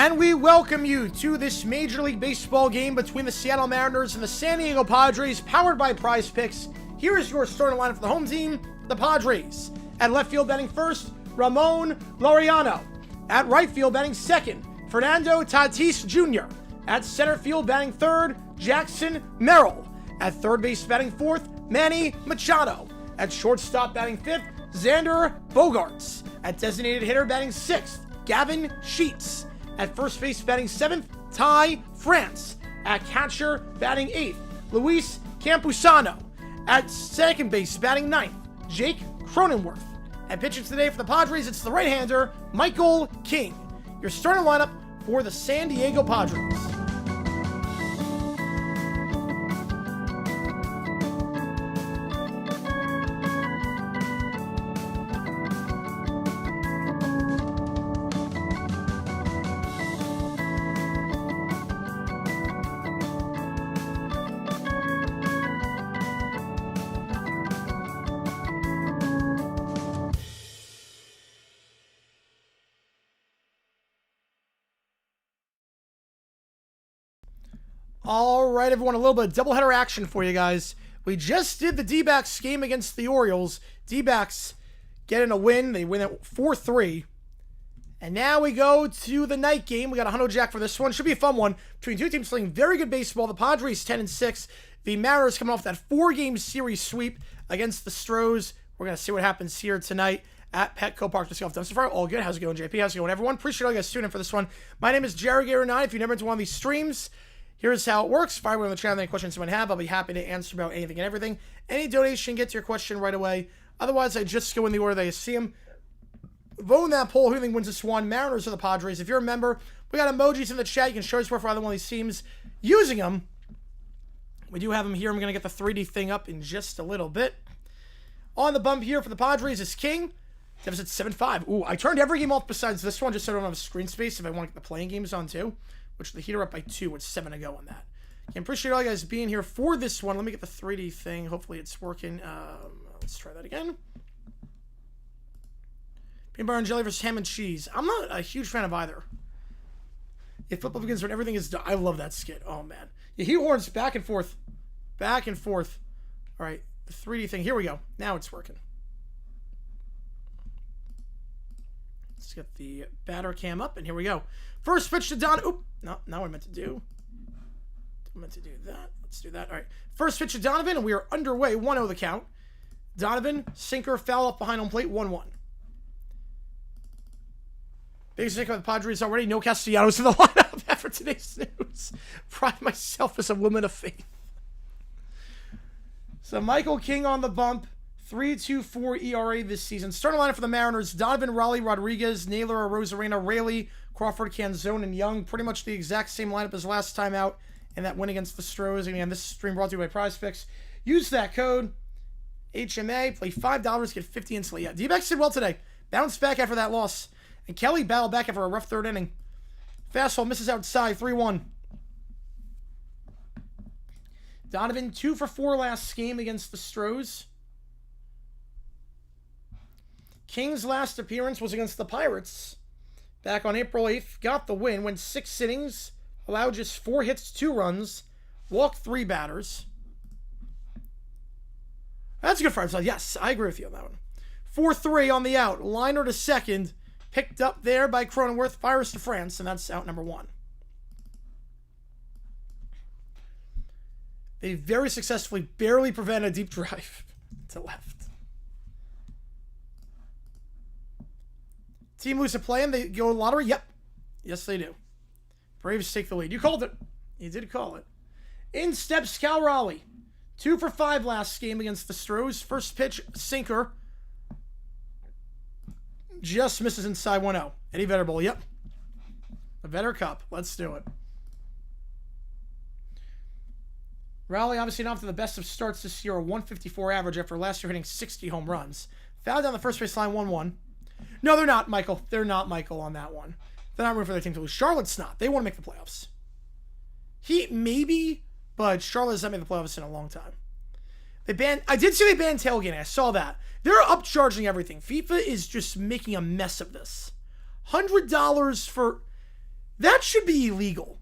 And we welcome you to this Major League Baseball game between the Seattle Mariners and the San Diego Padres, powered by Prize Picks. Here is your starting lineup for the home team, the Padres. At left field batting first, Ramon Laureano. At right field batting second, Fernando Tatis Jr. At center field batting third, Jackson Merrill. At third base batting fourth, Manny Machado. At shortstop batting fifth, Xander Bogaerts. At designated hitter batting sixth, Gavin Sheets. At first base batting seventh, Ty France. At catcher batting eighth, Luis Campusano. At second base batting ninth, Jake Cronenworth. And pitching today for the Padres, it's the right-hander, Michael King. Your starting lineup for the San Diego Padres. All right, everyone, a little bit of doubleheader action for you guys. We just did the D-backs game against the Orioles. D-backs getting a win. They win at 4-3. And now we go to the night game. We got a Hundo Jack for this one. Should be a fun one between two teams playing very good baseball. The Padres 10-6. The Mariners coming off that 4-game series sweep against the Stros. We're going to see what happens here tonight at Petco Park. Just off Dumpster Fire. All good. How's it going, JP? How's it going, everyone? Appreciate all you guys tuning in for this one. My name is Jared Garer9. If you've never been to one of these streams, here's how it works. Fire away on the channel any questions you might have. I'll be happy to answer about anything and everything. Any donation gets your question right away. Otherwise, I just go in the order that you see them. Vote in that poll. Who do you think wins this one? Mariners or the Padres? If you're a member, we got emojis in the chat. You can show us for either one of these teams using them. We do have them here. I'm going to get the 3D thing up in just a little bit. On the bump here for the Padres is King. Deficit 7-5. Ooh, I turned every game off besides this one just so I don't have screen space if I want to get the playing games on too. Which the heater up by 2 with 7 to go on that. I appreciate all you guys being here for this one. Let me get the 3D thing. Hopefully it's working. Let's try that again. Peanut butter and jelly versus ham and cheese. I'm not a huge fan of either. If football begins when everything is done. I love that skit. Oh, man. Yeah, heat horns back and forth. Back and forth. All right. The 3D thing. Here we go. Now it's working. Let's get the batter cam up, and here we go. First pitch to Don. Oop. No, not what I meant to do. I meant to do that. Let's do that. All right. First pitch to Donovan, and we are underway. 1-0 the count. Donovan, sinker, foul off behind home plate. 1-1. Biggest mistake of the Padres already. No Castellanos in the lineup after today's news. Pride myself as a woman of faith. So Michael King on the bump. 3.24 ERA this season. Starting lineup for the Mariners: Donovan, Raleigh, Rodriguez, Naylor, Rosarena, Raley, Crawford, Canzone, and Young. Pretty much the exact same lineup as last time out in that win against the Stros. Again, this stream brought to you by Prize Picks. Use that code HMA. Play $5, get 50 instantly. Yeah, D-backs did well today. Bounced back after that loss. And Kelly battled back after a rough third inning. Fastball misses outside. 3-1. Donovan 2 for 4 last game against the Stros. King's last appearance was against the Pirates back on April 8th. Got the win, went 6 innings, allowed just 4 hits, 2 runs, walked 3 batters. That's a good five side. Yes, I agree with you on that one. 4-3 on the out. Liner to second. Picked up there by Cronenworth. Fires to France, and that's out number 1. They very successfully barely prevented a deep drive to left. Team moves to play him. They go lottery. Yep. Yes, they do. Braves take the lead. You called it. You did call it. In steps Cal Raleigh. 2 for 5 last game against the Stros. First pitch, sinker. Just misses inside 1-0. Eddie Vedder Bowl. Yep. The Vedder Cup. Let's do it. Raleigh obviously not after the best of starts this year. A 154 average after last year hitting 60 home runs. Fouled down the first base line 1-1. No, they're not, Michael. They're not, Michael, on that one. They're not rooting for their team to lose. Charlotte's not. They want to make the playoffs. Heat, maybe, but Charlotte has not made the playoffs in a long time. I did see they banned tailgating. I saw that. They're upcharging everything. FIFA is just making a mess of this. $100 for That should be illegal.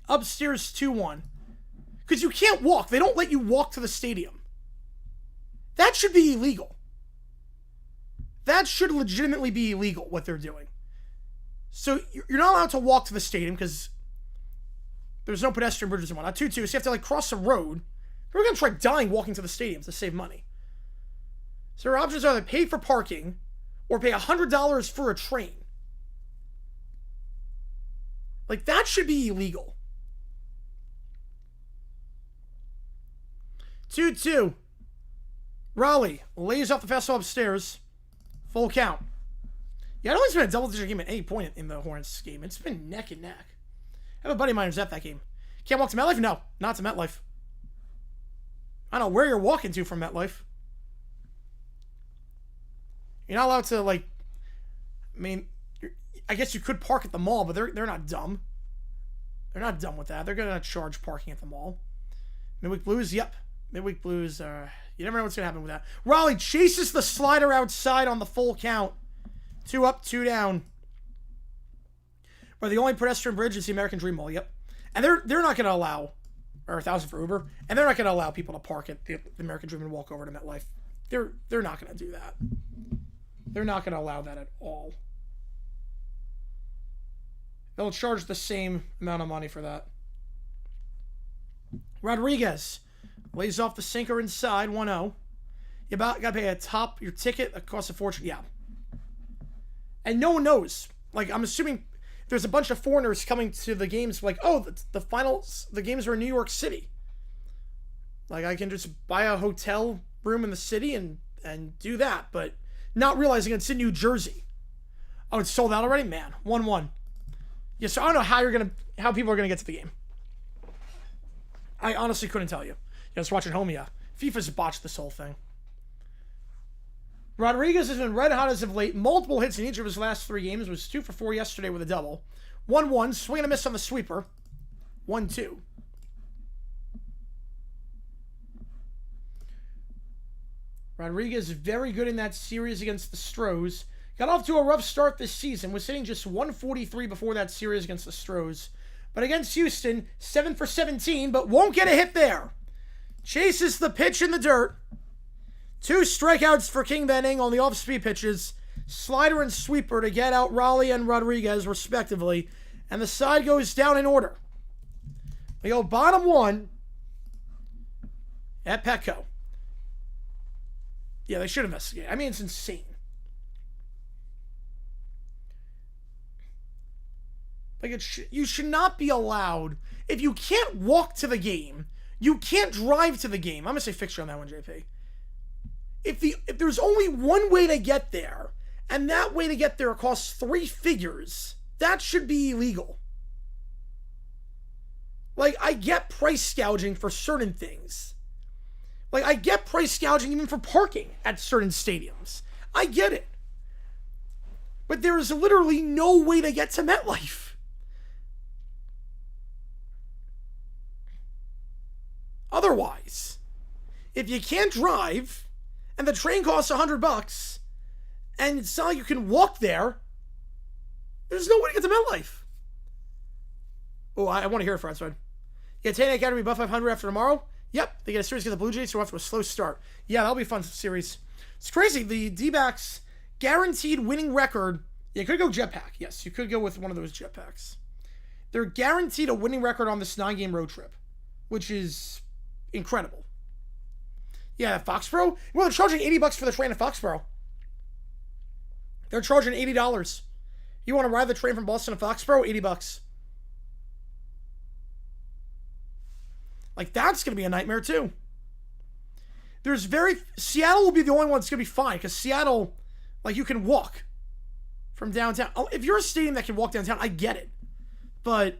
Upstairs 2-1. Because you can't walk. They don't let you walk to the stadium. That should be illegal. That should legitimately be illegal, what they're doing. So you're not allowed to walk to the stadium because there's no pedestrian bridges and whatnot. 2-2, so you have to like cross a road. We're going to try dying walking to the stadium to save money. So our options are to pay for parking or pay $100 for a train. Like, that should be illegal. 2-2. Raleigh lays off the fastball upstairs. Full count. Yeah, I don't think it's been a double-digit game at any point in the Hornets game. It's been neck and neck. I have a buddy of mine who's at that game. Can't walk to MetLife? No, not to MetLife. I don't know where you're walking to from MetLife. You're not allowed to, like... I mean, I guess you could park at the mall, but they're not dumb. They're not dumb with that. They're going to charge parking at the mall. Midweek Blues? Yep. Midweek Blues, you never know what's going to happen with that. Raleigh chases the slider outside on the full count. 2 up, 2 down. But the only pedestrian bridge is the American Dream Mall, yep. And they're not going to allow, or 1,000 for Uber, and they're not going to allow people to park at the American Dream and walk over to MetLife. They're not going to do that. They're not going to allow that at all. They'll charge the same amount of money for that. Rodriguez lays off the sinker inside, 1-0. You got to pay your ticket, that costs a fortune. Yeah. And no one knows. Like, I'm assuming there's a bunch of foreigners coming to the games, like, oh, the finals, the games are in New York City. Like, I can just buy a hotel room in the city and do that, but not realizing it's in New Jersey. Oh, it's sold out already? Man, 1-1. Yeah, so I don't know how people are gonna get to the game. I honestly couldn't tell you. Just watching home, yeah. FIFA's botched this whole thing. Rodriguez has been red hot as of late. Multiple hits in each of his last 3 games. Was 2 for 4 yesterday with a double. 1-1. Swing and a miss on the sweeper. 1-2. Rodriguez very good in that series against the Stros. Got off to a rough start this season. Was hitting just 143 before that series against the Stros. But against Houston, 7 for 17, but won't get a hit there. Chases the pitch in the dirt. 2 strikeouts for King Benning on the off-speed pitches. Slider and sweeper to get out Raleigh and Rodriguez, respectively. And the side goes down in order. We go bottom 1 at Petco. Yeah, they should investigate. I mean, it's insane. Like, you should not be allowed. If you can't walk to the game, you can't drive to the game. I'm going to say fixture on that one, JP. If there's only one way to get there, and that way to get there costs 3 figures, that should be illegal. Like, I get price gouging for certain things. Like, I get price gouging even for parking at certain stadiums. I get it. But there is literally no way to get to MetLife. Otherwise, if you can't drive, and the train costs $100, and it's not like you can walk there, there's no way to get to MetLife. Oh, I want to hear it, Fred. Yeah, Tana Academy above 500 after tomorrow. Yep, they get a series against the Blue Jays, so we're off to a slow start. Yeah, that'll be a fun series. It's crazy. The D-backs guaranteed winning record. Yeah, you could go jetpack. Yes, you could go with one of those jetpacks. They're guaranteed a winning record on this 9-game road trip, which is incredible. Yeah, Foxborough. Well, they're charging $80 for the train at Foxborough. They're charging $80. You want to ride the train from Boston to Foxborough? $80. Like, that's going to be a nightmare, too. Seattle will be the only one that's going to be fine, because Seattle, like, you can walk from downtown. If you're a stadium that can walk downtown, I get it. But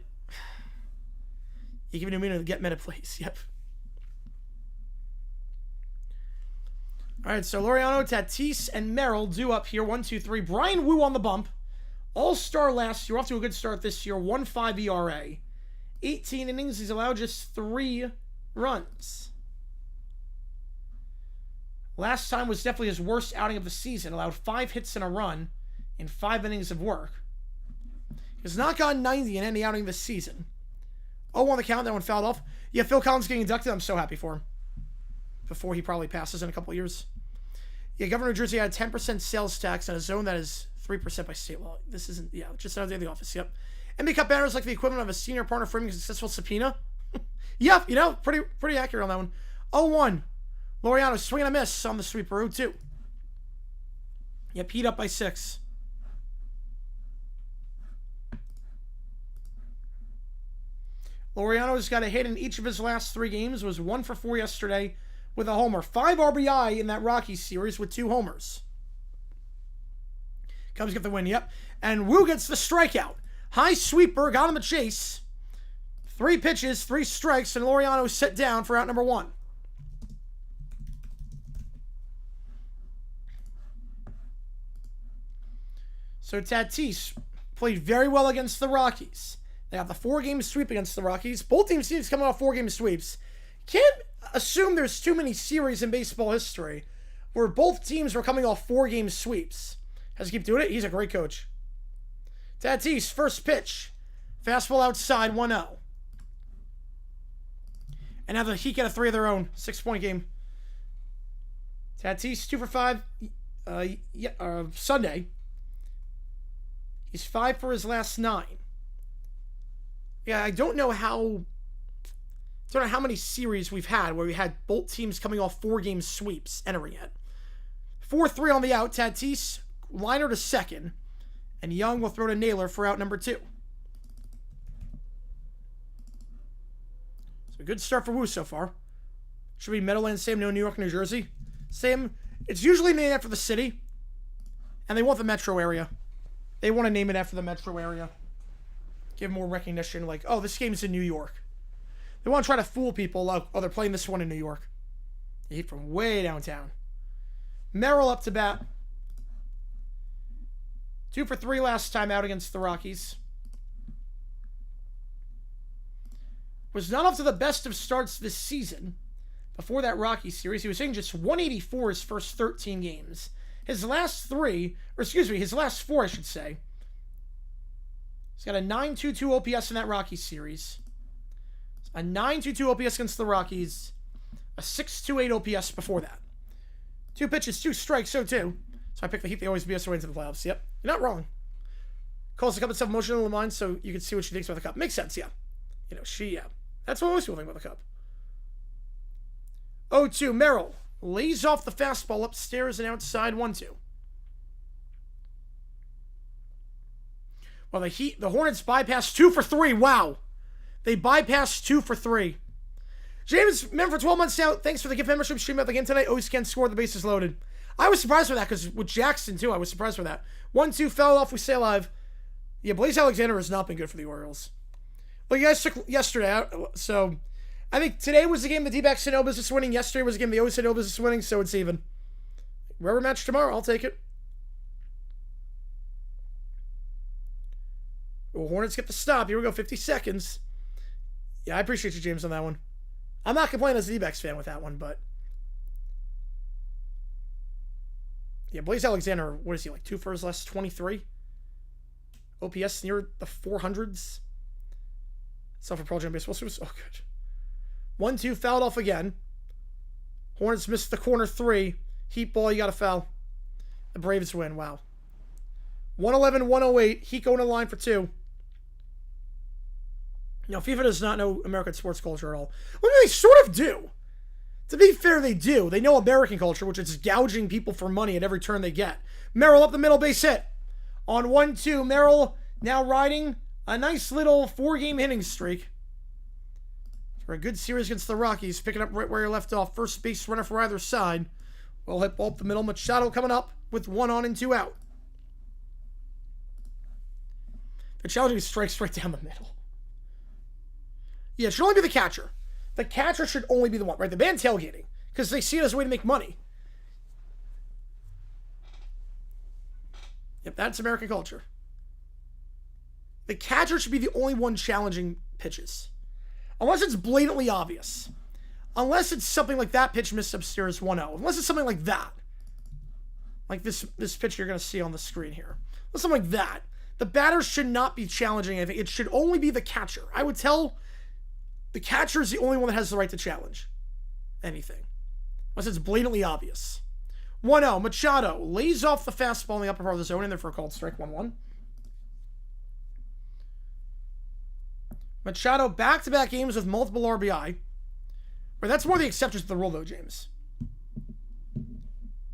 you give me to get Meta Place. Yep. All right, so Laureano, Tatis, and Merrill due up here. 1, 2, 3. Brian Wu on the bump. All-star last year. Off to a good start this year. 1.5 ERA. 18 innings. He's allowed just 3 runs. Last time was definitely his worst outing of the season. Allowed 5 hits and a run in 5 innings of work. He's not gotten 90 in any outing this season. Oh, on the count, that one fouled off. Yeah, Phil Collins getting inducted. I'm so happy for him. Before he probably passes in a couple of years. Yeah, Governor of New Jersey had a 10% sales tax in a zone that is 3% by state law. This isn't, yeah, just another day in the office. Yep. NBA Cup banner is like the equivalent of a senior partner framing a successful subpoena. Yep, you know, pretty accurate on that one. 0-1. Laureano swing and a miss on the sweeper. 0-2. Yep, heat up by 6. Laureano's got a hit in each of his last 3 games. Was 1 for 4 yesterday with a homer. 5 RBI in that Rockies series with 2 homers. Cubs get the win, yep. And Wu gets the strikeout. High sweeper, got him the chase. 3 pitches, 3 strikes, and Laureano set down for out number 1. So Tatis played very well against the Rockies. They have the 4-game sweep against the Rockies. Both teams seem to come off 4-game sweeps. Can't assume there's too many series in baseball history where both teams were coming off 4-game sweeps. Has to keep doing it. He's a great coach. Tatis, first pitch. Fastball outside, 1-0. And now the Heat get a 3 of their own. 6-point game. Tatis, 2 for 5 Sunday. He's 5 for his last 9. Yeah, I don't know how many series we've had where we had both teams coming off 4-game sweeps entering it. 4-3 on the out. Tatis, liner to second. And Young will throw to Naylor for out number 2. So a good start for Wu so far. Should be Meadowlands Stadium, no New York, New Jersey. Same. It's usually named after the city. And they want the metro area. They want to name it after the metro area. Give more recognition, like, oh, this game's in New York. They want to try to fool people, like, oh, they're playing this one in New York. They hit from way downtown. Merrill up to bat. 2 for 3 last time out against the Rockies. Was not up to the best of starts this season. Before that Rockies series, he was hitting just 184 his first 13 games. His last 4, I should say. He's got a 9.22 OPS in that Rockies series. A 9.22 OPS against the Rockies. A 6.28 OPS before that. 2 pitches, 2 strikes, 0-2. So I picked the Heat. They always beat us away into the playoffs. Yep. You're not wrong. Calls the cup itself emotional in mind so you can see what she thinks about the cup. Makes sense, yeah. You know, yeah. That's what most people think about the cup. 0-2. Merrill lays off the fastball upstairs and outside. 1-2. Well, the Hornets bypassed 2 for 3. Wow. They bypassed 2 for 3. James, member for 12 months now. Thanks for the gift membership. Stream out the game tonight. Always can score. The bases loaded. I was surprised for that because with Jackson, too, I was surprised for that. 1-2 fell off. We stay alive. Yeah, Blaze Alexander has not been good for the Orioles. But you guys took yesterday out, so I think today was the game the D-backs had no business winning. Yesterday was the game the O's had no business winning, so it's even. Rubber match tomorrow. I'll take it. Well, Hornets get the stop. Here we go, 50 seconds. Yeah, I appreciate you, James, on that one. I'm not complaining as a D-backs fan with that one, but... Yeah, Blaze Alexander, what is he, like 2 for his last 23? OPS near the 400s? Stuff for Pearl Jam Baseball. Oh, good. 1-2, fouled off again. Hornets missed the corner 3. Heat ball, you got to foul. The Braves win, wow. 111-108. Heat going to line for 2. Now, FIFA does not know American sports culture at all. Well, they sort of do. To be fair, they do. They know American culture, which is gouging people for money at every turn they get. Merrill up the middle, base hit. On 1-2, Merrill now riding a nice little 4-game hitting streak. For a good series against the Rockies, picking up right where he left off. First base runner for either side. Well hit ball up the middle. Machado coming up with 1 on and 2 out. The challenging strikes right down the middle. Yeah, it should only be the catcher. The catcher should only be the one, right? The band tailgating, because they see it as a way to make money. Yep, that's American culture. The catcher should be the only one challenging pitches. Unless it's blatantly obvious. Unless it's something like that pitch missed upstairs 1-0. Unless it's something like that. Like this pitch you're going to see on the screen here. Unless something like that. The batters should not be challenging anything. It should only be the catcher. I would tell the catcher is the only one that has the right to challenge anything. Unless it's blatantly obvious. 1-0. Machado lays off the fastball in the upper part of the zone in there for a called strike. 1-1. Machado back-to-back games with multiple RBI. But that's more the exceptions to the rule, though, James.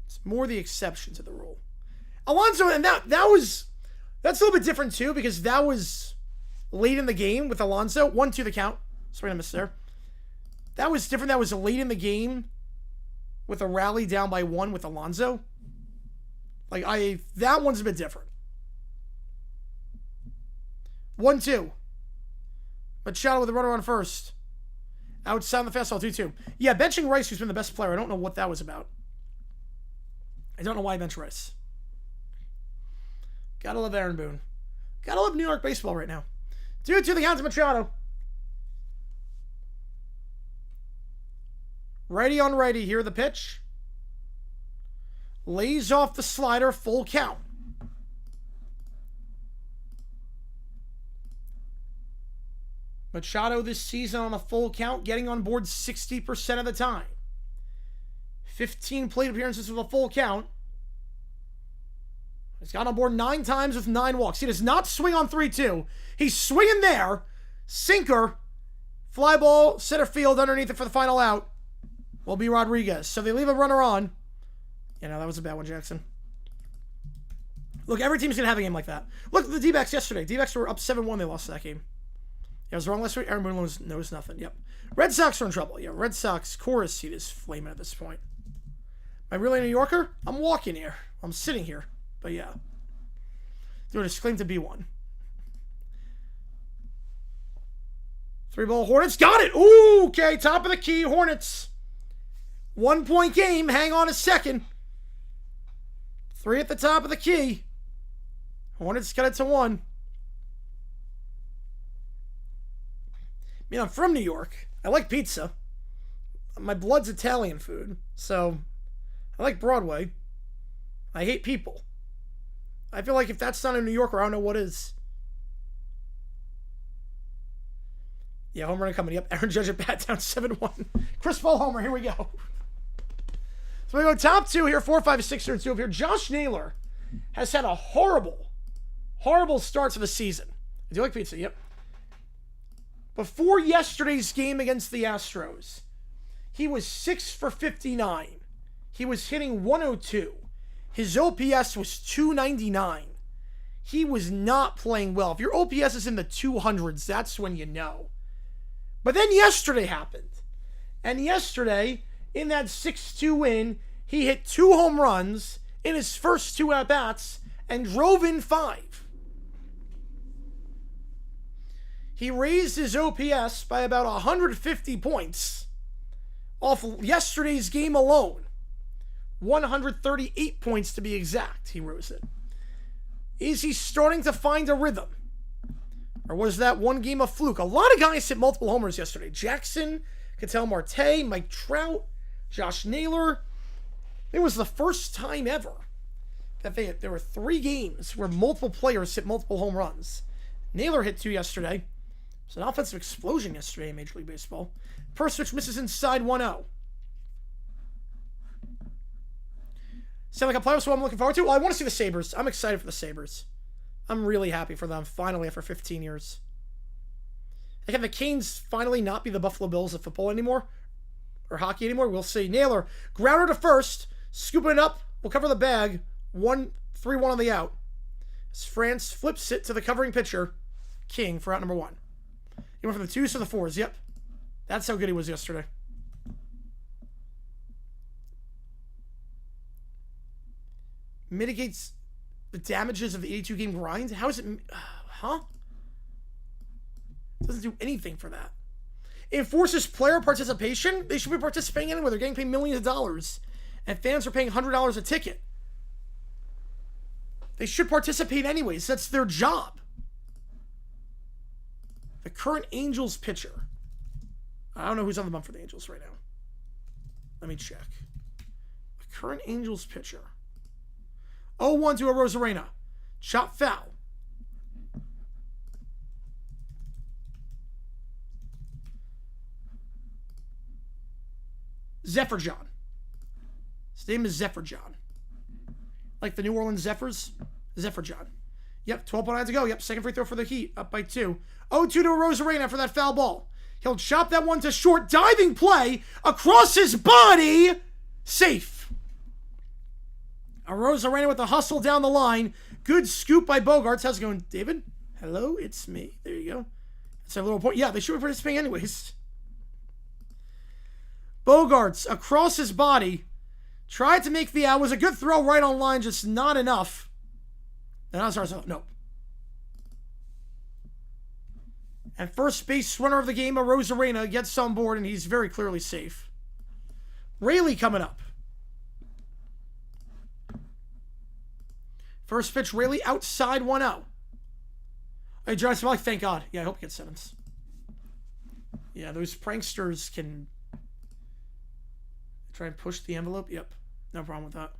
It's more the exceptions to the rule. Alonso, and that's a little bit different, too, because that was late in the game with Alonso. 1-2 the count. Sorry, I missed there. That was different. That was late in the game with a rally down by 1 with Alonso. That one's a bit different. 1-2. Machado with a runner on first. Outside the fastball, 2-2. Yeah, benching Rice, who's been the best player. I don't know what that was about. I don't know why I bench Rice. Gotta love Aaron Boone. Gotta love New York baseball right now. 2-2 the count to Machado. Righty on righty. Here the pitch. Lays off the slider. Full count. Machado this season on a full count, getting on board 60% of the time. 15 plate appearances with a full count. He's got on board 9 times with 9 walks. He does not swing on 3-2. He's swinging there. Sinker. Fly ball, center field underneath it for the final out. Will be Rodriguez. So they leave a runner on. That was a bad one, Jackson. Look, every team's going to have a game like that. Look at the D-backs yesterday. D-backs were up 7-1. They lost that game. I was wrong last week. Aaron Boone knows nothing. Yep. Red Sox are in trouble. Yeah, Red Sox chorus seat is flaming at this point. Am I really a New Yorker? I'm walking here. I'm sitting here. But yeah. Doing a claim to be one. 3-ball Hornets. Got it! Ooh, okay. Top of the key. Hornets. 1-point game. Hang on a second. 3 at the top of the key. Hornets got it to 1. I'm from New York. I like pizza. My blood's Italian food. So, I like Broadway. I hate people. I feel like if that's not a New Yorker, I don't know what is. Yeah, home run coming. Yep, Aaron Judge at bat down 7-1. Chris Paul homer. Here we go. So we go top 2 here. 4, 5, 6, and 2 up here. Josh Naylor has had a horrible start to the season. Do you like pizza? Yep. Before yesterday's game against the Astros, he was 6 for 59. He was hitting 102. His OPS was 299. He was not playing well. If your OPS is in the 200s, that's when you know. But then yesterday happened. And yesterday, in that 6-2 win, he hit 2 home runs in his first 2 at-bats and drove in 5. He raised his OPS by about 150 points off yesterday's game alone. 138 points to be exact, he rose it. Is he starting to find a rhythm? Or was that one game a fluke? A lot of guys hit multiple homers yesterday. Jackson, Ketel Marte, Mike Trout, Josh Naylor. It was the first time ever that there were 3 games where multiple players hit multiple home runs. Naylor hit 2 yesterday. It's an offensive explosion yesterday in Major League Baseball. First switch misses inside 1-0. Sound like a playoffs, what I'm looking forward to? Well, I want to see the Sabres. I'm excited for the Sabres. I'm really happy for them, finally, after 15 years. Can the Canes finally not be the Buffalo Bills of football anymore? Or hockey anymore? We'll see. Naylor, grounder to first. Scooping it up. We'll cover the bag. 3-1 on the out. As France flips it to the covering pitcher, King, for out number 1. He went from the 2s to the 4s. Yep. That's how good he was yesterday. Mitigates the damages of the 82-game grind? How is it... Huh? Doesn't do anything for that. Enforces player participation? They should be participating anyway. They're getting paid millions of dollars. And fans are paying $100 a ticket. They should participate anyways. That's their job. The current Angels pitcher. I don't know who's on the bump for the Angels right now. Let me check. The current Angels pitcher. 0-1 to a Rosarena. Chop foul. Zephyr John. His name is Zephyr John. Like the New Orleans Zephyrs? Zephyr John. Yep, 12.9 to go. Yep, second free throw for the Heat. Up by 2. 0-2 to Rosarena for that foul ball. He'll chop that one to short. Diving play across his body. Safe. Rosarena with the hustle down the line. Good scoop by Bogarts. How's it going, David? Hello, it's me. There you go. That's a little point. Yeah, they should be participating anyways. Bogarts across his body. Tried to make the out. Was a good throw right on line, just not enough. And I was no. And first base winner of the game, Rosarena, gets on board, and he's very clearly safe. Rayleigh coming up. First pitch, Rayleigh outside 1-0. Hey, Johnny Smiley, thank God. Yeah, I hope he gets 7s. Yeah, those pranksters can try and push the envelope. Yep, no problem with that.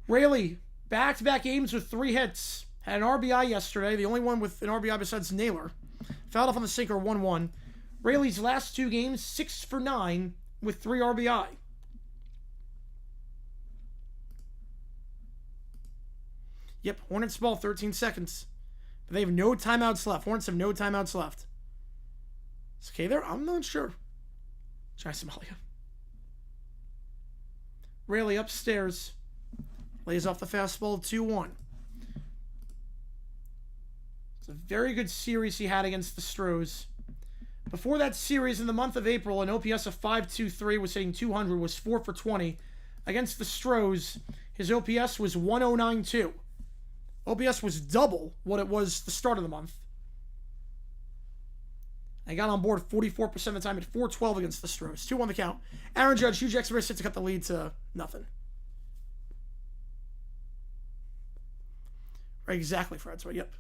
Rayleigh, back-to-back games with 3 hits. Had an RBI yesterday, the only one with an RBI besides Naylor. Fouled off on the sinker, 1-1. Rayleigh's last 2 games, 6 for 9 with 3 RBI. Yep, Hornets ball, 13 seconds. But they have no timeouts left. Hornets have no timeouts left. It's okay there? I'm not sure. Try Somalia. Rayleigh upstairs. Lays off the fastball, 2-1. It's a very good series he had against the Stros. Before that series, in the month of April, an OPS of 5.23 was hitting 200, was 4 for 20. Against the Stros, his OPS was 1.092. OPS was double what it was the start of the month. I got on board 44% of the time at 4.12 against the Stros. 2-1 the count. Aaron Judge, huge extra base hit to cut the lead to nothing. Right, exactly, Fred. So, yep.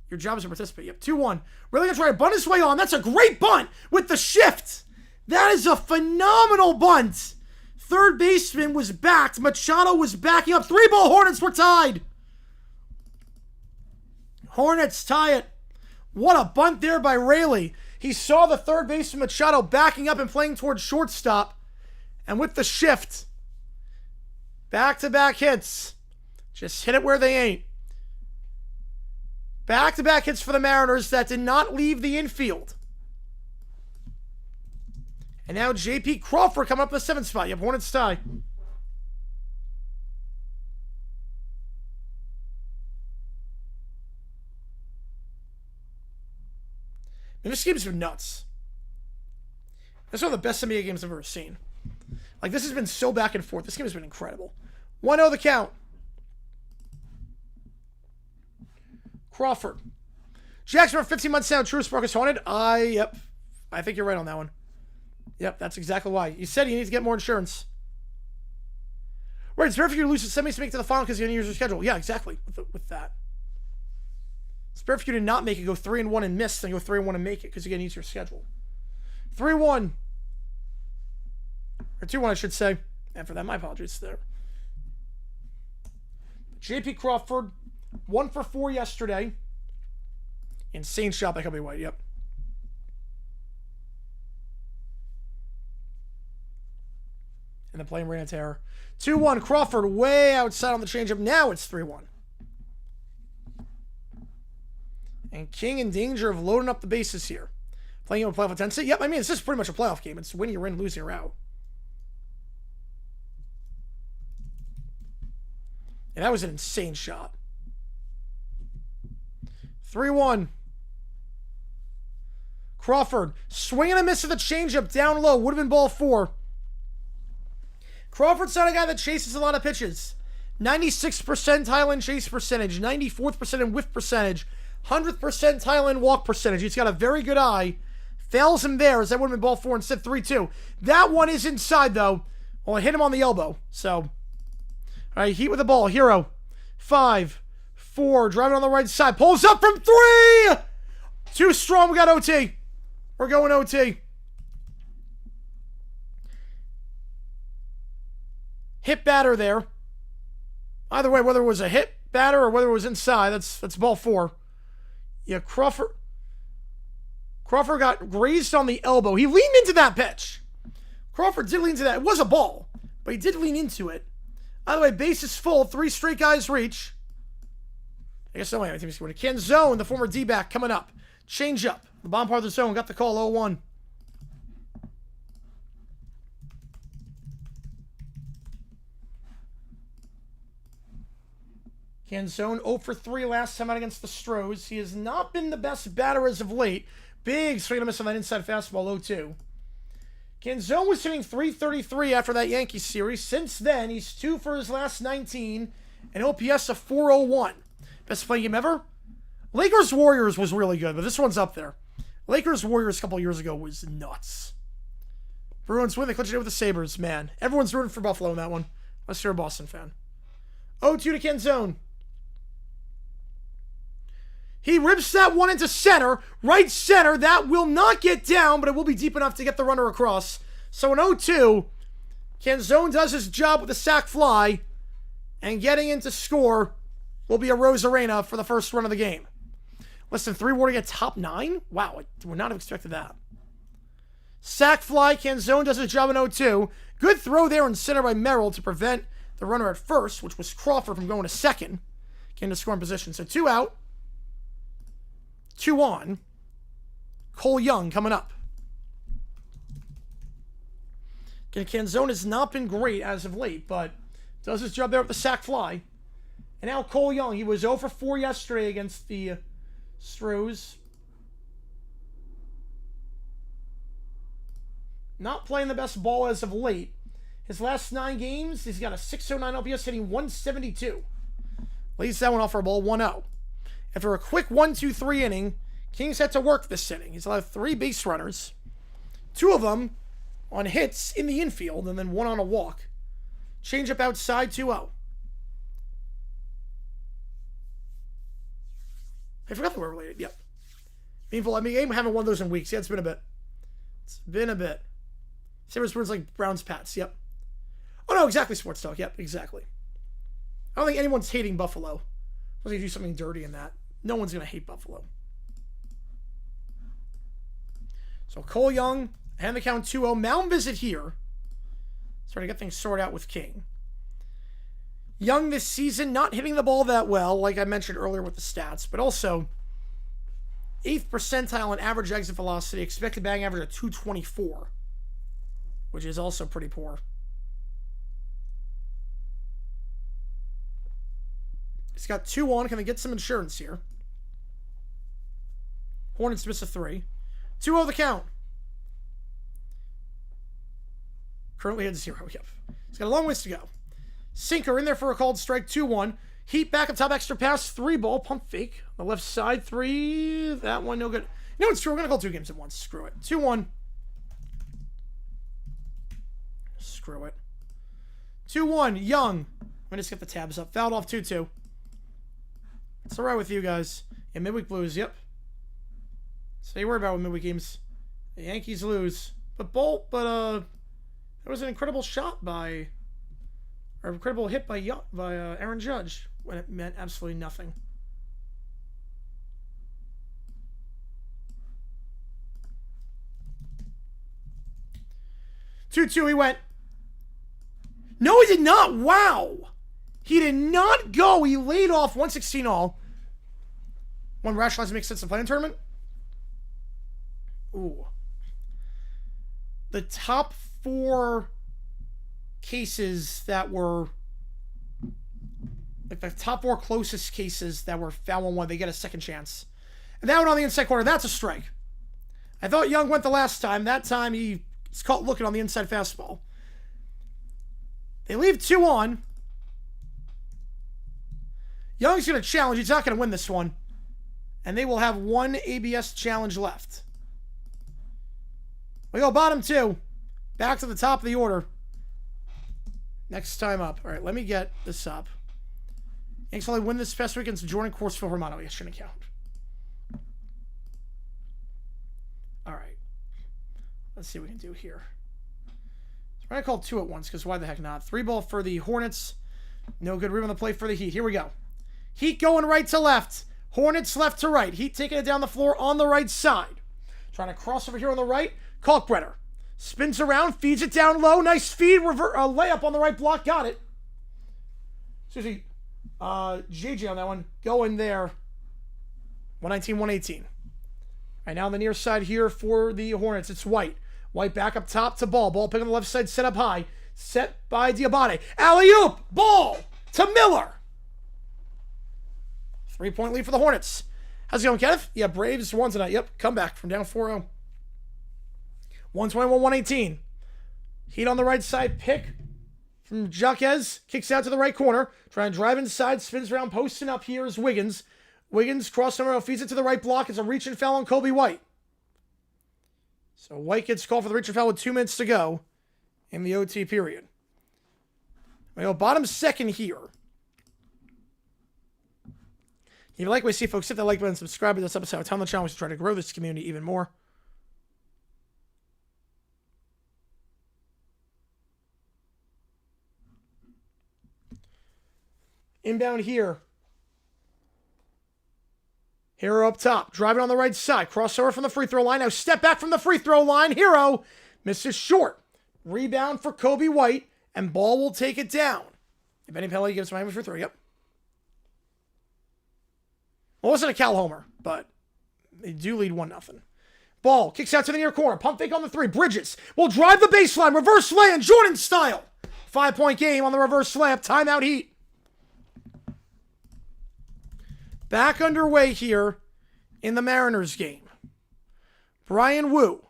Your job is to participate. Yep, 2-1. Really going to try to bunt his way on. That's a great bunt with the shift. That is a phenomenal bunt. Third baseman was backed. Machado was backing up. 3-ball Hornets were tied. Hornets tie it. What a bunt there by Rayleigh. He saw the third baseman Machado backing up and playing towards shortstop. And with the shift, back-to-back hits. Just hit it where they ain't. Back-to-back hits for the Mariners that did not leave the infield. And now J.P. Crawford coming up in the 7th spot. You have Hornets tie. And this game's been nuts. This is one of the best NBA games I've ever seen. Like, this has been so back and forth. This game has been incredible. 1-0 the count. Crawford. Jackson for 15 months down. True Spark is haunted. Yep. I think you're right on that one. Yep, that's exactly why. You said you need to get more insurance. Right, it's better for you to lose to semis to make it to the final because you're going to use your schedule. Yeah, exactly. With that. It's better for you to not make it, go 3-1 and miss than go 3-1 and make it because you're going to use your schedule. 3-1. Or 2-1, I should say. And for that, my apologies there. J.P. Crawford, 1 for 4 yesterday. Insane shot by Kobe White, yep. And the plane ran a terror. 2-1, Crawford way outside on the changeup. Now it's 3-1. And King in danger of loading up the bases here. Playing a playoff intensity. Yep, I mean, this is pretty much a playoff game. It's win, you're in, lose, you're out. And that was an insane shot. 3-1. Crawford swinging a miss at the changeup down low. Would have been ball 4. Crawford's not a guy that chases a lot of pitches. 96th percentile in chase percentage. 94th percent in whiff percentage. 100th percentile in walk percentage. He's got a very good eye. Fails him there as that would have been ball 4 instead 3-2. That one is inside though. Well, I hit him on the elbow. So, all right, Heat with the ball. Hero. 5, 4, driving on the right side. Pulls up from 3! Too strong. We got OT. We're going OT. Hit batter there. Either way, whether it was a hit batter or whether it was inside, that's ball 4. Yeah, Crawford got grazed on the elbow. He leaned into that pitch. Crawford did lean into that. It was a ball, but he did lean into it. Either way, base is full. 3 straight guys reach. I guess no way. I think he's going to Canzone, the former D-back, coming up. Change up. The bottom part of the zone got the call 0-1. Canzone 0 for 3 last time out against the Stros. He has not been the best batter as of late. Big swing and a miss on that inside fastball 0-2. Canzone was hitting .333 after that Yankees series. Since then, he's 2 for his last 19, and OPS of .401. Best playing game ever? Lakers-Warriors was really good, but this one's up there. Lakers-Warriors a couple years ago was nuts. Bruins win. They clinch it with the Sabres. Man, everyone's rooting for Buffalo in that one, unless you're a Boston fan. 0-2 to Canzone. He rips that one into center, right center. That will not get down, but it will be deep enough to get the runner across. So an 0-2, Canzone does his job with the sac fly, and getting in to score will be a Rosarena for the first run of the game. Less than 3 more to get top 9? Wow, I would not have expected that. Sac fly, Canzone does his job in 0-2. Good throw there in center by Merrill to prevent the runner at first, which was Crawford from going to second. Getting to scoring position. So 2 out. 2 on. Cole Young coming up. Again, Canzone has not been great as of late, but does his job there with the sac fly. And now Cole Young. He was 0 for 4 yesterday against the Stros. Not playing the best ball as of late. His last 9 games, he's got a .609 OPS, hitting .172. Leads that one off for a ball 1-0. After a quick 1-2-3 inning, Kings had to work this inning. He's allowed 3 base runners. 2 of them on hits in the infield, and then 1 on a walk. Change up outside 2-0. I forgot they were related. Yep. Meaningful. I mean, I haven't won those in weeks. Yeah, it's been a bit. It's been a bit. Sabres Bruins like Browns Pats. Yep. Oh no, exactly. Sports talk. Yep, exactly. I don't think anyone's hating Buffalo. Unless they do something dirty in that. No one's gonna hate Buffalo. So Cole Young, and the count 2-0. Mound visit here. Starting to get things sorted out with King. Young this season, not hitting the ball that well, like I mentioned earlier with the stats, but also 8th percentile in average exit velocity, expected batting average of 224, which is also pretty poor. He's got 2 on. Can they get some insurance here? Hornets miss a 3. 2-0 the count. Currently at 0. Yep. He's got a long ways to go. Sinker in there for a called strike. 2-1. Heat back up top, extra pass. 3 ball. Pump fake. On the left side. 3. That one no good. You know, it's true. We're going to call 2 games at once. Screw it. 2-1. Screw it. 2-1. Young. I'm going to just get the tabs up. Fouled off 2-2. It's all right with you guys. Yeah, midweek blues. Yep. So you worry about with midweek games. The Yankees lose. But that was an incredible shot by, or incredible hit by Aaron Judge when it meant absolutely nothing. Two, he went. No, he did not. Wow. He did not go. He laid off 116 all. One rationalized makes sense to play in tournament. Ooh. The top 4 cases that were, like the top 4 closest cases that were foul 1-1, they get a second chance. And that one on the inside corner, that's a strike. I thought Young went the last time. That time he's caught looking on the inside fastball. They leave 2 on. Young's going to challenge. He's not going to win this one. And they will have 1 ABS challenge left. We go bottom 2. Back to the top of the order. Next time up. All right, let me get this up. Yanks only win this past week against Jordan Corsfield Romano. Yes, shouldn't count. All right. Let's see what we can do here. So we're going to call 2 at once because why the heck not? 3 ball for the Hornets. No good room on the plate for the Heat. Here we go. Heat going right to left. Hornets left to right. Heat taking it down the floor on the right side. Trying to cross over here on the right. Kalkbrenner. Spins around, feeds it down low. Nice feed, layup on the right block. Got it. Seriously, JJ on that one. Going there. 119, 118. Right now on the near side here for the Hornets, it's White. White back up top to Ball. Ball pick on the left side, set up high. Set by Diabate. Alley-oop! Ball to Miller. 3-point lead for the Hornets. How's it going, Kenneth? Yeah, Braves won tonight. Yep, comeback from down 4-0. 121, 118. Heat on the right side. Pick from Jaquez. Kicks out to the right corner. Trying to drive inside. Spins around. Posting up here is Wiggins. Wiggins crossing around. Feeds it to the right block. It's a reach and foul on Kobe White. So White gets called for the reach and foul with 2 minutes to go in the OT period. We go bottom second here. If you like what you see, folks, hit that like button and subscribe to this episode. Tell the channel to try to grow this community even more. Inbound here. Hero up top. Driving on the right side. Crossover from the free throw line. Now step back from the free throw line. Hero misses short. Rebound for Kobe White. And Ball will take it down. If any penalty gives Miami free throw. Yep. Well, it wasn't a Cal homer, but they do lead 1-0. Ball kicks out to the near corner. Pump fake on the three. Bridges will drive the baseline. Reverse lay in Jordan style. 5-point game on the reverse layup. Timeout Heat. Back underway here in the Mariners game. Brian Wu.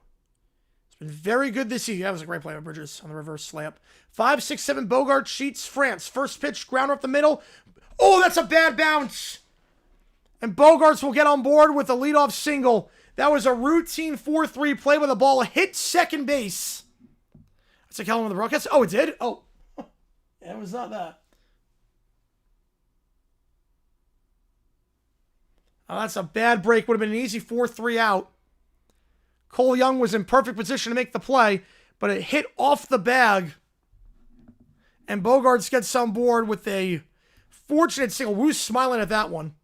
It's been very good this season. That was a great play by Bridges on the reverse layup. 5-6-7 Bogart Sheets France. First pitch, grounder up the middle. Oh, that's a bad bounce. And Bogarts will get on board with a leadoff single. That was a routine 4-3 play with a ball hit second base. That's a Callum on the broadcast. Oh, it did? Oh. Yeah, it was not that. Oh, that's a bad break. Would have been an easy 4-3 out. Cole Young was in perfect position to make the play, but it hit off the bag. And Bogarts gets on board with a fortunate single. Wu's smiling at that one.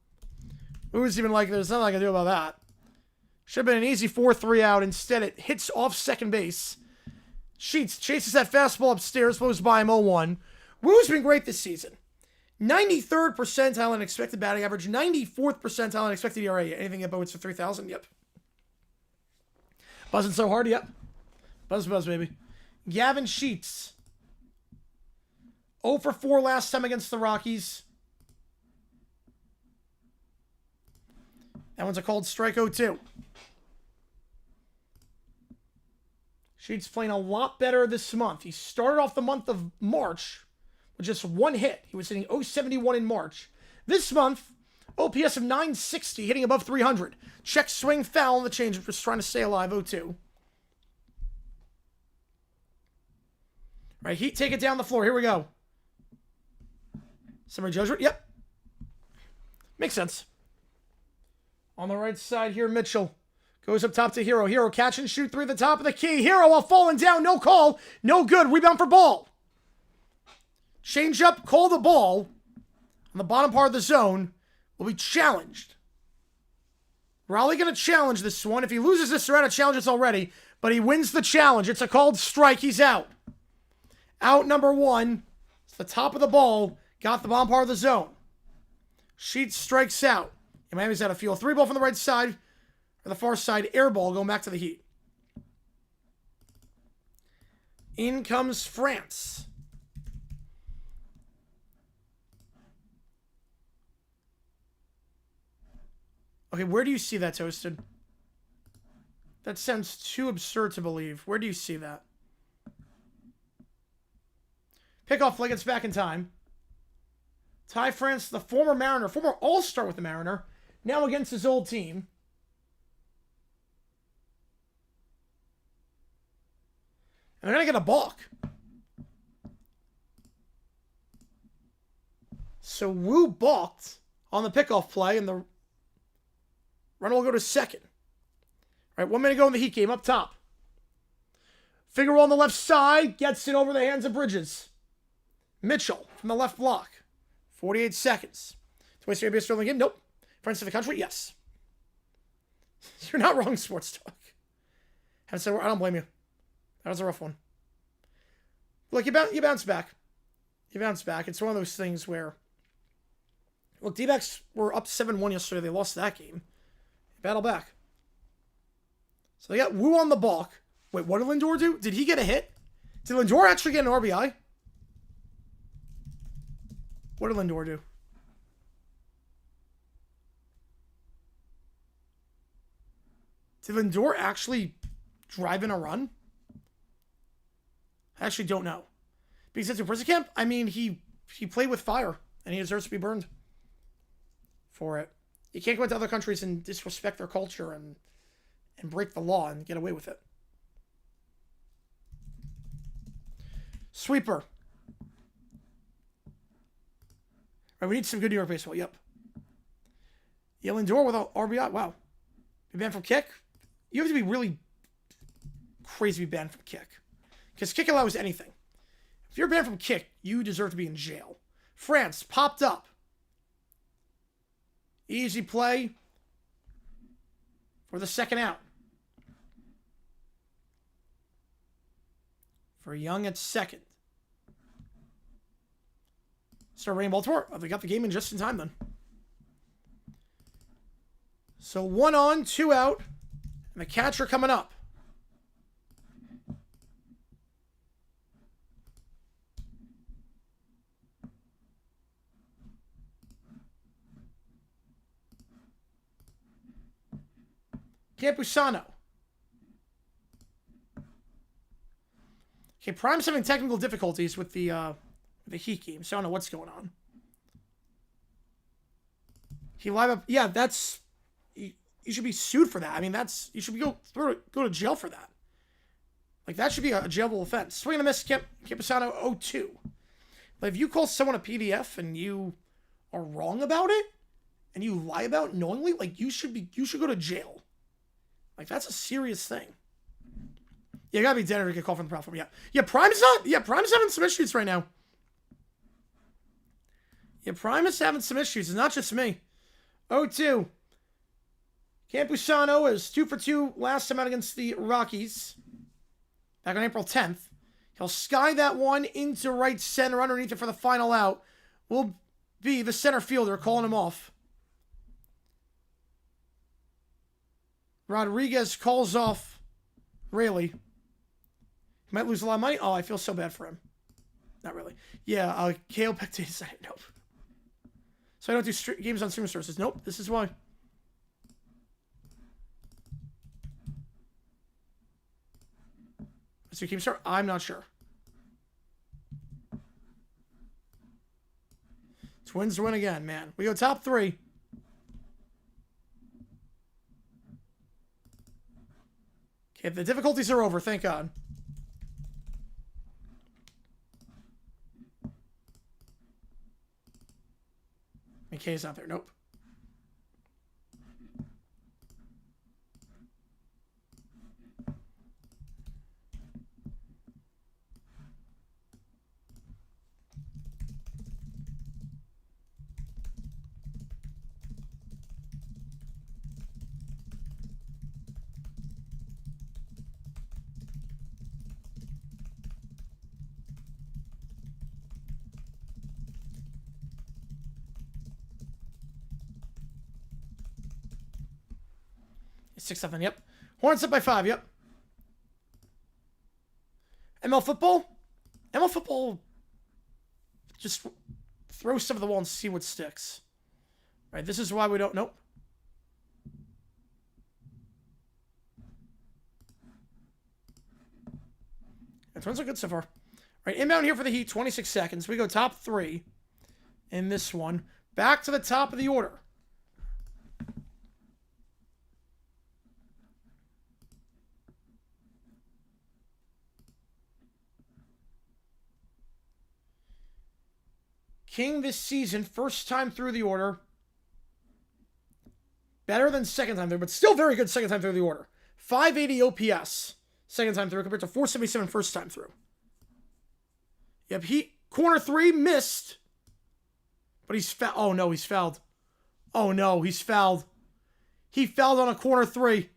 Wu's even like, there's nothing I can do about that. Should have been an easy 4-3 out. Instead, it hits off second base. Sheets chases that fastball upstairs, blows by him 0-1. Wu's been great this season. 93rd percentile in expected batting average. 94th percentile in expected ERA. Anything that bodes for 3,000? Yep. Buzzing so hard? Yep. Buzz, baby. Gavin Sheets. 0 for 4 last time against the Rockies. That one's a called strike 0-2. Sheets playing a lot better this month. He started off the month of March with just 1 hit. He was hitting .071 in March. This month, OPS of .960, hitting above 300. Check swing foul on the change, just trying to stay alive, 0-2. Right, Heat take it down the floor. Here we go. Summary judgment. Yep. Makes sense. On the right side here, Mitchell goes up top to Hero. Hero catch and shoot 3 at the top of the key. Hero while falling down. No call. No good. Rebound for Ball. Change up. Call the ball. On the bottom part of the zone will be challenged. Raleigh going to challenge this one. If he loses this, they're out of challenges already. But he wins the challenge. It's a called strike. He's out. Out number 1. It's the top of the ball. Got the bottom part of the zone. Sheets strikes out. And Miami's out of field. 3 ball from the right side. Or the far side. Air ball going back to the Heat. In comes France. Okay, where do you see that, Toasted? That sounds too absurd to believe. Where do you see that? Pickoff play gets back in time. Ty France, the former Mariner, former All-Star with the Mariner, now against his old team. And they're going to get a balk. So Wu balked on the pickoff play, and the runner will go to second. All right, 1 minute ago in the Heat game, up top. Figueroa on the left side, gets it over the hands of Bridges. Mitchell from the left block. 48 seconds. To waste your ABS early game? Nope. Friends to the country? Yes. You're not wrong, Sports Talk. I don't blame you. That was a rough one. Look, you bounce back. You bounce back. It's one of those things where... Look, D-backs were up 7-1 yesterday. They lost that game. Battle back. So they got Wu on the balk. Wait, what did Lindor do? Did he get a hit? Did Lindor actually get an RBI? What did Lindor do? Did Lindor actually drive in a run? I actually don't know. Because it's a prison camp, I mean, he played with fire, and he deserves to be burned for it. You can't go into other countries and disrespect their culture and break the law and get away with it. Sweeper. Right, we need some good New York baseball. Yep. Yeah, Lindor with an RBI. Wow. Be banned from kick? You have to be really crazy to be banned from kick. Because kick allows anything. If you're banned from kick, you deserve to be in jail. France popped up. Easy play for the second out. For Young at second. Start raining Baltimore. Oh, they got the game in just in time then. So 1 on, 2 out. And the catcher coming up. Campusano. Okay, Prime's having technical difficulties with the Heat game, so I don't know what's going on. He live up. Yeah, that's... You should be sued for that. I mean, that's... You should go to jail for that. Like, that should be a jailable offense. Swing and a miss, Campusano 0-2. But if you call someone a PDF and you are wrong about it, and you lie about it knowingly, like, you should go to jail. Like, that's a serious thing. Yeah, you gotta be dead or get called from the platform. Yeah, Prime's having some issues right now. Yeah, Prime is having some issues. It's not just me. 0-2. Campusano is 2 for 2 last time out against the Rockies. Back on April 10th. He'll sky that one into right center underneath it for the final out. Will be the center fielder calling him off. Rodriguez calls off Rayleigh. He might lose a lot of money. Oh, I feel so bad for him. Not really. Yeah, KO Pectate decided nope. So I don't do games on streaming services. Nope, this is why. Mr. Keemstar? I'm not sure. Twins win again, man. We go top 3. Okay, the difficulties are over, thank God. McKay's not there, nope. It's 6-7, yep. Hornets up by 5, yep. ML football? ML football, just throw stuff at the wall and see what sticks. Right, this is why we don't, nope. The Twins are good so far. Right, inbound here for the Heat, 26 seconds. We go top 3 in this one. Back to the top of the order. King this season, first time through the order. Better than second time through, but still very good second time through the order. 580 OPS, second time through, compared to 477 first time through. Yep, corner 3, missed. But he's fouled. Oh, no, he's fouled. Oh, no, he's fouled. He fouled on a corner 3.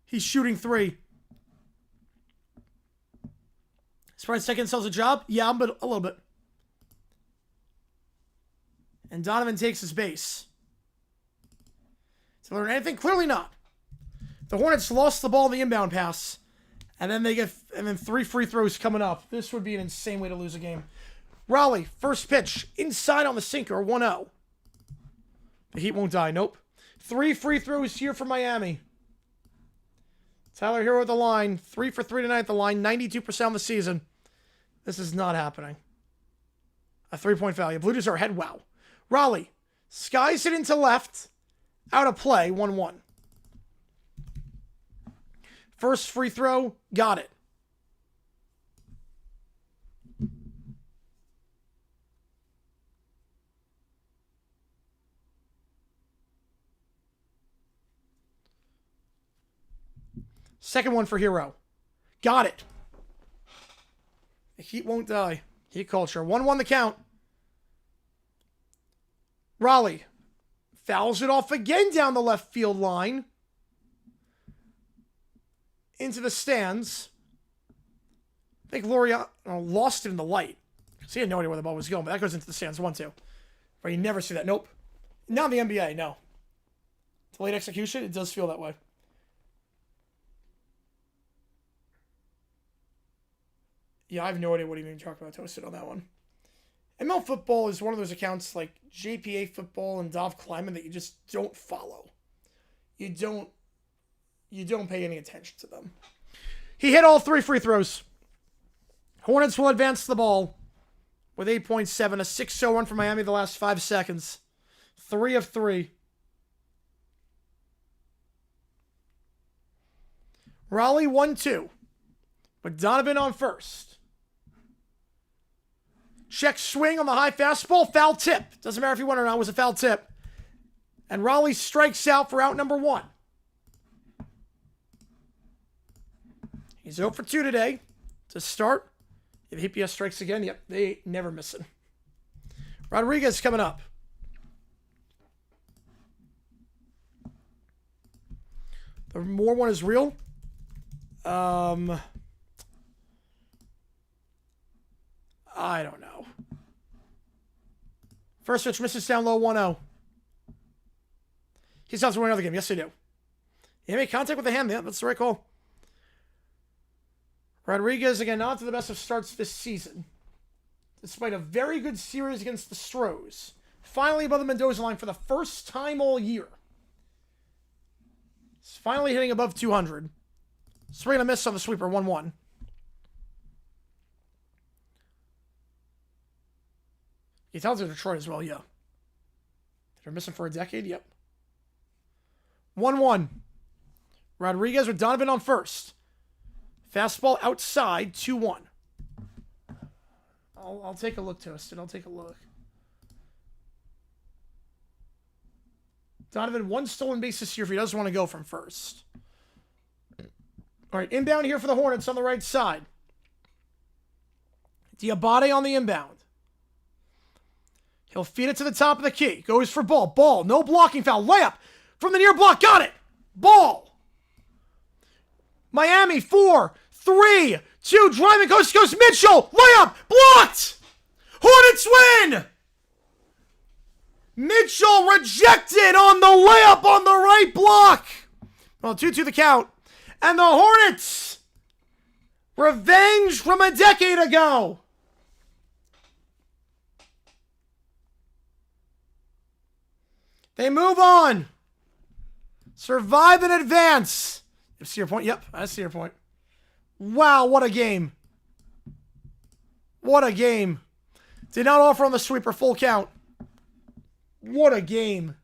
He's shooting 3. Surprise second sells a job? Yeah, but a little bit. And Donovan takes his base. To learn anything? Clearly not. The Hornets lost the ball in the inbound pass. And then 3 free throws coming up. This would be an insane way to lose a game. Raleigh, first pitch. Inside on the sinker, 1-0. The Heat won't die. Nope. 3 free throws here for Miami. Tyler Hero at the line. 3 for 3 tonight at the line. 92% on the season. This is not happening. A 3-point value. Blue Jays are ahead. Wow. Raleigh. Skies it into left. Out of play. 1-1. First free throw. Got it. Second one for Hero. Got it. The Heat won't die. Heat culture. 1-1 the count. Raleigh fouls it off again down the left field line. Into the stands. I think Laureano lost it in the light. Because he had no idea where the ball was going, but that goes into the stands. 1-2. But you never see that. Nope. Not in the NBA, no. Delayed execution, it does feel that way. Yeah, I have no idea what even talking about Toasted on that one. ML Football is one of those accounts like JPA Football and Dov Kleiman that you just don't follow. You don't pay any attention to them. He hit all 3 free throws. Hornets will advance the ball with 8.7. A 6-0 run for Miami the last 5 seconds. 3 of 3. Raleigh 1-2. With Donovan on first. Check swing on the high fastball. Foul tip. Doesn't matter if you won or not. It was a foul tip. And Raleigh strikes out for out number 1. He's 0 for 2 today to start. If EPS strikes again, yep, they never miss it. Rodriguez coming up. The more one is real. I don't know. First pitch misses down low 1-0. He's out to win another game. Yes, they do. He made contact with the hand. Yeah, that's the right call. Rodriguez, again, not to the best of starts this season. Despite a very good series against the Stros. Finally above the Mendoza line for the first time all year. He's finally hitting above 200. Swing and a miss on the sweeper, 1-1. He tells it Detroit as well, yeah. They're missing for a decade, yep. 1-1. Rodriguez with Donovan on first. Fastball outside, 2-1. I'll take a look, Toasted. I'll take a look. Donovan, 1 stolen base this year if he doesn't want to go from first. All right, inbound here for the Hornets on the right side. Diabate on the inbound. He'll feed it to the top of the key. Goes for ball. Ball. No blocking foul. Layup from the near block. Got it. Ball. Miami, 4, 3, 2. Driving coast to coast. Mitchell. Layup. Blocked. Hornets win. Mitchell rejected on the layup on the right block. Well, 2-2 the count. And the Hornets. Revenge from a decade ago. They move on. Survive and advance. You see your point? Yep, I see your point. Wow, what a game. What a game. Did not offer on the sweeper, full count. What a game.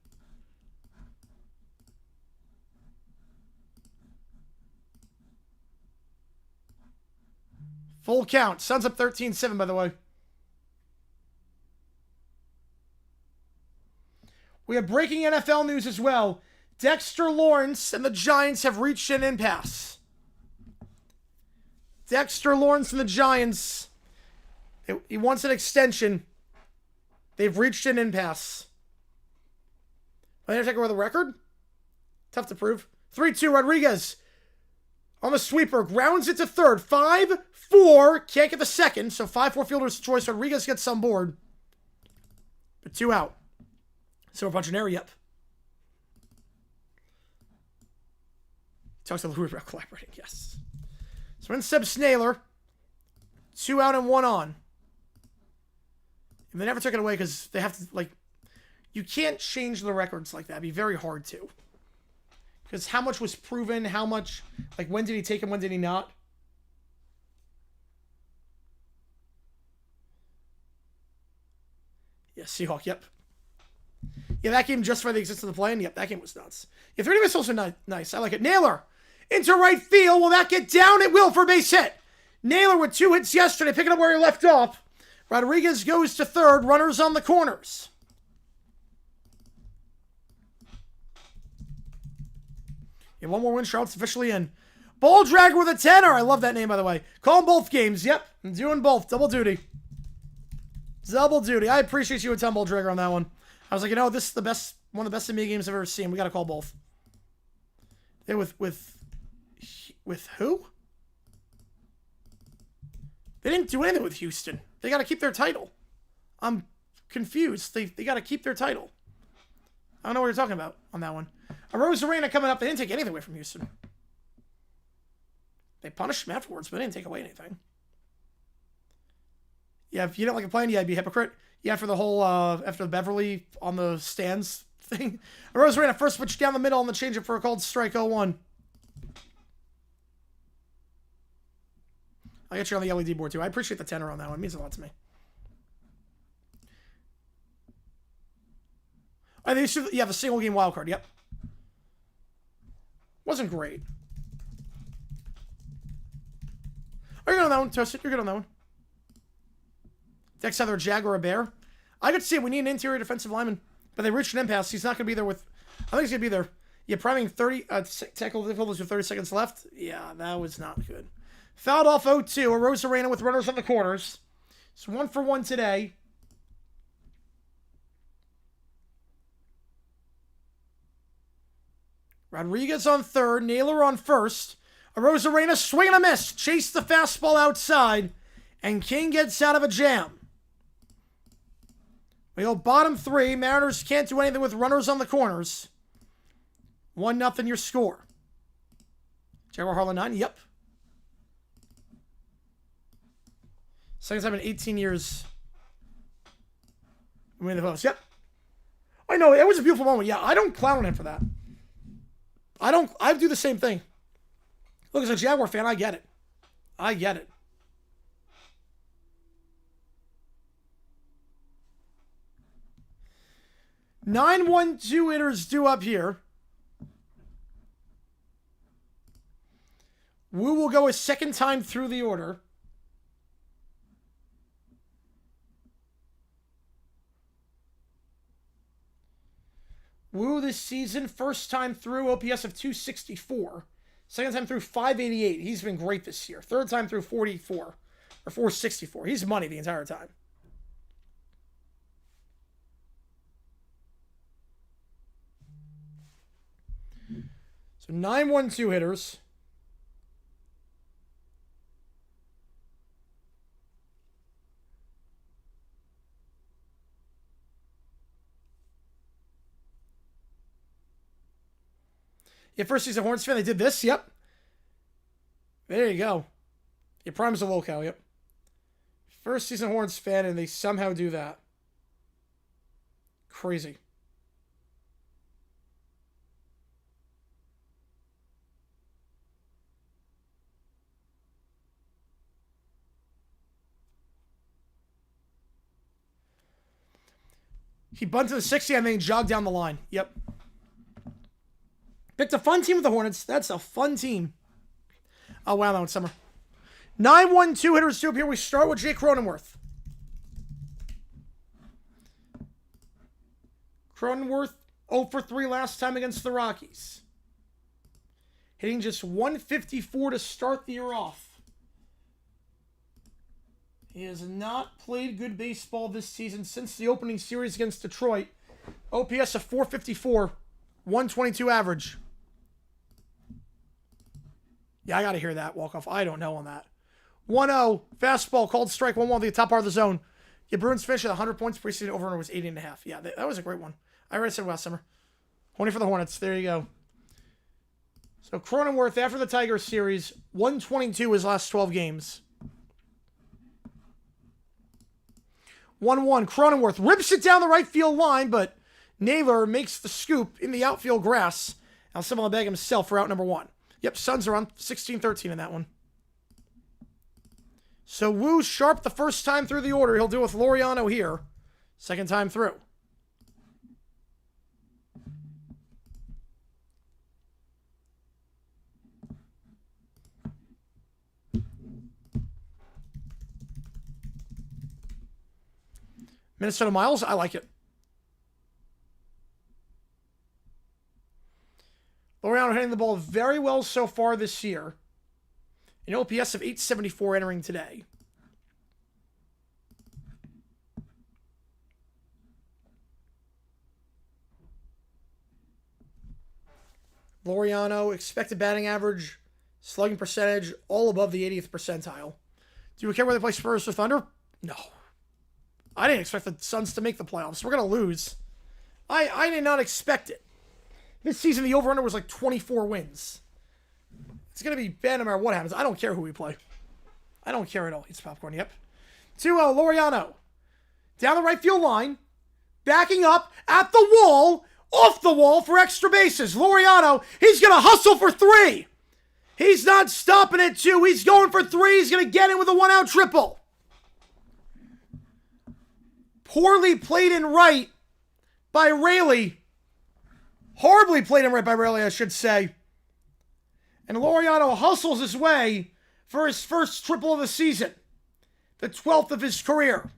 Full count. Suns up 13-7, by the way. We have breaking NFL news as well. Dexter Lawrence and the Giants have reached an impasse. Dexter Lawrence and the Giants, he wants an extension. They've reached an impasse. Are they going to take away the record? Tough to prove. 3-2, Rodriguez. On the sweeper, grounds it to third. 5-4. Can't get the second, so 5-4 fielder's choice. Rodriguez gets on board. But 2 out. So a bunch of air, yep. Talks to Louis about collaborating, yes. So in Seb Snaler. 2 out and 1 on. And they never took it away because they have to, like, you can't change the records like that. It'd be very hard to. Because how much was proven, how much, like, when did he take him, when did he not? Yeah, Seahawk, yep. Yeah, that game justified the existence of the play, and yep, that game was nuts. Yeah, 3 missiles are nice. I like it. Naylor into right field. Will that get down? It will for a base hit. Naylor with 2 hits yesterday, picking up where he left off. Rodriguez goes to third. Runners on the corners. Yeah, 1 more win. Charlotte's officially in. Ball Dragger with a 10er. I love that name, by the way. Call them both games. Yep, I'm doing both. Double duty. Double duty. I appreciate you and Tom Ball Dragger on that one. I was like, you know, this is the best, one of the best NBA games I've ever seen. We got to call both. They with who? They didn't do anything with Houston. They got to keep their title. I'm confused. They got to keep their title. I don't know what you're talking about on that one. A Rose Arena coming up. They didn't take anything away from Houston. They punished him afterwards, but they didn't take away anything. Yeah, if you don't like a plan, yeah, I'd be a hypocrite. Yeah, after the whole, after the Beverly on the stands thing. A Rose Arena first pitch down the middle on the changeup for a called strike 0-1. I'll get you on the LED board, too. I appreciate the tenor on that one. It means a lot to me. Oh, they should, yeah, the single game wild card. Yep. Wasn't great. Oh, you're good on that one, Toasted. You're good on that one. Next, either a Jag or a Bear. I could see it. We need an interior defensive lineman. But they reached an impasse. He's not going to be there with... I think he's going to be there. Yeah, priming 30... tackle difficulties with 30 seconds left. Yeah, that was not good. Fouled off 0-2. A Rose Arena with runners on the corners. It's 1-for-1 today. Rodriguez on third. Naylor on first. A Rose Arena swing and a miss. Chase the fastball outside. And King gets out of a jam. We go bottom 3. Mariners can't do anything with runners on the corners. 1-0 your score. Jaguar Harlan 9. Yep. Second time in 18 years. We win the post. Yep. I know. It was a beautiful moment. Yeah, I don't clown on him for that. I do the same thing. Look, as a Jaguar fan, I get it. I get it. Nine 1-2 hitters due up here. Wu will go a second time through the order. Wu this season, first time through, OPS of 264. Second time through, 588. He's been great this year. Third time through, 44. Or 464. He's money the entire time. So 9 1-2 hitters. Yeah, first season Horns fan, they did this. Yep. There you go. Your prime's a locale. Yep. First season Horns fan, and they somehow do that. Crazy. He bunted to the 60 and then jogged down the line. Yep. Picked a fun team with the Hornets. That's a fun team. Oh, wow, that one's summer. 9-1-2 hitters due up here. We start with Jake Cronenworth. Cronenworth 0-for-3 last time against the Rockies. Hitting just 154 to start the year off. He has not played good baseball this season since the opening series against Detroit. OPS of 454, 122 average. Yeah, I got to hear that walk-off. I don't know on that. 1-0. Fastball. Called strike. 1-1 the top part of the zone. Yeah, Bruins finished at 100 points. Preseason over-under was 80.5. Yeah, that was a great one. I already said last summer. Horny for the Hornets. There you go. So Cronenworth, after the Tigers series, 122 his last 12 games. 1-1. Cronenworth rips it down the right field line, but Naylor makes the scoop in the outfield grass. Now someone will bag himself for out number 1. Yep, Suns are on 16-13 in that one. So Wu sharp the first time through the order. He'll do with Laureano here. Second time through. Minnesota Miles, I like it. Laureano hitting the ball very well so far this year. An OPS of 874 entering today. Laureano, expected batting average, slugging percentage, all above the 80th percentile. Do we care whether they play Spurs or Thunder? No. I didn't expect the Suns to make the playoffs. We're going to lose. I did not expect it. This season, the over-under was like 24 wins. It's going to be bad no matter what happens. I don't care who we play. I don't care at all. It's popcorn, yep. 2-0, Laureano. Down the right field line. Backing up at the wall. Off the wall for extra bases. Laureano, he's going to hustle for 3. He's not stopping at 2. He's going for 3. He's going to get in with a 1-out triple. Poorly played in right by Raley. Horribly played in right by Raley, I should say. And Laureano hustles his way for his first triple of the season. The 12th of his career.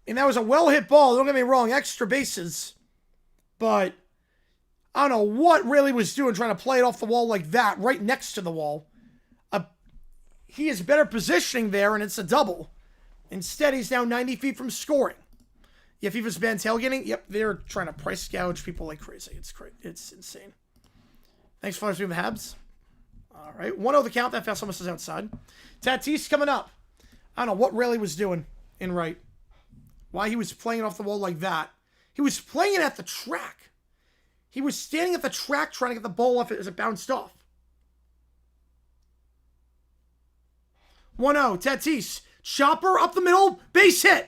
And that was a well-hit ball. Don't get me wrong, extra bases. But I don't know what Raley was doing trying to play it off the wall like that, right next to the wall. He is better positioning there, and it's a double. Instead, he's now 90 feet from scoring. Yeah, FIFA's banned tailgating. Yep, they're trying to price gouge people like crazy. It's insane. Thanks for the Habs. All right, 1-0 the count. That fast almost is outside. Tatis coming up. I don't know what Raley was doing in right. Why he was playing it off the wall like that. He was playing it at the track. He was standing at the track trying to get the ball off it as it bounced off. 1-0, Tatis. Chopper up the middle. Base hit.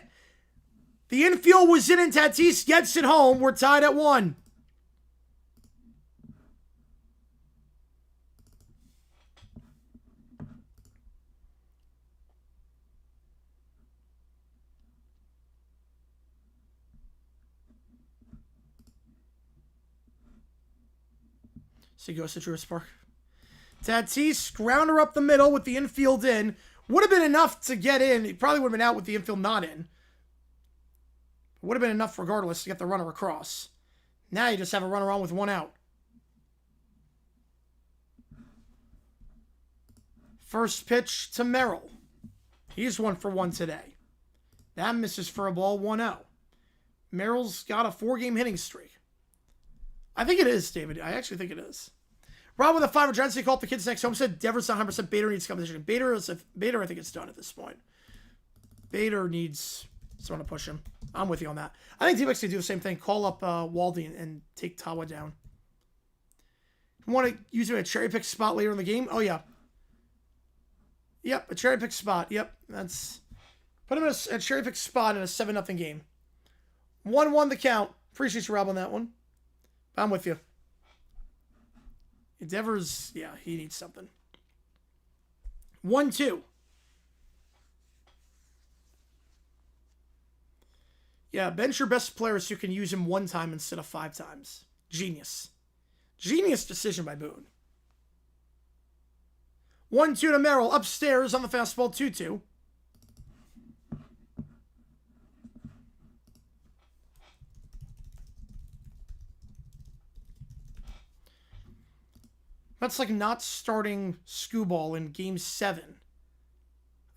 The infield was in and Tatis gets it home. We're tied at 1. So he goes to Truist Park. Tatis, grounder up the middle with the infield in. Would have been enough to get in. He probably would have been out with the infield not in. Would have been enough regardless to get the runner across. Now you just have a runner on with 1 out. First pitch to Merrill. He's 1 for 1 today. That misses for a ball, 1-0. Merrill's got a 4-game hitting streak. I think it is, David. I actually think it is. Rob with a 5 Giants. He called up the kids next home. Said Devers 100%. Bader needs competition. Bader, I think it's done at this point. Bader needs someone to push him. I'm with you on that. I think T-Rex can do the same thing. Call up Waldy and take Tawa down. You want to use him at a cherry pick spot later in the game? Oh, yeah. Yep, a cherry pick spot. Yep, that's... Put him in a cherry pick spot in a 7-0 game. 1-1 the count. Appreciate you, Rob, on that one. I'm with you. Devers, yeah, he needs something. 1-2. Yeah, bench your best players so you can use him 1 time instead of 5 times. Genius. Genius decision by Boone. 1-2 to Merrill. Upstairs on the fastball, 2-2. That's like not starting Skubal in Game 7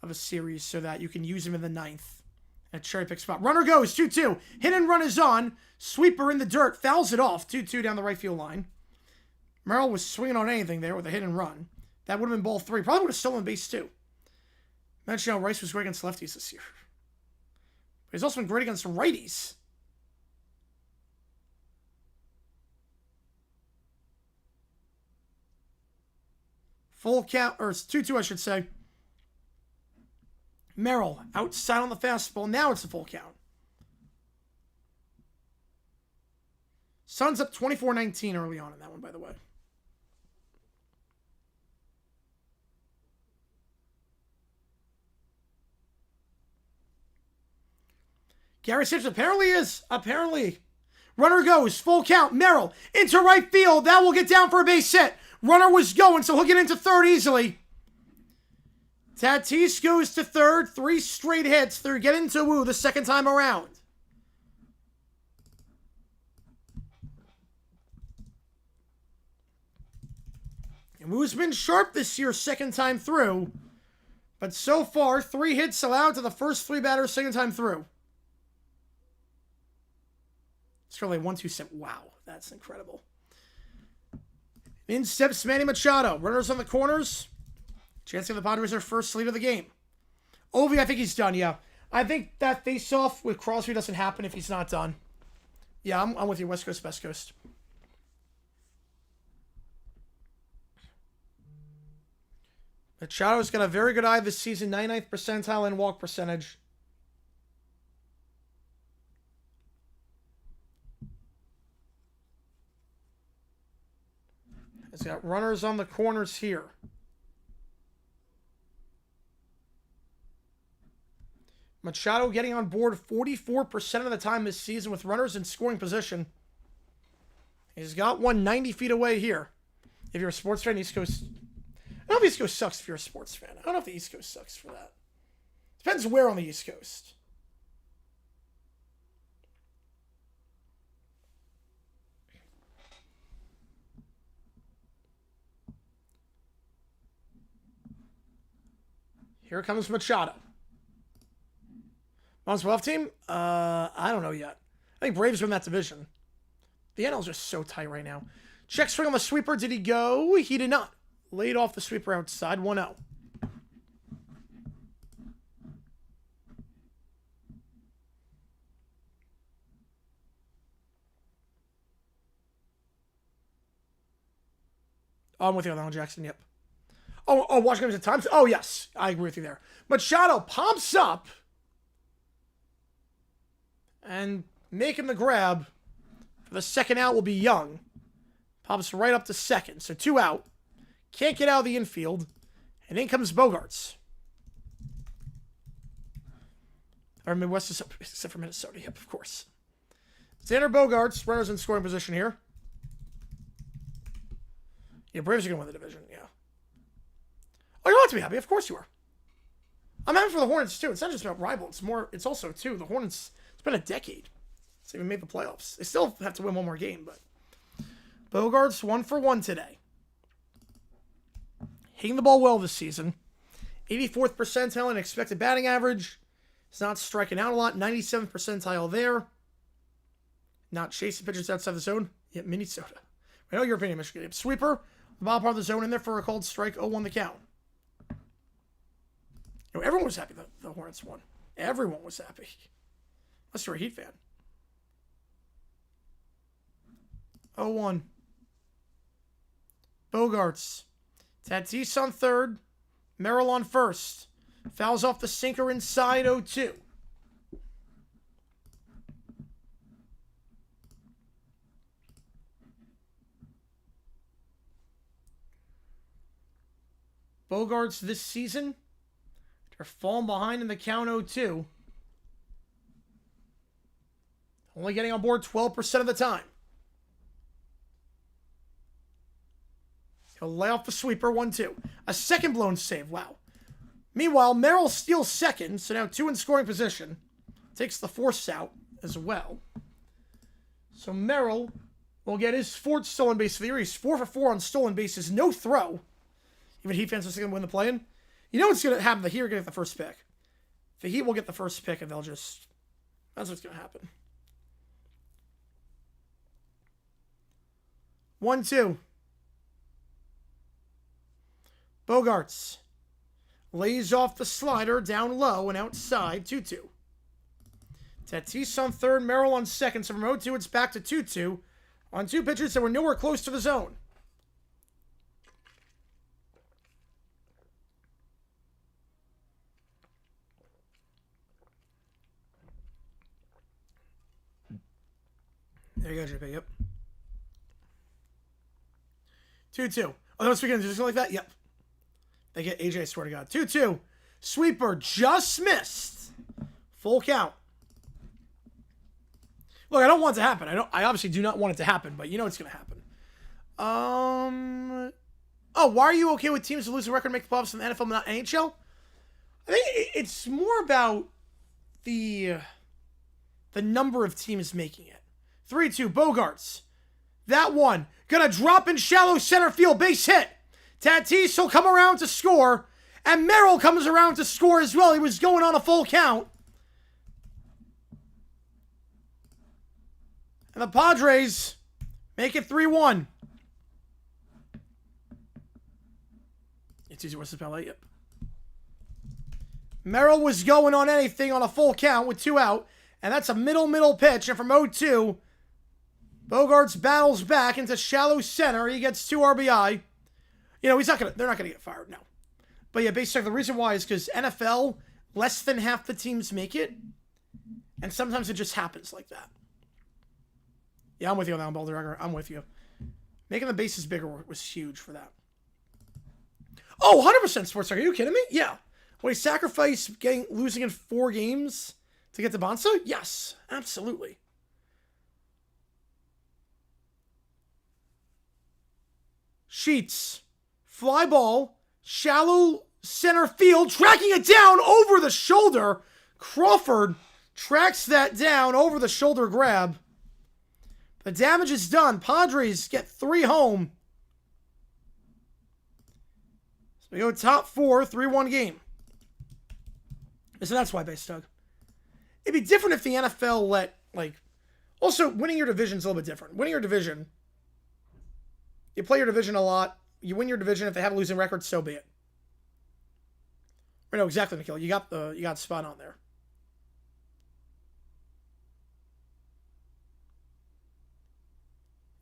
of a series so that you can use him in the 9th. At cherry pick spot. Runner goes, 2-2. Hit and run is on. Sweeper in the dirt. Fouls it off. 2-2 down the right field line. Merrill was swinging on anything there with a hit and run. That would have been ball 3. Probably would have stolen base 2. Mentioned how Rice was great against lefties this year. But he's also been great against righties. Full count, or it's 2-2, I should say. Merrill outside on the fastball. Now it's a full count. Suns up 24-19 early on in that one, by the way. Gary Sanchez apparently is. Apparently. Runner goes. Full count. Merrill into right field. That will get down for a base hit. Runner was going, so he'll get into third easily. Tatis goes to third. 3 straight hits. They're getting to Woo the second time around. And Woo's been sharp this year, second time through. But so far, 3 hits allowed to the first 3 batters, second time through. It's really 1-2-7. Wow, that's incredible. In steps Manny Machado. Runners on the corners. Chance to give the Padres their first lead of the game. Ovi, I think he's done, yeah. I think that face-off with Crosby doesn't happen if he's not done. Yeah, I'm with you. West Coast, West Coast. Machado's got a very good eye this season. 99th percentile in walk percentage. He's got runners on the corners here. Machado getting on board 44% of the time this season with runners in scoring position. He's got one 90 feet away here. If you're a sports fan, East Coast... I don't know if East Coast sucks if you're a sports fan. I don't know if the East Coast sucks for that. Depends where on the East Coast. Here comes Machado. On his left team? I don't know yet. I think Braves win that division. The NL's just so tight right now. Check swing on the sweeper. Did he go? He did not. Laid off the sweeper outside. 1-0. Oh, I'm with you on that one, Jackson. Yep. Oh, Washington at times. Oh, yes. I agree with you there. Machado pumps up. And making the grab for the second out will be Young. Pops right up to second. So 2 out. Can't get out of the infield. And in comes Bogarts. Or Midwest, except for Minnesota. Yep, of course. Xander Bogarts, runners in scoring position here. Yeah, Braves are going to win the division, yeah. Oh, you ought to be happy. Of course you are. I'm happy for the Hornets, too. It's not just about rival. It's also, too, the Hornets, it's been a decade since they even made the playoffs. They still have to win one more game, but Bogarts 1 for 1 today. Hitting the ball well this season. 84th percentile in expected batting average. He's not striking out a lot. 97th percentile there. Not chasing pitchers outside the zone. Yeah, Minnesota. I know your opinion, Michigan. Sweeper. The bottom part of the zone in there for a called strike. 0-1 the count. You know, everyone was happy that the Hornets won. Everyone was happy. Unless you're a Heat fan. 0-1. Bogarts. Tatis on third. Merrill on first. Fouls off the sinker inside 0-2. Bogarts this season, they're falling behind in the count 0-2. Only getting on board 12% of the time. He'll lay off the sweeper, 1-2. A second blown save, wow. Meanwhile, Merrill steals second, so now 2 in scoring position. Takes the force out as well. So Merrill will get his 4th stolen base of the year. He's 4 for 4 on stolen bases, no throw. Even Heat fans are going to win the play-in. You know what's going to happen? The Heat are going to get the first pick. The Heat will get the first pick, and they'll just... That's what's going to happen. 1-2. Bogarts lays off the slider down low and outside. 2-2. Tatis on third, Merrill on second. So from 0-2, it's back to 2-2 on two pitchers that were nowhere close to the zone. There you go, JP. Yep. 2-2. Oh, those weekends just like that? Yep. They get AJ, I swear to God. 2-2. Sweeper just missed. Full count. Look, I don't want it to happen. I obviously do not want it to happen, but you know it's going to happen. Oh, why are you okay with teams to lose a record and make the playoffs in the NFL but not NHL? I think it's more about the number of teams making it. 3-2, Bogarts. That one. Gonna drop in shallow center field, base hit. Tatis will come around to score. And Merrill comes around to score as well. He was going on a full count. And the Padres make it 3-1. It's easy to spell it, yep. Merrill was going on anything on a full count with 2 out. And that's a middle pitch. And from 0-2, Bogarts battles back into shallow center. He gets 2 RBI. You know, they're not gonna get fired, no. But yeah, basically the reason why is because NFL, less than half the teams make it. And sometimes it just happens like that. Yeah, I'm with you on that one, Balder. I'm with you. Making the bases bigger was huge for that. Oh, 100% Sports Talk. Are you kidding me? Yeah. Would he sacrifice losing in 4 games to get to Bonsa? Yes, absolutely. Sheets. Fly ball. Shallow center field. Tracking it down over the shoulder. Crawford tracks that down over the shoulder grab. The damage is done. Padres get 3 home. So we go top 4, 3-1 game. So that's why base Doug. It'd be different if the NFL let, also winning your division is a little bit different. Winning your division, you play your division a lot. You win your division. If they have a losing record, so be it. I know exactly, Nikhil. You got spot on there.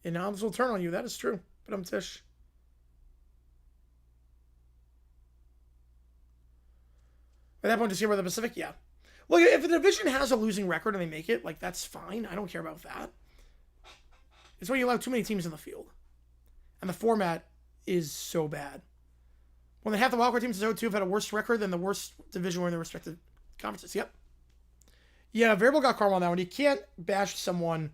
And knobs will turn on you. That is true. But I'm Tish. At that point, just here with the Pacific, yeah. Look, if the division has a losing record and they make it, that's fine. I don't care about that. It's when you allow too many teams in the field. And the format is so bad. When they have the wildcard teams in 0-2 have had a worse record than the worst division were in their respective conferences. Yep. Yeah, Variable got karma on that one. You can't bash someone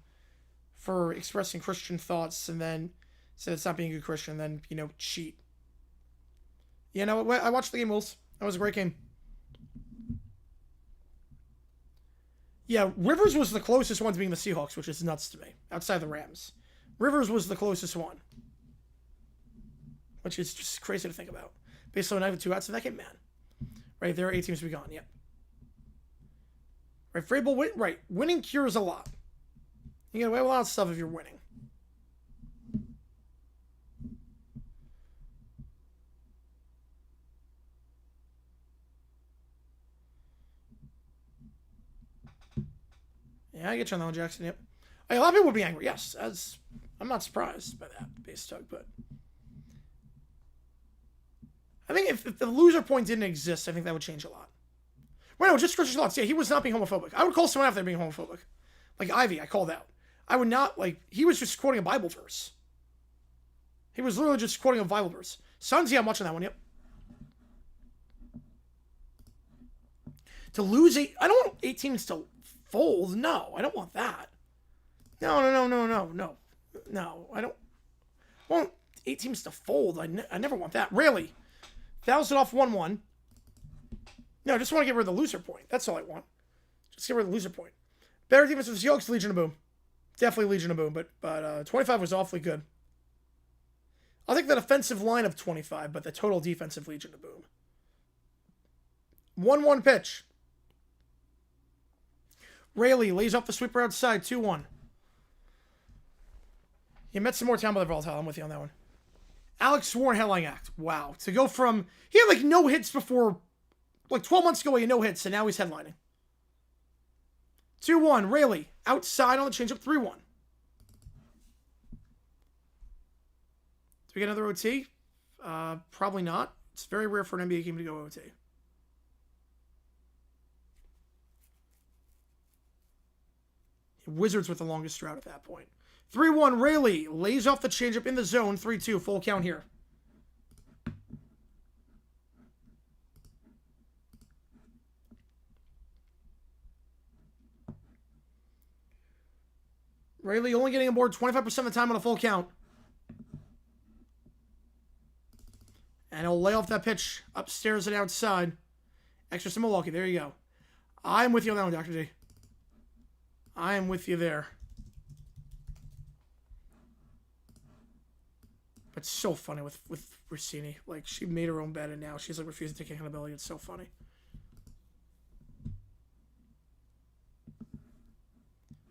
for expressing Christian thoughts and then say it's not being a good Christian and then, cheat. You know, I watched the game, Wills. That was a great game. Yeah, Rivers was the closest one to being the Seahawks, which is nuts to me. Outside the Rams. Rivers was the closest one. Which is just crazy to think about. Based on 2 outs in that game, man. Right, there are 8 teams to be gone, yep. Right, Vrabel, right, winning cures a lot. You get away with a lot of stuff if you're winning. Yeah, I get you on that one, Jackson, yep. A lot of people would be angry, yes. I'm not surprised by that, base Tug, but I think if the loser point didn't exist, I think that would change a lot. Well, no, just Christian thoughts. Yeah, he was not being homophobic. I would call someone out there being homophobic. Like Ivy, I called out. I would not, he was just quoting a Bible verse. He was literally just quoting a Bible verse. Suns, yeah, I'm watching that one, yep. To lose 8, I don't want 8 teams to fold. No, I don't want that. No, I don't want 8 teams to fold. I never want that. Really. 1,000 off 1-1. No, I just want to get rid of the loser point. That's all I want. Just get rid of the loser point. Better defense for the Seahawks, Legion of Boom. Definitely Legion of Boom, but 25 was awfully good. I'll take that offensive line of 25, but the total defensive Legion of Boom. 1-1 pitch. Rayleigh lays off the sweeper outside, 2-1. You met some more town by the volatile. I'm with you on that one. Alex Warren headline act. Wow. To go from... He had like no hits before... Like 12 months ago he had no hits, and now he's headlining. 2-1. Rayleigh. Outside on the changeup. 3-1. Do we get another OT? Probably not. It's very rare for an NBA game to go OT. Wizards with the longest drought at that point. 3-1. Rayleigh lays off the changeup in the zone. 3-2. Full count here. Rayleigh only getting aboard 25% of the time on a full count. And he'll lay off that pitch upstairs and outside. Extra to Milwaukee. There you go. I'm with you on that one, Dr. D. I am with you there. But so funny with Rossini. Like, she made her own bed and now she's like refusing to take accountability. It's so funny.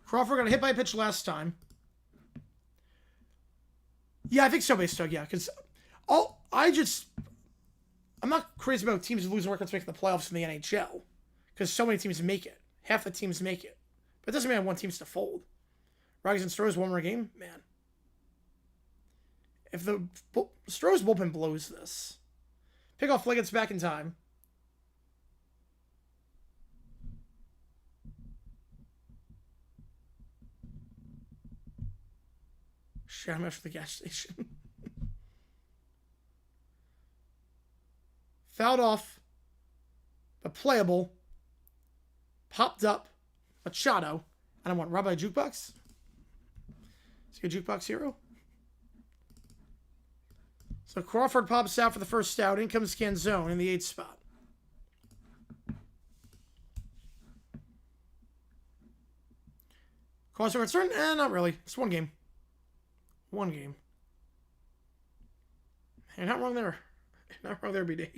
Crawford got hit by a pitch last time. Yeah, I think so, Base Doug. Yeah, because I'm not crazy about teams losing records making the playoffs in the NHL because so many teams make it. Half the teams make it. But it doesn't mean I want teams to fold. Rockies and Stros, one more game? Man. If the Stros bullpen blows this, pickoff play gets back in time. Shit, I'm after the gas station. Fouled off, but playable. Popped up. Machado. And I want Rabbi Jukebox. Is he a Jukebox hero? So Crawford pops out for the first out. In comes Canzone in the 8th spot. Cause for concern? Not really. It's one game. One game. You're not wrong there. You're not wrong there, BD.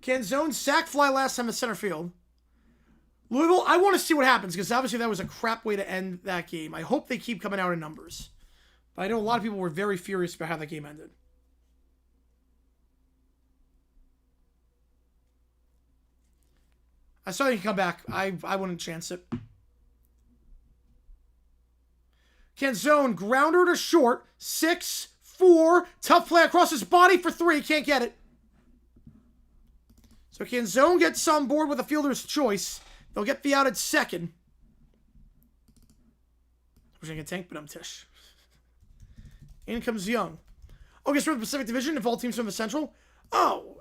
Canzone sack fly last time in center field. Louisville, I want to see what happens because obviously that was a crap way to end that game. I hope they keep coming out in numbers. But I know a lot of people were very furious about how that game ended. I saw he could come back. I wouldn't chance it. Canzone, grounder to short. 6-4. Tough play across his body for 3. Can't get it. So Canzone gets on board with a fielder's choice. They'll get the out at second. I was going to get tank, but I'm Tish. In comes Young. Oh, guess we're in the Pacific Division if all teams from the Central? Oh,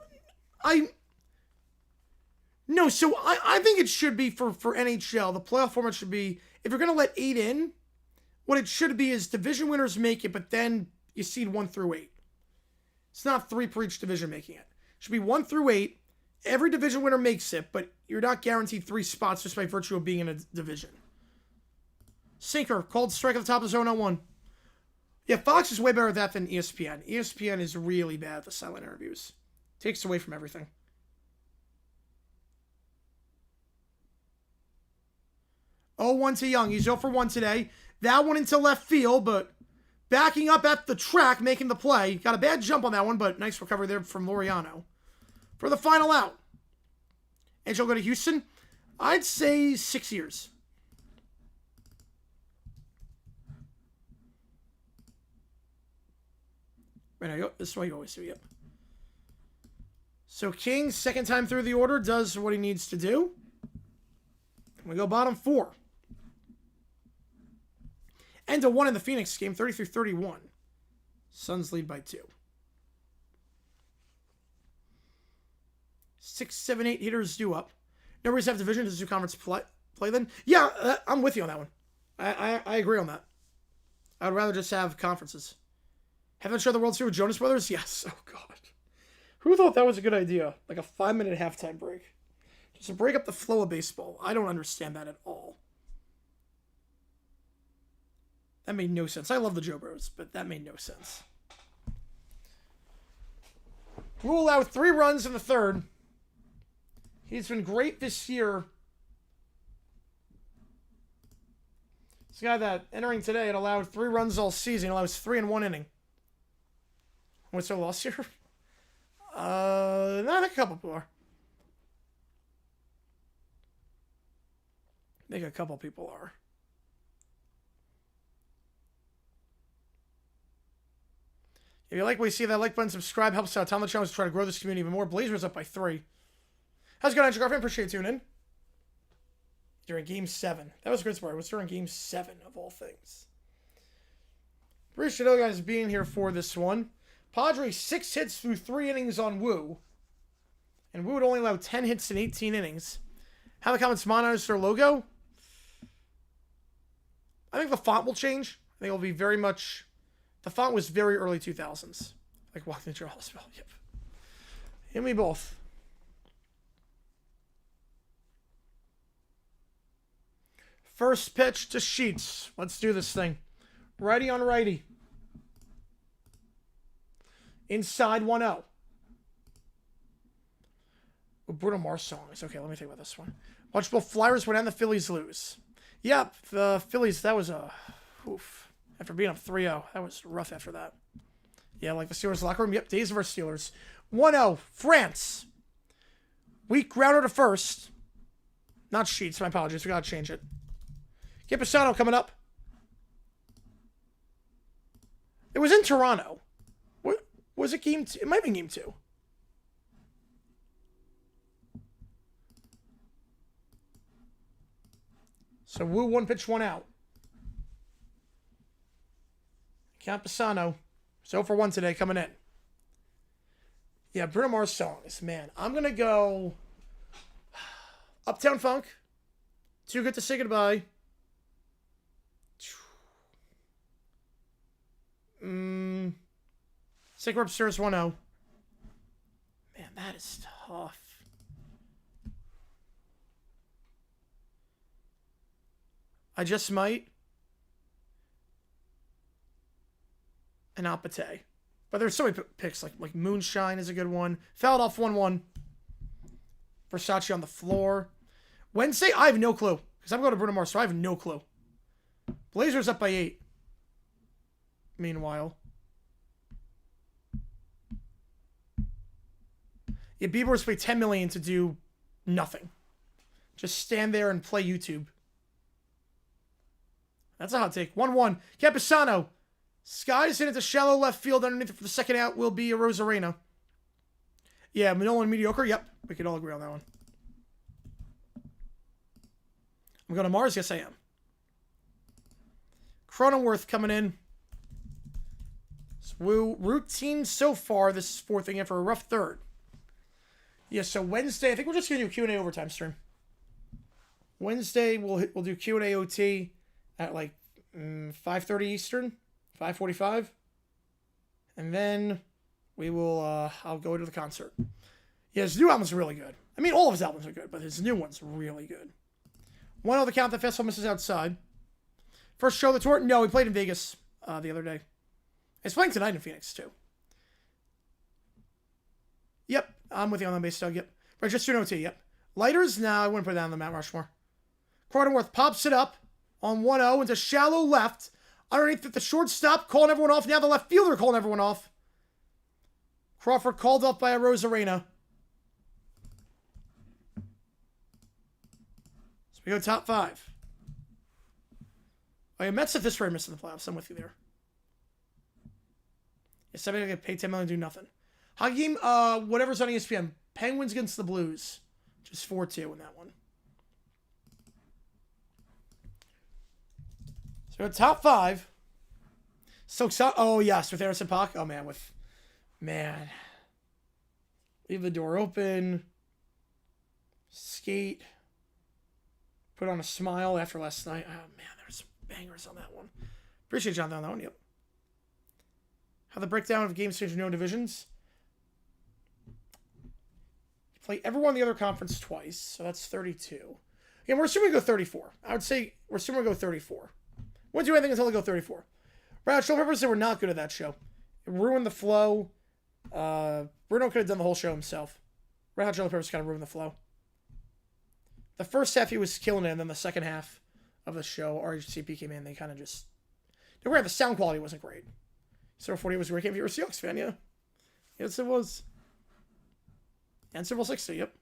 No, so I think it should be for NHL. The playoff format should be, if you're going to let 8 in, what it should be is division winners make it, but then you seed 1 through 8. It's not 3 per each division making it. It should be 1 through 8. Every division winner makes it, but you're not guaranteed 3 spots just by virtue of being in a division. Sinker, called strike at the top of zone on 1. Yeah, Fox is way better at that than ESPN. ESPN is really bad at the silent interviews. Takes away from everything. Oh, 1 to Young. He's 0 for 1 today. That one into left field, but backing up at the track, making the play. Got a bad jump on that one, but nice recovery there from Laureano. For the final out. And she'll go to Houston. I'd say 6 years. Right now, this is why you always do, yep. So King, second time through the order, does what he needs to do. We go bottom 4. And a 1 in the Phoenix game, 33-31. Suns lead by 2. 6, 7, 8 hitters due up. Nobody's have division. Does do conference play then? Yeah, I'm with you on that one. I agree on that. I would rather just have conferences. Haven't shown the World Series with Jonas Brothers? Yes. Oh, God. Who thought that was a good idea? Like a 5-minute halftime break. Just to break up the flow of baseball. I don't understand that at all. That made no sense. I love the Joe Bros, but that made no sense. Rule out 3 runs in the 3rd. He's been great this year. This guy that entering today had allowed 3 runs all season. Allows 3 in 1 inning. What's their loss here? No, I think a couple people are. I think a couple people are. If you like what you see, that like button, subscribe, helps out. Tell the channel to try to grow this community even more. Blazers up by 3. How's it going, Andrew Garfield? Appreciate you tuning in. During Game 7. That was a good sport. It was during Game 7, of all things. Appreciate you guys being here for this one. Padres 6 hits through 3 innings on Wu. And Wu would only allow 10 hits in 18 innings. How the comments monitors their logo? I think the font will change. I think it'll be very much... The font was very early 2000s. Like walking into your hospital. Yep. Hit me both. First pitch to Sheets. Let's do this thing. Righty on righty. Inside 1-0. Bruno Mars songs. Okay, let me think about this one. Watch both Flyers win and the Phillies lose. Yep, the Phillies, that was a... Oof. After being up 3-0. That was rough after that. Yeah, like the Steelers locker room. Yep, Days versus Steelers. 1-0. France. Weak grounder to first. Not Sheets, my apologies. We gotta change it. Get Pisano coming up. It was in Toronto. What was it? Game 2? It might have been Game 2. So Wu 1 pitch, 1 out. Count Pisano. So for 1 today coming in. Yeah, Bruno Mars songs. Man, I'm going to go Uptown Funk. Too Good to Say Goodbye. Sick Upstairs 1-0. Man, that is tough. I Just Might. And Apate. But there's so many picks. Like Moonshine is a good one. Fouled off 1-1. Versace on the floor. Wednesday, I have no clue. Because I'm going to Bruno Mars, so I have no clue. Blazers up by 8. Meanwhile. Yeah, Bieber was paid $10 million to do nothing. Just stand there and play YouTube. That's a hot take. 1-1. Campusano. Skies hit into shallow left field underneath it for the second out will be a Rosarena. Yeah, Nolan mediocre. Yep, we could all agree on that one. I'm going to Mars. Yes, I am. Cronenworth coming in. Woo routine so far. This is 4th inning for a rough 3rd. Yeah, so Wednesday, I think we're just going to do Q&A overtime stream. Wednesday, we'll do Q&A OT at like 5:30 Eastern. 5:45, and then we will. I'll go to the concert. Yeah, his new album's really good. I mean, all of his albums are good, but his new one's really good. 1-0 the count. The festival misses outside. First show of the tour. No, he played in Vegas the other day. He's playing tonight in Phoenix too. Yep, I'm with you on that base, Doug. Yep, but just doing OT. Yep. Lighters. Now I wouldn't put it down on the Mount Rushmore. Cronenworth pops it up on 1-0 into shallow left. Underneath the shortstop, calling everyone off. Now the left fielder calling everyone off. Crawford called off by a Rosarena. So we go top 5. Oh, yeah, Mets at this rate missing the playoffs. I'm with you there. Yeah, somebody get paid $10 million to do nothing. Hockey game, whatever's on ESPN. Penguins against the Blues. Just 4-2 in that one. So top 5. So, oh yes, with Harrison Paak. Oh man, leave the door open. Skate. Put on a smile after last night. Oh man, there's some bangers on that one. Appreciate Jonathan on that one. Yep. How the breakdown of games changed no divisions. You play every one in the other conference twice, so that's 32. Yeah, we're assuming we go 34. I would say we're assuming we go 34. Wouldn't do anything until we go 34. Red Hot Chili Peppers, they were not good at that show. It ruined the flow. Bruno could have done the whole show himself. Red Hot Chili Peppers kind of ruined the flow. The first half he was killing it, and then the second half of the show, RHCP came in. They kind of just... The sound quality wasn't great. So 40 was great. If you were a Seahawks fan, yeah. Yes, it was. And Super Bowl 60, yep.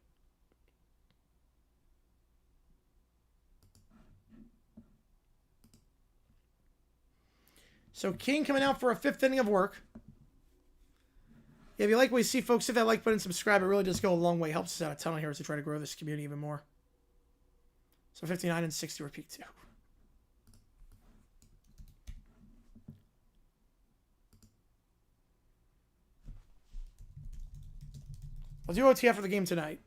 So King coming out for a 5th inning of work. Yeah, if you like what you see, folks, hit that like button, subscribe. It really does go a long way. Helps us out a ton here as we try to grow this community even more. So 59 and 60 were peak 2. I'll do OTF for the game tonight.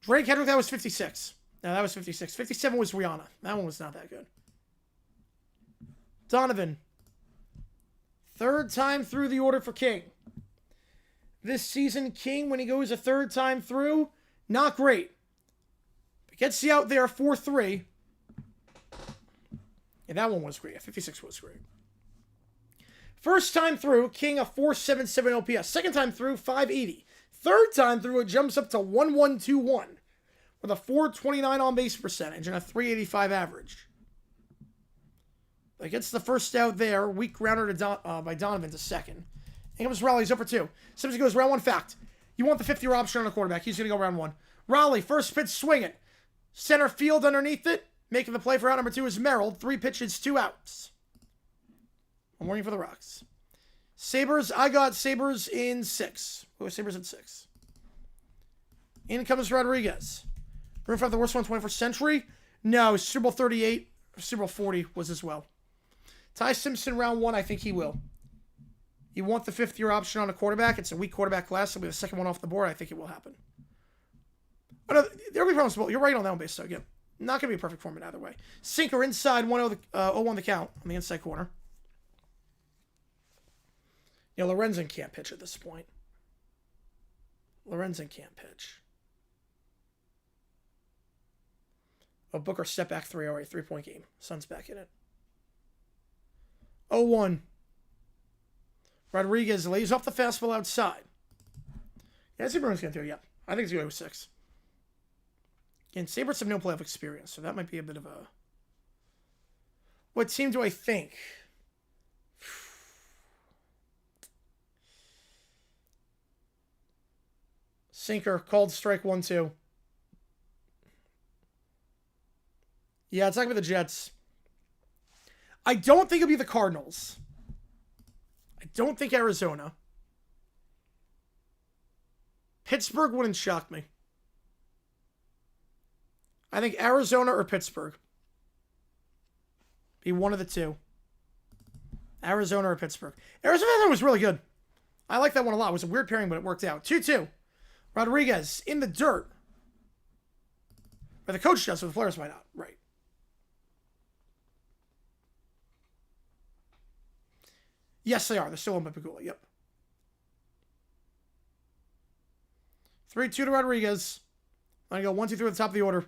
Drake Hedrick, that was 56. No, that was 56. 57 was Rihanna. That one was not that good. Donovan. 3rd time through the order for King. This season, King, when he goes a 3rd time through, not great. But gets you out there 4-3. And that one was great. 56 was great. 1st time through, King a 477 OPS. 2nd time through, 580. 3rd time through, it jumps up to 1121 with a 429 on base percentage and a 385 average. But gets the first out there. Weak grounder to by Donovan to 2nd. And comes Raleigh. He's up for 2. Simpson goes round 1 fact. You want the 50-year option on a quarterback. He's going to go round 1. Raleigh, first pitch swinging. Center field underneath it. Making the play for out number 2 is Merrill. 3 pitches, 2 outs. I'm waiting for the Rocks. Sabres, I got Sabres in 6. Who was Sabres in 6? In comes Rodriguez. Room for the worst one, 21st century? No, Super Bowl 38, Super Bowl 40 was as well. Ty Simpson, round 1, I think he will. You want the 5th-year option on a quarterback? It's a weak quarterback class, so we have the 2nd one off the board. I think it will happen. Oh, no, there'll be problems. You're right on that one, base, though. Yeah. Not going to be a perfect format either way. Sinker inside, 0-1 the count on the inside corner. Yeah, Lorenzen can't pitch at this point. Lorenzen can't pitch. Oh, Booker step back 3-0, 3-point game. Suns back in it. 0-1. Rodriguez lays off the fastball outside. Yeah, I see Bruins going to do it, yeah. I think it's going to go 6. Again, Sabres have no playoff experience, so that might be a bit of a... What team do I think? Sinker, called strike 1-2. Yeah, it's not going to be the Jets. I don't think it'll be the Cardinals. I don't think Arizona. Pittsburgh wouldn't shock me. I think Arizona or Pittsburgh. Be one of the two. Arizona or Pittsburgh. Arizona was really good. I like that one a lot. It was a weird pairing, but it worked out. 2-2. Rodriguez in the dirt. But the coach does, so the players might not. Right. Yes, they are. They're still on by Pagula. Yep. 3-2 to Rodriguez. I'm going to go 1-2-3 at the top of the order.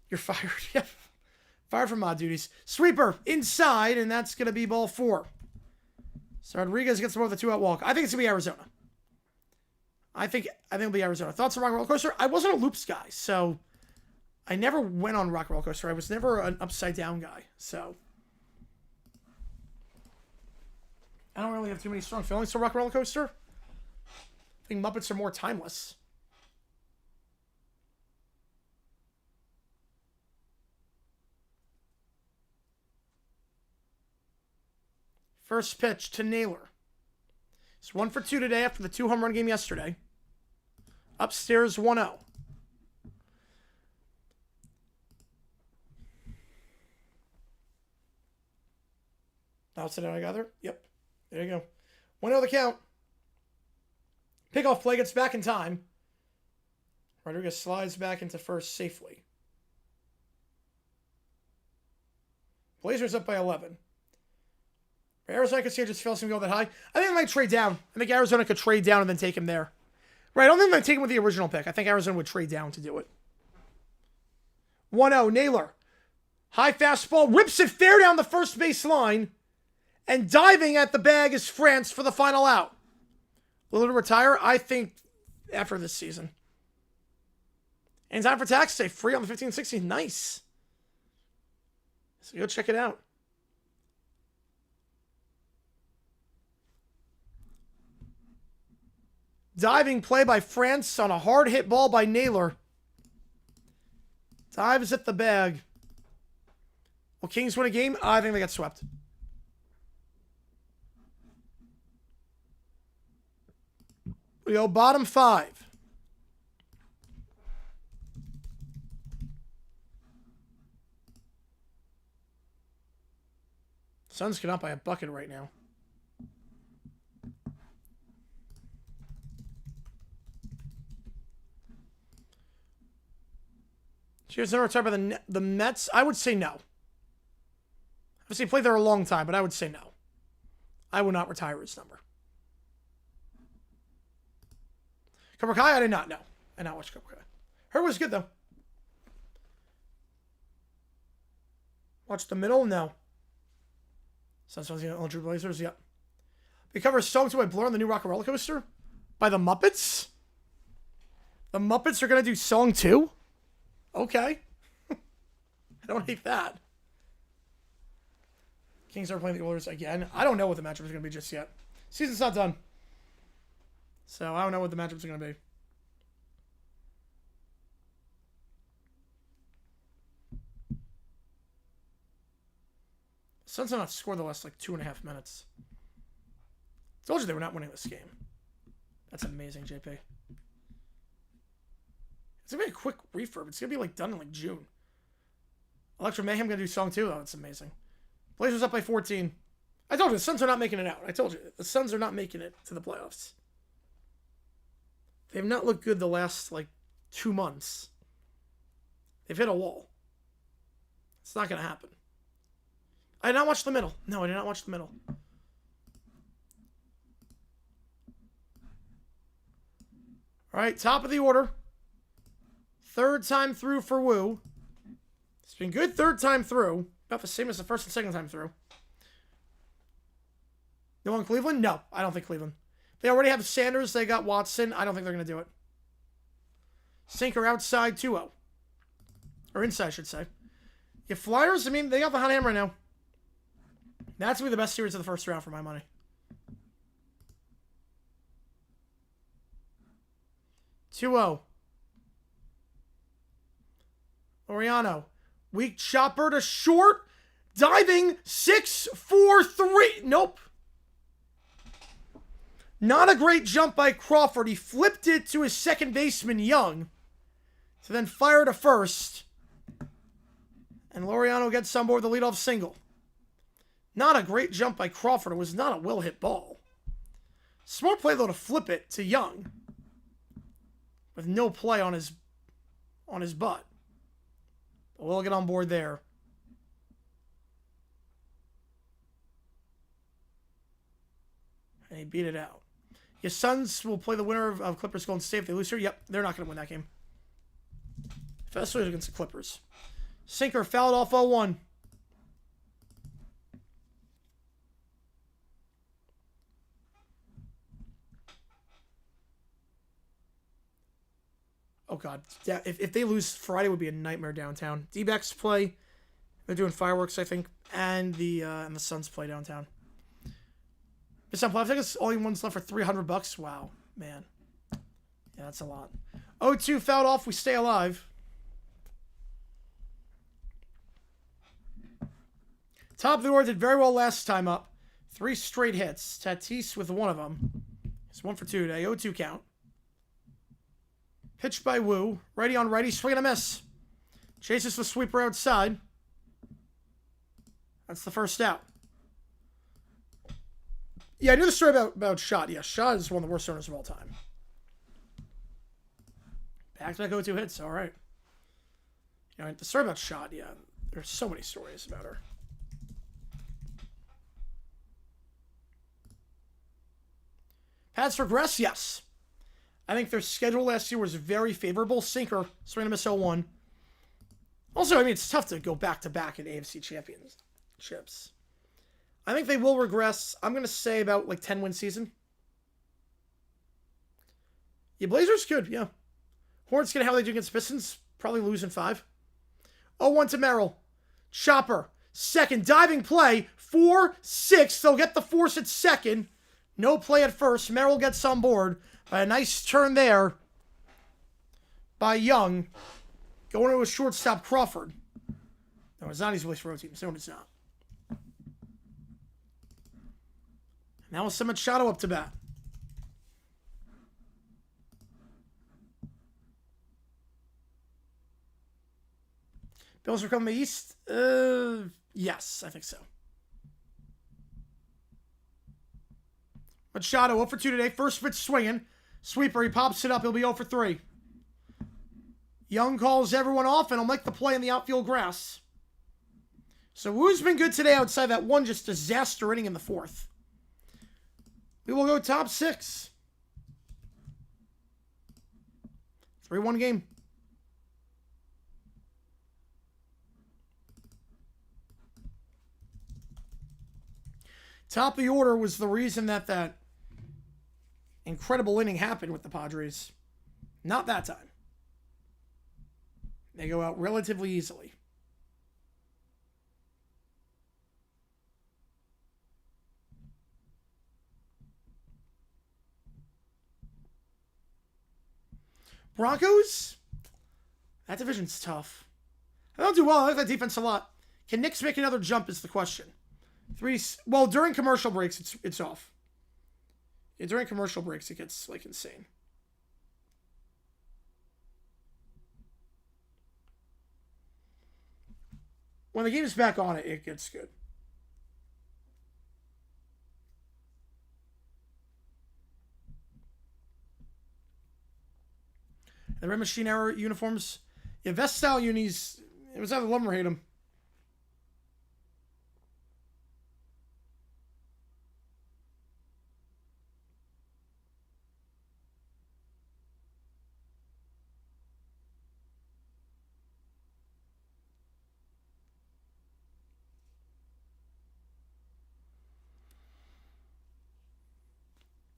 You're fired. Yep. Fired from odd duties. Sweeper inside, and that's going to be ball 4. So Rodriguez gets above the 2-out walk. I think it's going to be Arizona. I think it'll be Arizona. Thoughts on Rock Roller Coaster? I wasn't a loops guy, so I never went on Rock Roller Coaster. I was never an upside down guy, so I don't really have too many strong feelings for Rock Roller Coaster. I think Muppets are more timeless. First pitch to Naylor. He's 1 for 2 today after the 2-home run game yesterday. Upstairs 1-0. Outside I gather. Yep. There you go. 1-0 the count. Pickoff play gets back in time. Rodriguez slides back into first safely. Blazers up by 11. Arizona could see just fails him to go that high. I think they might trade down. I think Arizona could trade down and then take him there. Right, I don't think they take him with the original pick. I think Arizona would trade down to do it. 1-0, Naylor. High fastball, rips it fair down the first base line, and diving at the bag is France for the final out. Will it retire? I think after this season. And time for tax day, free on the 15-16. Nice. So go check it out. Diving play by France on a hard hit ball by Naylor. Dives at the bag. Will Kings win a game? I think they got swept. We go bottom 5. Suns get up by a bucket right now. She was never retired by the Mets. I would say no. Obviously, he played there a long time, but I would say no. I would not retire his number. Cobra Kai, I did not know. I did not watch Cobra Kai. Her was good, though. Watch the middle? No. Sounds like Ultra Blazers, yep. We cover Song 2 by Blur on the new Rock and Roller Coaster? By the Muppets? The Muppets are going to do Song 2? Okay. I don't hate that. Kings are playing the Oilers again. I don't know what the matchup is going to be just yet. Season's not done. So I don't know what the matchups are going to be. Suns have not scored the last, 2.5 minutes. Told you they were not winning this game. That's amazing, JP. It's going to be a quick refurb. It's going to be, done in, June. Electro Mayhem going to do Song 2, though. That's amazing. Blazers up by 14. I told you, the Suns are not making it out. I told you, the Suns are not making it to the playoffs. They have not looked good the last, 2 months. They've hit a wall. It's not going to happen. I did not watch the middle. No, I did not watch the middle. All right, top of the order. Third time through for Wu. It's been good third time through. About the same as the first and second time through. No one Cleveland? No, I don't think Cleveland. They already have Sanders. They got Watson. I don't think they're going to do it. Sinker outside 2-0. Or inside, I should say. If Flyers, they got the hot hand right now. That's going to be the best series of the first round for my money. 2-0. Oriano. Weak chopper to short. Diving. 6-4-3. Nope. Not a great jump by Crawford. He flipped it to his second baseman, Young. To then fire to first. And Laureano gets on board the leadoff single. Not a great jump by Crawford. It was not a well-hit ball. Smart play, though, to flip it to Young. With no play on his butt. But we'll get on board there. And he beat it out. Your Suns will play the winner of Clippers Golden State if they lose here. Yep, they're not going to win that game. Especially against the Clippers. Sinker fouled off 0-1. Oh, God. If they lose, Friday would be a nightmare downtown. D-backs play. They're doing fireworks, I think. And the Suns play downtown. Just on playoff tickets, only one's left for $300. Wow, man. Yeah, that's a lot. 0-2 fouled off. We stay alive. Top of the order did very well last time up. 3 straight hits. Tatis with one of them. It's 1 for 2 today. 0-2 count. Pitched by Wu. Righty on righty. Swing and a miss. Chases the sweeper outside. That's the first out. Yeah, I knew the story about Schott. Yeah, Schott is one of the worst owners of all time. Back-to-back 0-2 hits. All right. The story about Schott, yeah. There's so many stories about her. Pats progress? Yes. I think their schedule last year was very favorable. Sinker, swing and miss 0-1. Also, I mean, it's tough to go back-to-back in AFC championships. I think they will regress. I'm going to say about, like, 10-win season. Yeah, Blazers good, yeah. Hornets going to how they do against Pistons. Probably losing 5. 0-1 to Merrill. Chopper. Second. Diving play. 4-6. They'll get the force at second. No play at first. Merrill gets on board. A nice turn there by Young. Going to a shortstop, Crawford. No, it's not his place for road teams. No, it's not. Now it's Machado up to bat. Bills are coming east? Yes, I think so. Machado 0 for 2 today. First pitch swinging. Sweeper, he pops it up. He'll be 0 for 3. Young calls everyone off, and he'll make the play in the outfield grass. So Woo's been good today outside that one just disaster inning in the 4th. We will go top 6. 3-1 game. Top of the order was the reason that incredible inning happened with the Padres. Not that time. They go out relatively easily. Broncos? That division's tough. I don't do well. I like that defense a lot. Can Knicks make another jump is the question. Well, during commercial breaks, it's off. Yeah, during commercial breaks, it gets, like, insane. When the game's back on it gets good. The Red Machine era uniforms. Yeah, vest style unis. It was either love them or hate them.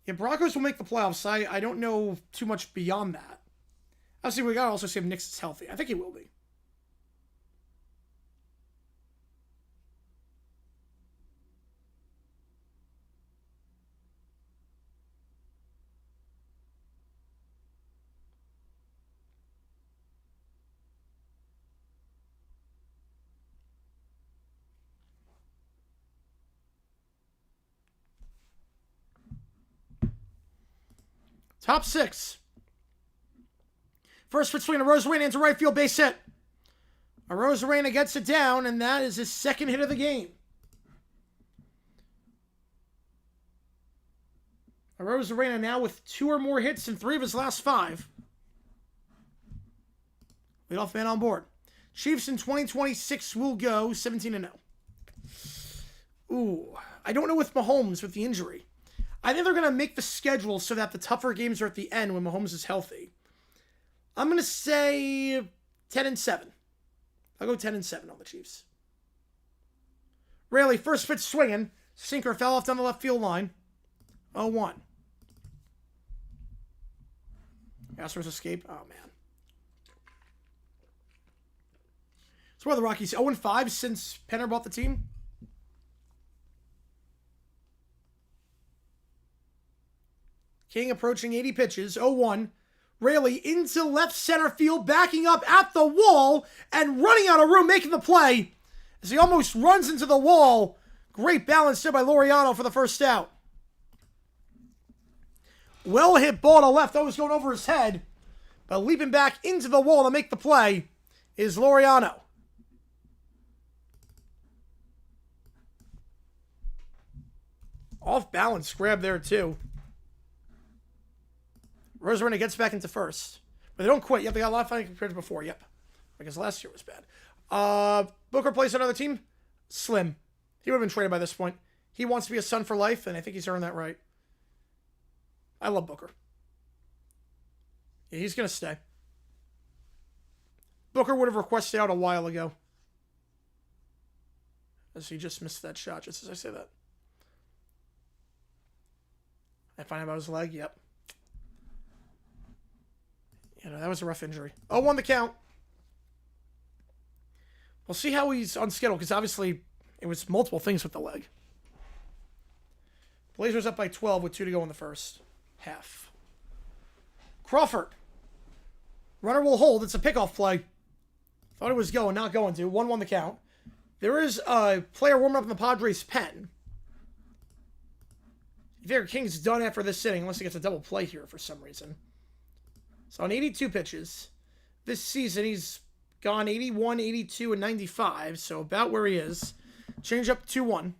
Yeah, Broncos will make the playoffs. I don't know too much beyond that. Obviously, we gotta also see if Knicks is healthy. I think he will be. Top 6. First pitch swing to Rosarena into right field, base hit. Rosarena gets it down, and that is his second hit of the game. Rosarena now with 2 or more hits in 3 of his last 5. Leadoff man on board. Chiefs in 2026 will go 17-0. Ooh, I don't know with Mahomes with the injury. I think they're going to make the schedule so that the tougher games are at the end when Mahomes is healthy. I'm going to say 10-7. I'll go 10-7 on the Chiefs. Raley, first pitch swinging. Sinker fell off down the left field line. 0-1. Astros escape. Oh, man. So what are the Rockies? 0-5 since Penner bought the team? King approaching 80 pitches. 0-1. Raley into left center field, backing up at the wall and running out of room, making the play as he almost runs into the wall. Great balance there by Laureano for the first out. Well hit ball to left. That was going over his head. But leaping back into the wall to make the play is Laureano. Off balance grab there too. Rosarena gets back into first. But they don't quit. Yep, they got a lot of fighting compared to before. Yep. I guess last year was bad. Booker plays another team. Slim. He would have been traded by this point. He wants to be a Sun for life, and I think he's earned that right. I love Booker. Yeah, he's going to stay. Booker would have requested out a while ago. As he just missed that shot, just as I say that. I find out about his leg, yep. You know, that was a rough injury. 0-1 the count. We'll see how he's on schedule, because obviously it was multiple things with the leg. Blazers up by 12 with 2 to go in the first half. Crawford. Runner will hold. It's a pickoff play. Thought it was going, not going to. 1-1 the count. There is a player warming up in the Padres' pen. You figure King's done after this inning, unless he gets a double play here for some reason. So on 82 pitches, this season he's gone 81, 82, and 95, so about where he is. Change up 2-1.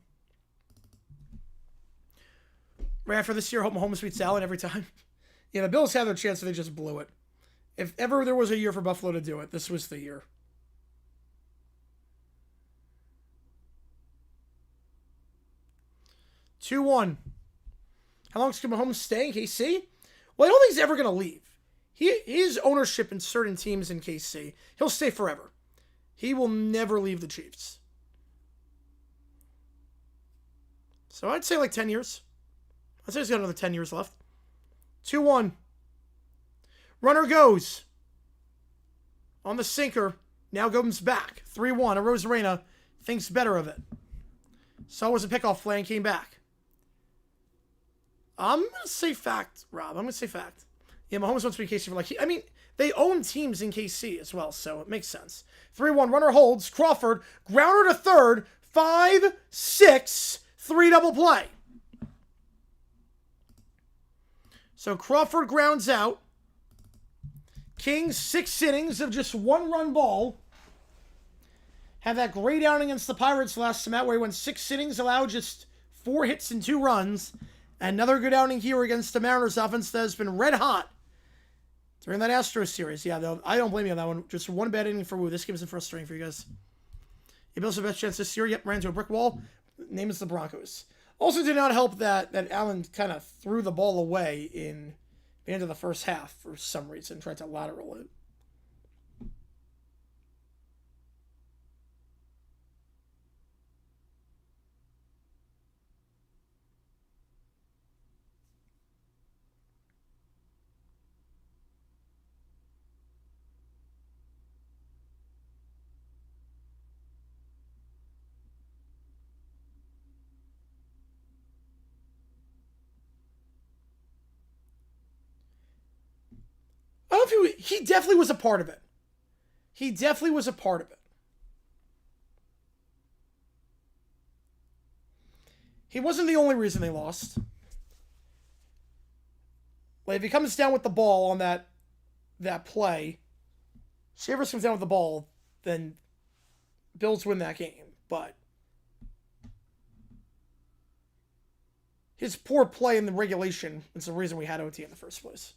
Right after this year, hope Mahomes beats Allen every time. Yeah, the Bills had their chance, and they just blew it. If ever there was a year for Buffalo to do it, this was the year. Two 2-1. How long is Mahomes stay in KC? Well, I don't think he's ever going to leave. His ownership in certain teams in KC, he'll stay forever. He will never leave the Chiefs. So I'd say like 10 years. I'd say he's got another 10 years left. 2-1. Runner goes. On the sinker. Now comes back. 3-1. Arozarena thinks better of it. So it was a pickoff play and came back. I'm going to say fact, Rob. I'm going to say fact. Yeah, Mahomes wants to be KC for like... I mean, they own teams in KC as well, so it makes sense. 3-1. Runner holds. Crawford. Grounder to third. 5-6. 3 double play. So Crawford grounds out. King, 6 innings of just 1-run ball. Had that great outing against the Pirates last time out where he went 6 innings, allowed just 4 hits and 2 runs. Another good outing here against the Mariners offense that has been red hot during that Astros series. Yeah, though, I don't blame you on that one. Just 1 bad inning for Wu. This game is frustrating for you guys. You Bills have the best chance this year. Yep, ran into a brick wall. Name is the Broncos. Also did not help that Allen kind of threw the ball away in the end of the first half for some reason. Tried to lateral it. I don't know if he definitely was a part of it. He definitely was a part of it. He wasn't the only reason they lost. Like, if he comes down with the ball on that play, Shavers comes down with the ball, then Bills win that game. But his poor play in the regulation is the reason we had OT in the first place.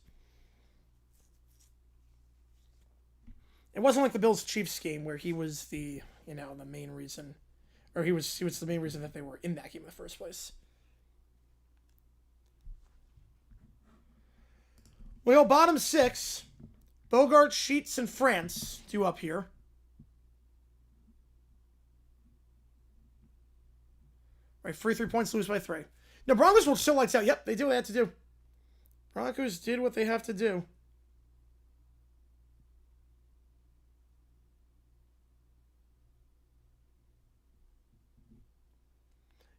It wasn't like the Bills-Chiefs game where he was the main reason, or he was the main reason that they were in that game in the first place. Well, bottom 6, Bogart, Sheets, and France due up here. Right, free 3 points, lose by 3. No, Broncos will still lights out. Yep, they did what they had to do. Broncos did what they have to do.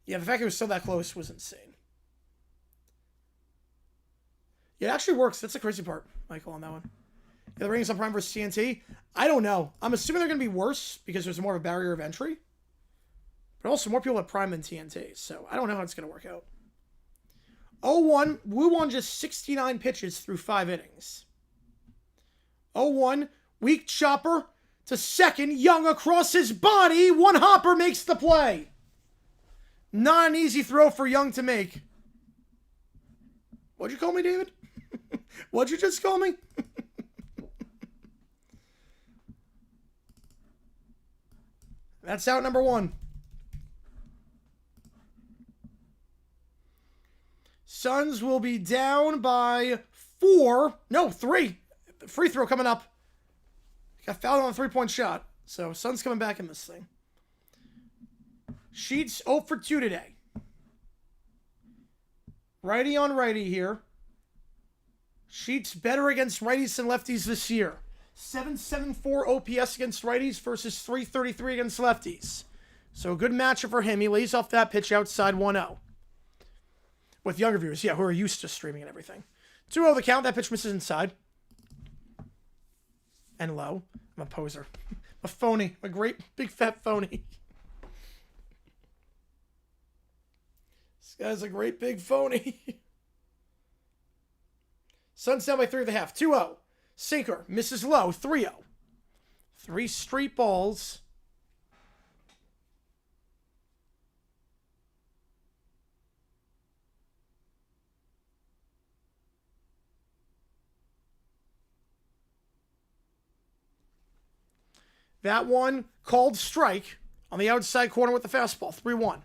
Yeah, the fact it was still that close was insane. Yeah, it actually works. That's the crazy part, Michael, on that one. Yeah, the ratings on Prime versus TNT. I don't know. I'm assuming they're going to be worse because there's more of a barrier of entry. But also more people at Prime than TNT. So I don't know how it's going to work out. 0-1. Wu won just 69 pitches through 5 innings. 0-1. Weak chopper to second. Young across his body. One hopper makes the play. Not an easy throw for Young to make. What'd you call me, David? What'd you just call me? That's out number 1. Suns will be down by 4. No, 3. Free throw coming up. Got fouled on a 3-point shot. So Sun's coming back in this thing. Sheets 0 for 2 today. Righty on righty here. Sheets better against righties than lefties this year. 774 OPS against righties versus 333 against lefties. So a good matchup for him. He lays off that pitch outside 1-0. With younger viewers, yeah, who are used to streaming and everything. 2-0 the count. That pitch misses inside. And low. I'm a poser. A phony. A great big fat phony. This guy's a great big phony. Sun's down by 3.5. 2-0. Sinker. Misses low. 3-0. 3 straight balls. That one called strike on the outside corner with the fastball. 3-1.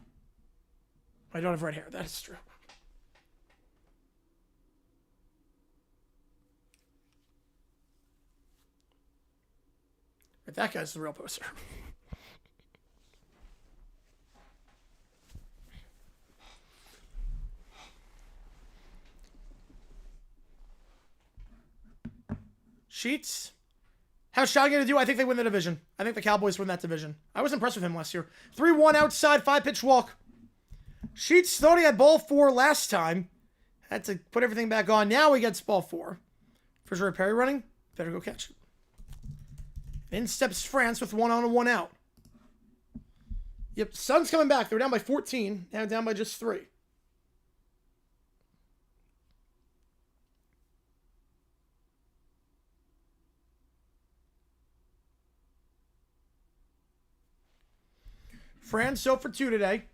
I don't have red hair. That is true. But that guy's the real poster. Sheets. How's Sean going to do? I think they win the division. I think the Cowboys win that division. I was impressed with him last year. 3-1 outside, 5-pitch walk. Sheets thought he had ball 4 last time. Had to put everything back on. Now he gets ball 4. For sure, Perry running. Better go catch it. In steps France with 1 on and 1 out. Yep, Suns coming back. They were down by 14. Now down by just 3. France 0 for 2 today.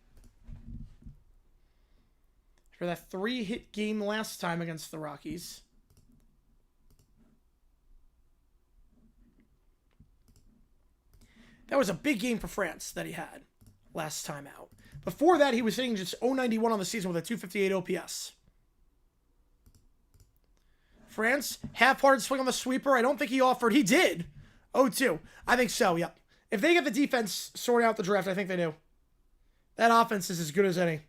For that 3-hit game last time against the Rockies. That was a big game for France that he had last time out. Before that, he was hitting just .091 on the season with a .258 OPS. France, half-hearted swing on the sweeper. I don't think he offered. He did. 0-2. I think so, yep. If they get the defense sorted out the draft, I think they do. That offense is as good as any.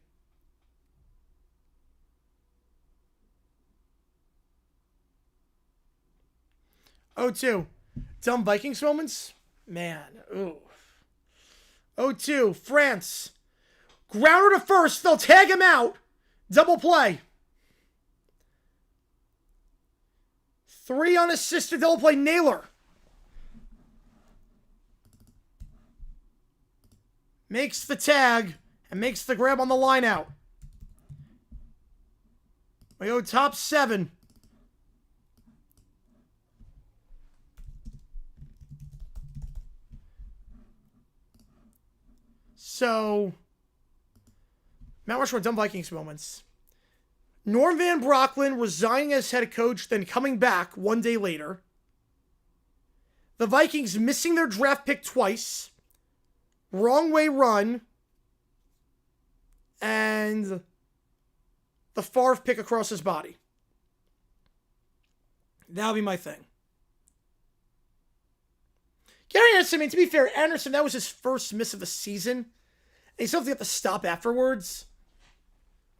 Oh, 2. Dumb Vikings moments? Man, ooh. 0-2. France. Grounder to first. They'll tag him out. Double play. 3 unassisted double play. Naylor. Makes the tag and makes the grab on the line out. We go top 7. So, Mount Rushmore dumb Vikings moments. Norm Van Brocklin resigning as head coach, then coming back 1 day later. The Vikings missing their draft pick twice. Wrong way run. And the Favre pick across his body. That'll be my thing. Gary Anderson, I mean, to be fair, Anderson, that was his first miss of the season. And he still has to get the stop afterwards.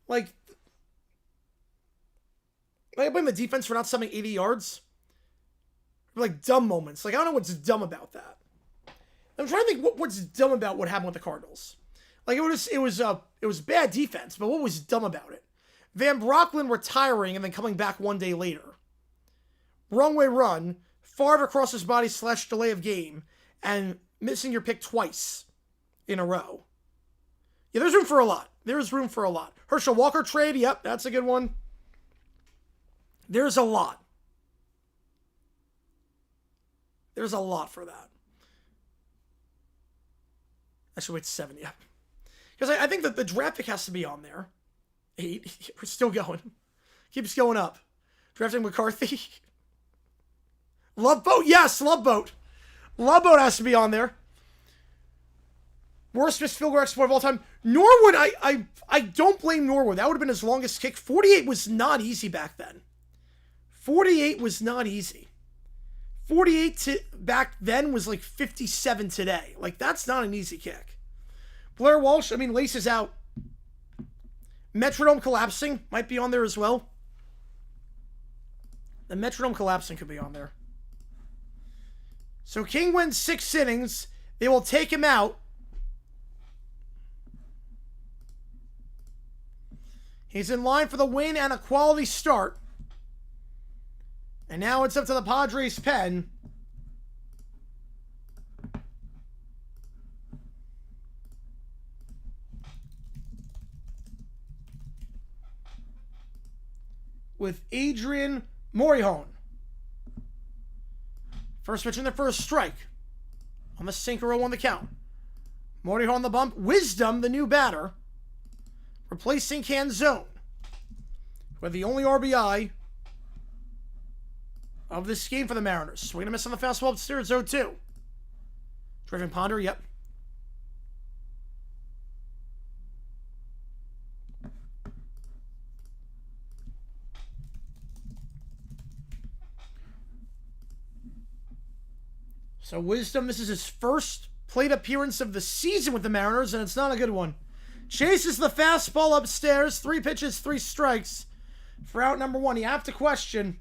Like, I blame the defense for not summing 80 yards. Like, dumb moments. Like, I don't know what's dumb about that. I'm trying to think what's dumb about what happened with the Cardinals. Like, it was bad defense, but what was dumb about it? Van Brocklin retiring and then coming back 1 day later. Wrong way run. Favre across his body / delay of game. And missing your pick twice in a row. Yeah, there's room for a lot. There's room for a lot. Herschel Walker trade. Yep, that's a good one. There's a lot. There's a lot for that. I should wait 7, yeah. Because I think that the draft pick has to be on there. 8. We're still going. Keeps going up. Drafting McCarthy. Love Boat. Yes, Love Boat. Love Boat has to be on there. Worst missed field goal exploit of all time. Norwood, I don't blame Norwood. That would have been his longest kick. 48 was not easy back then. 48 was not easy. 48 back then was like 57 today. Like, that's not an easy kick. Blair Walsh, I mean, laces out. Metronome collapsing might be on there as well. The metronome collapsing could be on there. So King wins 6 innings. They will take him out. He's in line for the win and a quality start. And now it's up to the Padres pen. With Adrian Morejon. First pitch in the first strike. On the sinker, 0 on the count. Morejon on the bump. Wisdom, the new batter. Replacing Canzone. Who had the only RBI of this game for the Mariners. Swing and a miss on the fastball upstairs, 0-2. Driven Ponder, yep. So Wisdom, this is his first plate appearance of the season with the Mariners, and it's not a good one. Chases the fastball upstairs. 3 pitches, 3 strikes for out number 1. You have to question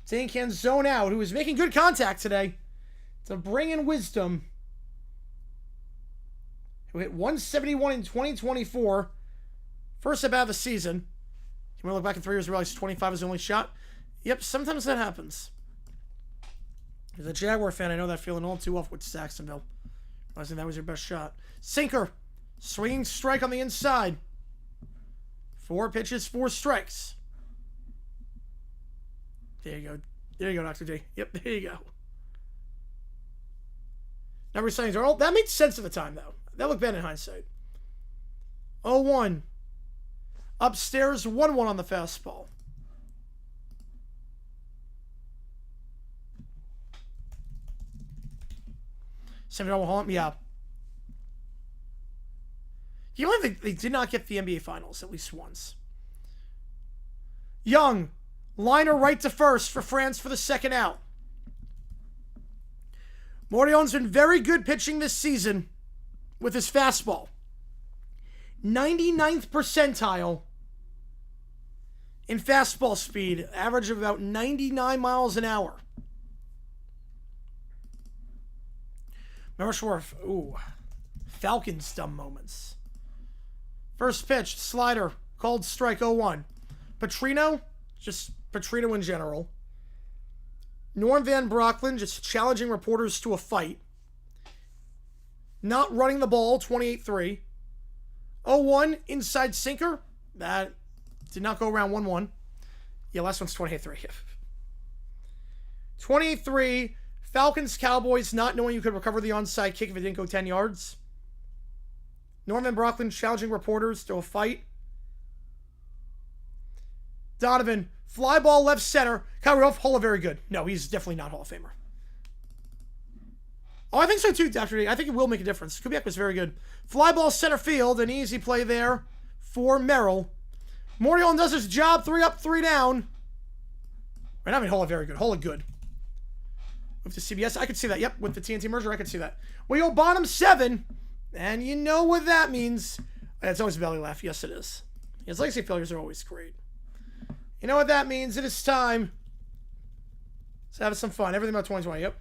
Zane Canzone out, who is making good contact today, to bring in Wisdom, who hit 171 in 2024. First at bat of the season. Can we look back in 3 years and realize 25 is the only shot? Yep, sometimes that happens. As a Jaguar fan, I know that feeling all too well with Saxonville. I think that was your best shot. Sinker. Swinging strike on the inside. 4 pitches, 4 strikes. There you go. There you go, Dr. J. Yep, there you go. Number signings are all... That made sense at the time, though. That looked bad in hindsight. 0-1. Upstairs, 1-1 on the fastball. $7 Holland, yeah. You know, they did not get the NBA Finals at least once. Young, liner right to first for France for the second out. Morejon's been very good pitching this season with his fastball. 99th percentile in fastball speed, average of about 99 miles an hour. Mershworth, ooh, Falcons dumb moments. First pitch, slider, called strike, 0-1. Petrino, just Petrino in general. Norm Van Brocklin, just challenging reporters to a fight. Not running the ball, 28-3. 0-1, inside sinker. That did not go around 1-1. Yeah, last one's 28-3. 28-3. Falcons, Cowboys, not knowing you could recover the onside kick if it didn't go 10 yards. Norman Brocklin challenging reporters to a fight. Donovan, fly ball left center. Kyle Rudolph, Hall of very good. No, he's definitely not Hall of Famer. Oh, I think so too, Dr. D. I think it will make a difference. Kubiak was very good. Fly ball center field, an easy play there for Merrill. Morejon does his job, 3 up, 3 down. Right, I mean, Hall of very good. Hall of good. Move to CBS. I could see that. Yep, with the TNT merger, I could see that. We go bottom 7, and you know what that means. It's always a belly laugh. Yes, it is. His legacy failures are always great. You know what that means? It is time. Let's have some fun. Everything about 2020. Yep.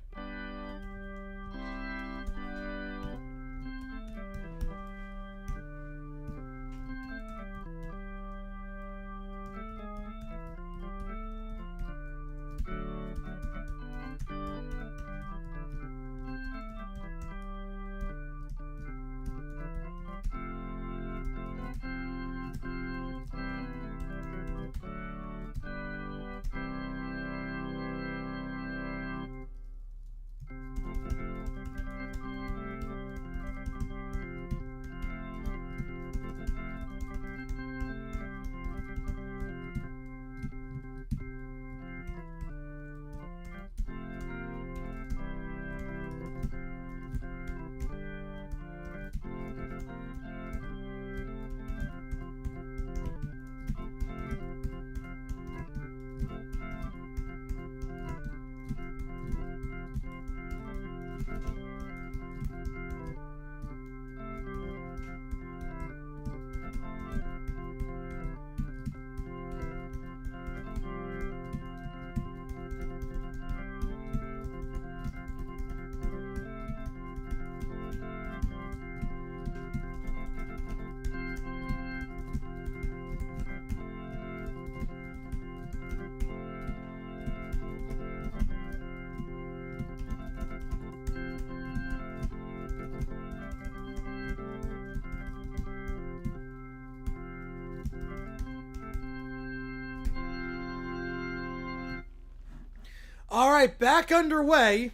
All right, back underway.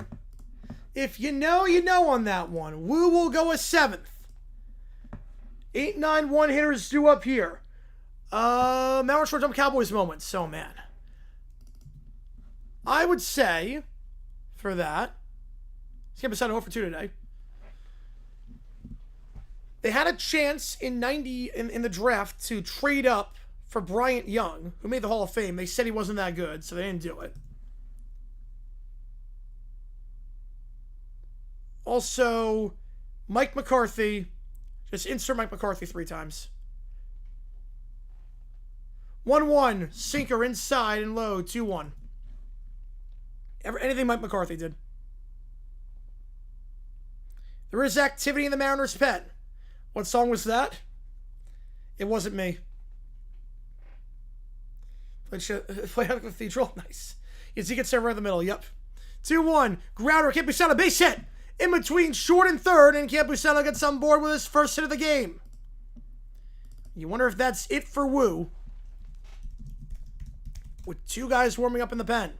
If you know, you know on that one. Woo will go a 7th. 8, 9, 1 hitters due up here. Mount short jump Cowboys moment. So, man. I would say, for that, Skip is 0 for 2 today. They had a chance in the draft to trade up for Bryant Young, who made the Hall of Fame. They said he wasn't that good, so they didn't do it. Also, Mike McCarthy. Just insert Mike McCarthy 3 times. 1-1. Sinker inside and low. 2-1. Anything Mike McCarthy did. There is activity in the Mariners' pen. What song was that? It wasn't me. Play out of the Cathedral. Nice. Ezekiel Center in the middle. Yep. 2-1. Grounder. Campusano. Base hit. In between short and third. And Campusano gets on board with his first hit of the game. You wonder if that's it for Woo. With 2 guys warming up in the pen.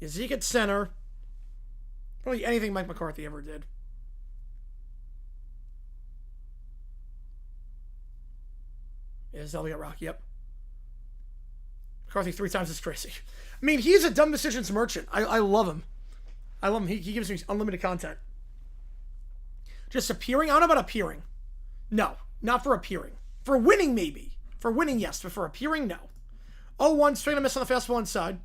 Ezekiel at center. Probably anything Mike McCarthy ever did. Is Elliot Rock? Yep. McCarthy 3 times is crazy. I mean, he's a dumb decisions merchant. I love him. I love him. He gives me unlimited content. Just appearing? I don't know about appearing. No, not for appearing. For winning, maybe. For winning, yes. But for appearing, no. 0-1, straight to miss on the fastball inside.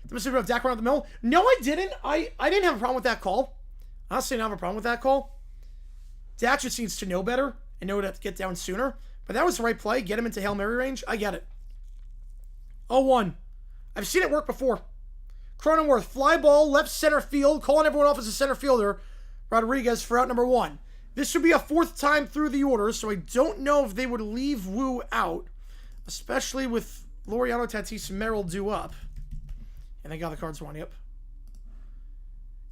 The Mississippi of Dak around the middle. No, I didn't. I didn't have a problem with that call. Honestly, I didn't have a problem with that call. Dak just needs to know better and know to get down sooner. But that was the right play. Get him into Hail Mary range. I get it. 0-1. I've seen it work before. Cronenworth, fly ball, left center field, calling everyone off as a center fielder. Rodriguez for out number 1. This would be a 4th time through the order, so I don't know if they would leave Woo out, especially with Laureano, Tatis, and Merrill due up. And they got the Cards one. Yep.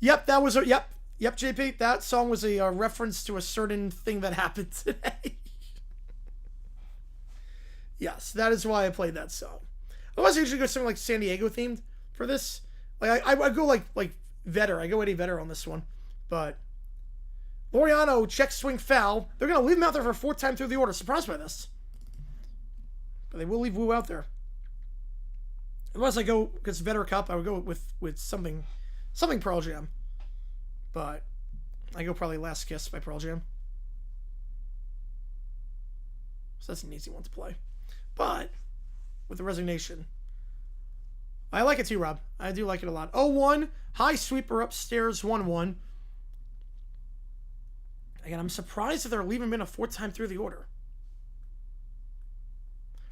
Yep, that was a... Yep, JP. That song was a reference to a certain thing that happened today. Yes, that is why I played that song. Otherwise, I usually go something like San Diego themed for this. Like I go like Vetter. I go Eddie Vetter on this one. But Laureano, check swing foul. They're going to leave him out there for a 4th time through the order. Surprised by this. But they will leave Woo out there. Unless I go, because Vetter Cup, I would go with something Pearl Jam. But I go probably Last Kiss by Pearl Jam. So that's an easy one to play. But with the resignation, I like it too, Rob. I do like it a lot. 0-1, high sweeper upstairs, 1-1. Again, I'm surprised that they're leaving him in a 4th time through the order.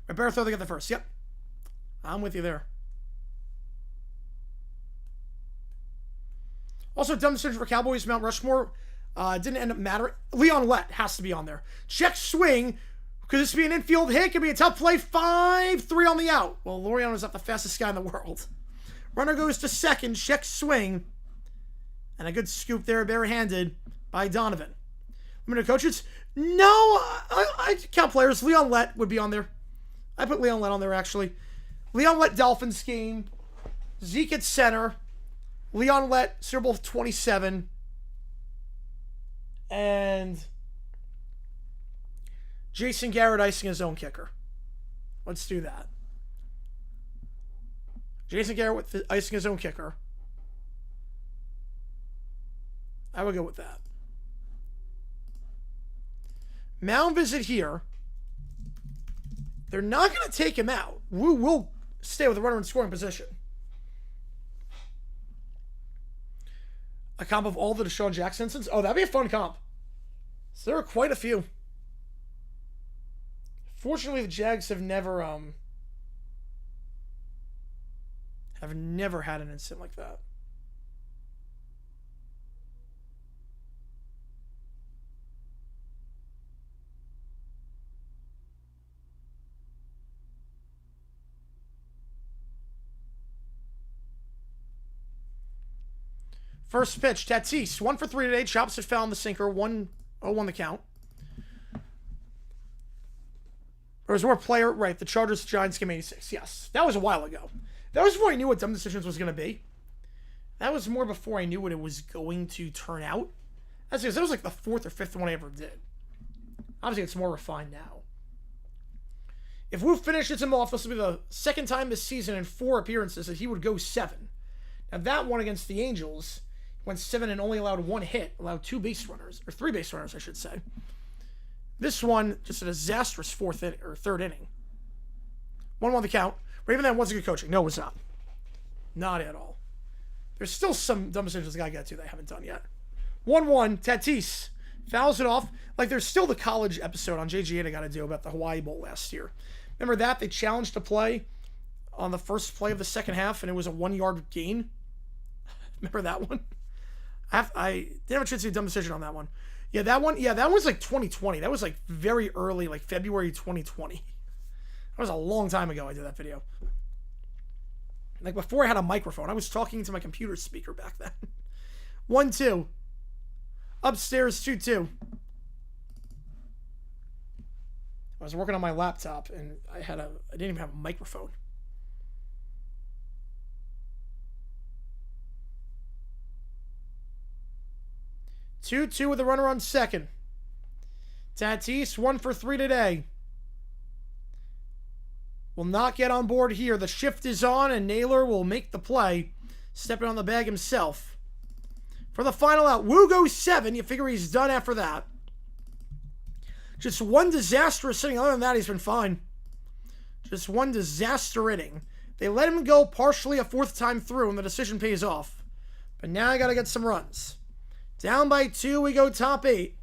Roberto, they got the first. Yep. I'm with you there. Also, dumb decision for Cowboys. Mount Rushmore didn't end up mattering. Leon Lett has to be on there. Check swing. Could this be an infield hit? Could be a tough play. 5-3 on the out. Well, Laureano's not the fastest guy in the world. Runner goes to second. Check swing. And a good scoop there, barehanded by Donovan. Limited coaches? No, I count players. Leon Lett would be on there. I put Leon Lett on there, actually. Leon Lett Dolphins game. Zeke at center. Leon Lett Super Bowl 27. And Jason Garrett icing his own kicker. Let's do that. Jason Garrett with icing his own kicker. I would go with that. Mound visit here. They're not going to take him out. Woo will stay with the runner in scoring position. A comp of all the Deshaun Jackson instances? Oh, that'd be a fun comp. So there are quite a few. Fortunately, the Jags have never had an incident like that. First pitch, Tatis, 1 for 3 today. Chops it foul in the sinker. 1-0 the count. There was more player, right? The Chargers Giants game 86. Yes, that was a while ago. That was before I knew what dumb decisions was going to be. That was more before I knew what it was going to turn out. That's because that was like the 4th or 5th one I ever did. Obviously, it's more refined now. If Wu finishes him off, this will be the 2nd time this season in 4 appearances that he would go 7. Now, that one against the Angels went 7 and only allowed 1 hit, allowed 2 base runners, or 3 base runners, I should say. This one, just a disastrous 4th inning, or 3rd inning. 1-1 the count. But even that wasn't good coaching. No, it was not. Not at all. There's still some dumb decisions I gotta get to that I haven't done yet. 1-1, Tatis fouls it off. Like, there's still the college episode on JG8 I gotta do about the Hawaii Bowl last year. Remember that? They challenged to play on the first play of the second half, and it was a 1-yard gain. Remember that one? I didn't have a chance to do a dumb decision on that one. Yeah, that one. Yeah, that was like 2020. That was like very early, like February 2020. That was a long time ago I did that video. Like before I had a microphone. I was talking to my computer speaker back then. 1-2. Upstairs 2-2. I was working on my laptop and I didn't even have a microphone. Two with a runner on second. Tatis 1 for 3 today. Will not get on board here. The shift is on and Naylor will make the play. Stepping on the bag himself. For the final out, Wu goes 7. You figure he's done after that. Just one disastrous inning. Other than that, he's been fine. Just one disaster inning. They let him go partially a 4th time through and the decision pays off. But now I got to get some runs. Down by 2, we go top 8.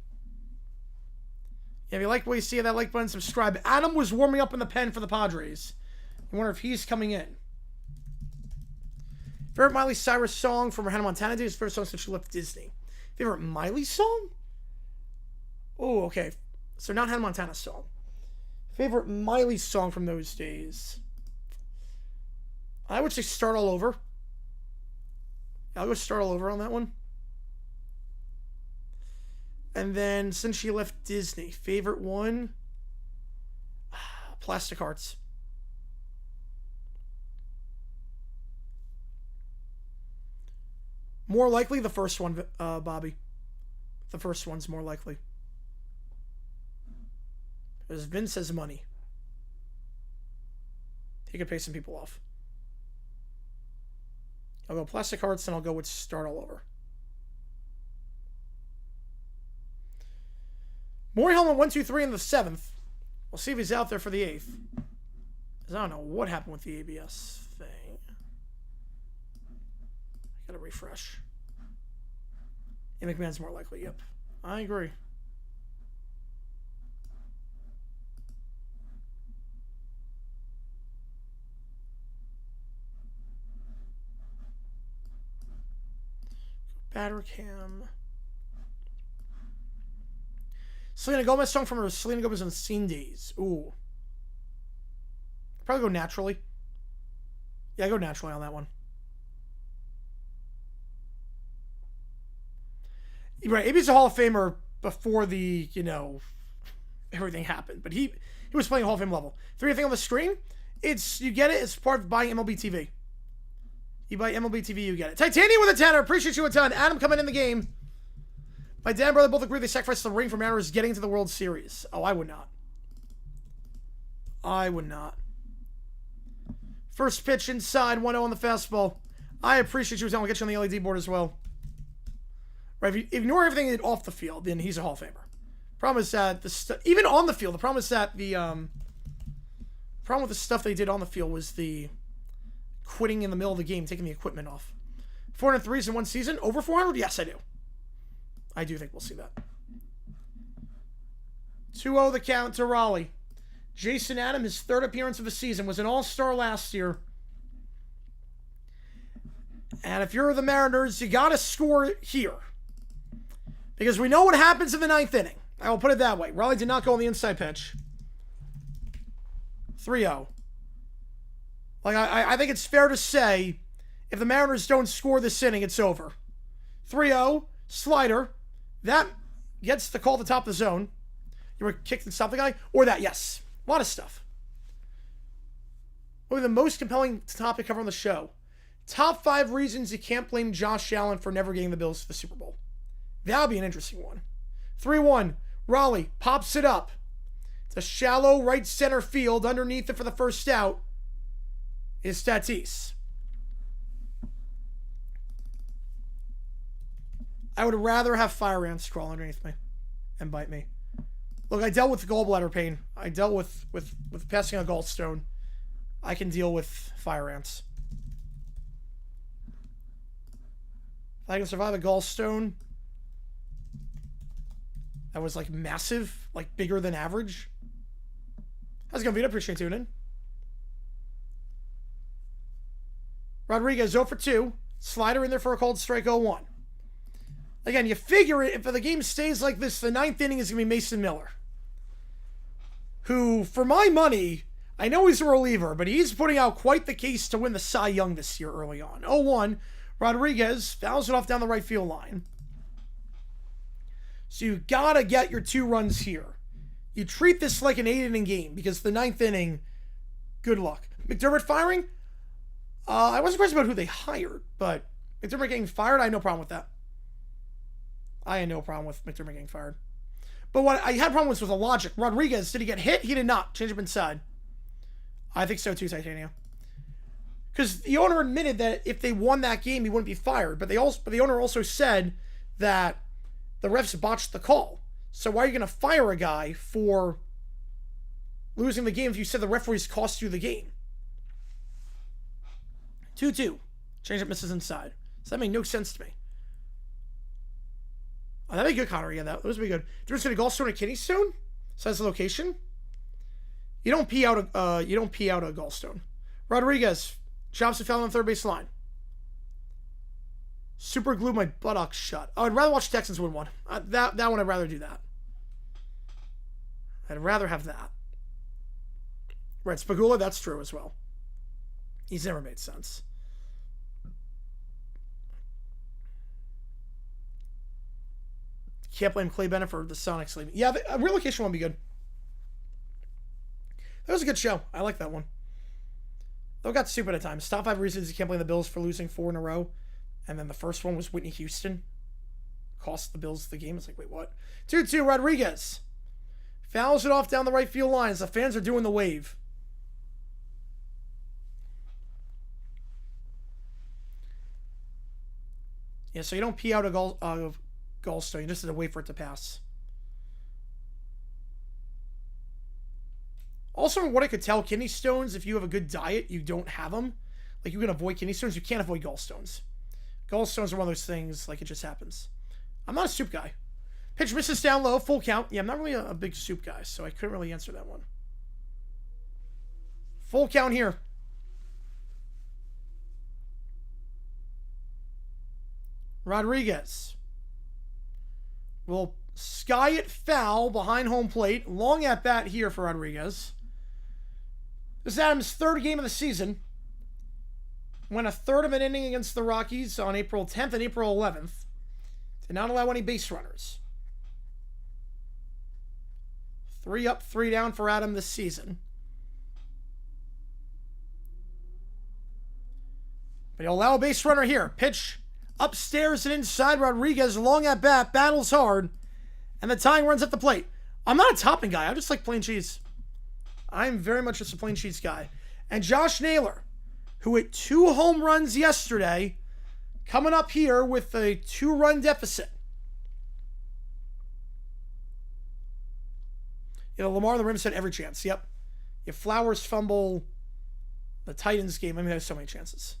If you like what you see, that like button, subscribe. Adam was warming up in the pen for the Padres. I wonder if he's coming in. Favorite Miley Cyrus song from Hannah Montana days? Favorite song since she left Disney. Favorite Miley song? Oh, okay. So not Hannah Montana song. Favorite Miley song from those days? I would say Start All Over. I'll go Start All Over on that one. And then, since she left Disney, favorite one? Plastic Hearts. More likely the first one, Bobby. The first one's more likely. Because Vince has money. He could pay some people off. I'll go Plastic Hearts, and I'll go with Start All Over. Maury Hellman 1, 2, 3 in the 7th. We'll see if he's out there for the 8th. Because I don't know what happened with the ABS thing. I gotta refresh. Yeah, McMahon's more likely, yep. I agree. Batter cam. Selena Gomez song from her Selena Gomez on Scene Days. Ooh. Probably go Naturally. Yeah, go Naturally on that one. Right, AB's a Hall of Famer before the, everything happened. But he was playing Hall of Fame level. 3 thing on the screen, you get it, it's part of buying MLB TV. You buy MLB TV, you get it. Titanium with a 10. Appreciate you a ton. Adam coming in the game. My dad and brother both agree they sacrificed the ring for Mariners getting to the World Series. Oh, I would not. I would not. First pitch inside, 1-0 on the fastball. I appreciate you. I'll get you on the LED board as well. Right, if you ignore everything off the field, then he's a Hall of Famer. Problem is that even on the field, the problem is that the problem with the stuff they did on the field was the quitting in the middle of the game, taking the equipment off. 403s in one season, over 400? Yes, I do. I do think we'll see that. 2-0 the count to Raleigh. Jason Adam, his 3rd appearance of the season, was an all-star last year. And if you're the Mariners, you got to score here. Because we know what happens in the 9th inning. I will put it that way. Raleigh did not go on the inside pitch. 3-0. Like, I think it's fair to say, if the Mariners don't score this inning, it's over. 3-0, slider. That gets the call at the top of the zone. You were kicked and stop the guy. Or that, yes. A lot of stuff. What would be the most compelling topic cover on the show? Top 5 reasons you can't blame Josh Allen for never getting the Bills to the Super Bowl. That would be an interesting one. 3-1. Raleigh pops it up. It's a shallow right center field. Underneath it for the first out is Tatis. I would rather have fire ants crawl underneath me and bite me. Look, I dealt with gallbladder pain. I dealt with passing a gallstone. I can deal with fire ants. If I can survive a gallstone that was like massive, like bigger than average. How's it going, Vito? Appreciate tuning in. Rodriguez 0 for 2. Slider in there for a called strike 0-1. Again, you figure if the game stays like this, the 9th inning is going to be Mason Miller. Who, for my money, I know he's a reliever, but he's putting out quite the case to win the Cy Young this year early on. 0-1. Rodriguez fouls it off down the right field line. So you got to get your 2 runs here. You treat this like an 8-inning game because the 9th inning, good luck. McDermott firing? I wasn't questioning about who they hired, but McDermott getting fired, I had no problem with that. I had no problem with McDermott getting fired. But what I had a problem with was the logic. Rodriguez, did he get hit? He did not. Change up inside. I think so too, Titania. Because the owner admitted that if they won that game, he wouldn't be fired. But the owner also said that the refs botched the call. So why are you going to fire a guy for losing the game if you said the referees cost you the game? 2-2. Change up misses inside. So that made no sense to me. Oh, that'd be good, Connor. Yeah, that would be good. There's going to gallstone a kidney stone. Says the location. You don't pee out a gallstone. Rodriguez chops a foul on the third base line. Super glue my buttocks shut. Oh, I'd rather watch Texans win one. That one, I'd rather do that. I'd rather have that. Right, Spagula, that's true as well. He's never made sense. Can't blame Clay Bennett for the Sonics leaving. Yeah, a relocation won't be good. That was a good show. I like that one. Though it got stupid at times. Top 5 reasons you can't blame the Bills for losing 4 in a row. And then the first one was Whitney Houston. Cost the Bills the game. It's like, wait, what? 2-2, Rodriguez. Fouls it off down the right field line as the fans are doing the wave. Yeah, so you don't pee out a gallstone. You just have to wait for it to pass. Also, from what I could tell, kidney stones, if you have a good diet, you don't have them. Like, you can avoid kidney stones. You can't avoid gallstones. Gallstones are one of those things, like, it just happens. I'm not a soup guy. Pitch misses down low, full count. Yeah, I'm not really a big soup guy, so I couldn't really answer that one. Full count here. Rodriguez will sky it foul behind home plate. Long at bat here for Rodriguez. This is Adams' 3rd game of the season. Went a 1/3 of an inning against the Rockies on April 10th and April 11th. Did not allow any base runners. 3 up, 3 down for Adam this season. But he'll allow a base runner here. Pitch upstairs and inside. Rodriguez, long at bat, battles hard. And the tying runs at the plate. I'm not a topping guy. I just like plain cheese. I'm very much just a plain cheese guy. And Josh Naylor, who hit 2 home runs yesterday, coming up here with a 2-run deficit. You know, Lamar on the rim said every chance. Yep. If Flowers fumble the Titans game, I mean, there's so many chances.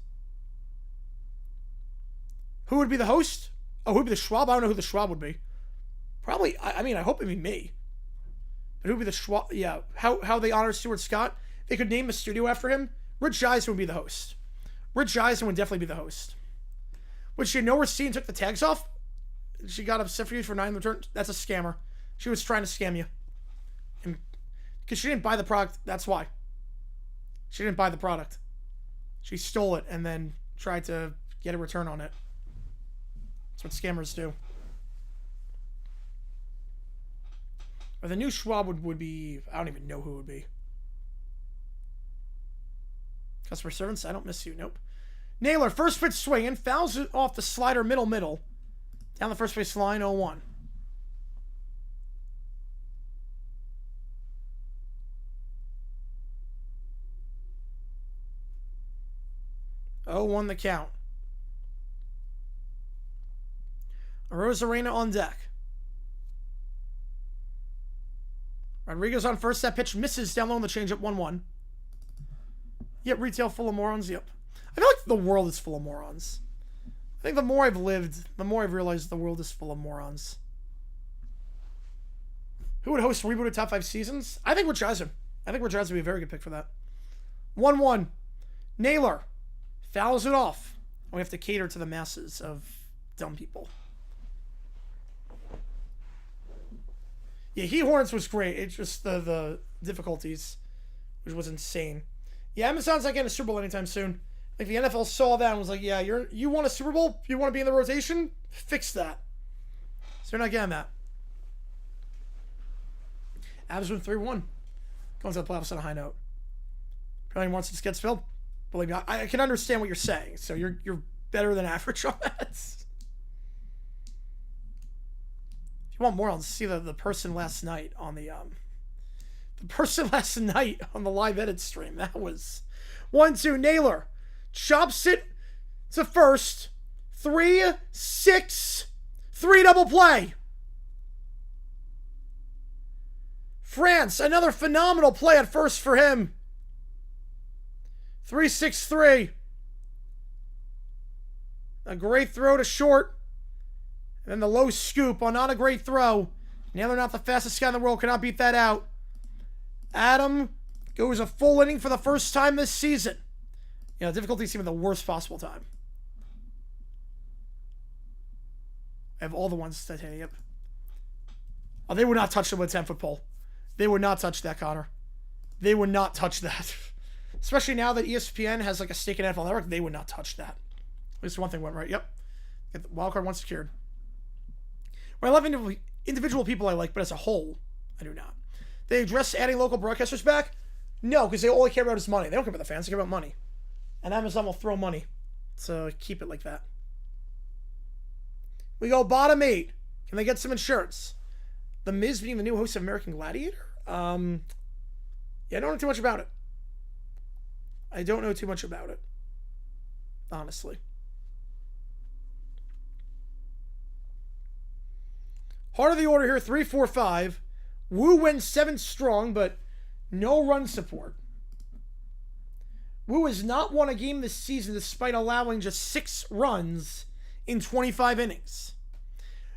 Who would be the host? Oh, who would be the Schwab? I don't know who the Schwab would be. Probably, I mean, I hope it'd be me. But who would be the Schwab? Yeah, how they honor Stuart Scott? They could name a studio after him. Rich Eisen would be the host. Rich Eisen would definitely be the host. Which you know Racine took the tags off? She got upset for you for 9 returns? That's a scammer. She was trying to scam you. Because she didn't buy the product, that's why. She didn't buy the product. She stole it and then tried to get a return on it. That's what scammers do. Or the new Schwab would be... I don't even know who it would be. Customer servants, I don't miss you. Nope. Naylor, first pitch swinging. Fouls it off the slider middle. Down the first base line, 0-1. The count. Rosarena on deck. Rodriguez on first. That pitch misses down low on the changeup, 1-1. Yep, retail full of morons. Yep. I feel like the world is full of morons. I think the more I've lived, the more I've realized the world is full of morons. Who would host rebooted top 5 seasons? I think Richardson. I think Richardson would be a very good pick for that. 1-1. Naylor fouls it off. We have to cater to the masses of dumb people. Yeah, Hornets was great. It's just the difficulties, which was insane. Yeah, Amazon's not getting a Super Bowl anytime soon. Like, the NFL saw that and was like, yeah, you want a Super Bowl? You want to be in the rotation? Fix that. So they're not getting that. Avs win 3-1. Going to the playoffs on a high note. Apparently wants to get spilled. Believe me, I can understand what you're saying. So you're better than average on that. If you want more, I'll see the person last night on the live edit stream. That was 1-2. Naylor chops it to first. 3-6. 3 double play. France, another phenomenal play at first for him. 3-6-3. A great throw to short. And then the low scoop on not a great throw. Naylor, not the fastest guy in the world, cannot beat that out. Adam goes a full inning for the first time this season. You know, difficulty seeming the worst possible time. I have all the ones titanium. Oh, they would not touch them with a 10-foot pole. They would not touch that, Connor. They would not touch that. Especially now that ESPN has like a stake in NFL Network, they would not touch that. At least one thing went right. Yep. Get the wildcard one secured. Well, I love individual people I like, but as a whole, I do not. They address adding local broadcasters back? No, because they all care about is money. They don't care about the fans. They care about money. And Amazon will throw money. So keep it like that. We go bottom 8. Can they get some insurance? The Miz being the new host of American Gladiator? Yeah, I don't know too much about it. I don't know too much about it. Honestly. Heart of the order here, 3-4-5. Wu wins 7 strong, but no run support. Wu has not won a game this season despite allowing just 6 runs in 25 innings.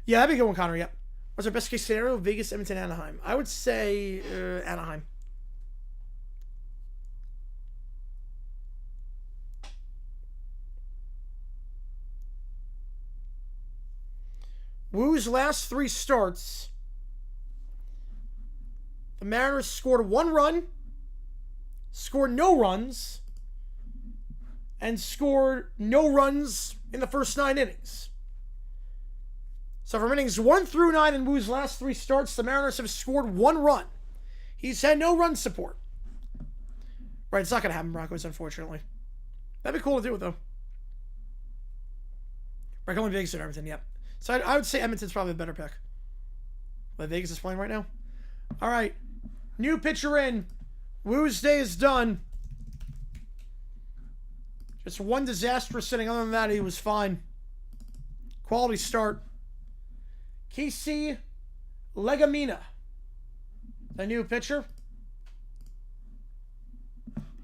Yeah, that'd be a good one, Connor. Yep. What's our best case scenario? Vegas, Edmonton, Anaheim. I would say Anaheim. Wu's last 3 starts, the Mariners scored 1 run, scored no runs, and scored no runs in the first 9 innings. So from innings 1 through 9 in Wu's last 3 starts, the Mariners have scored 1 run. He's had no run support. Right, it's not going to happen, Broncos, unfortunately. That'd be cool to do it, though. Right, only Vegas and Edmonton, yep. So I would say Edmonton's probably a better pick. But Vegas is playing right now. All right. New pitcher in. Wu's day is done. Just 1 disastrous inning. Other than that, he was fine. Quality start. Casey Legamina. The new pitcher.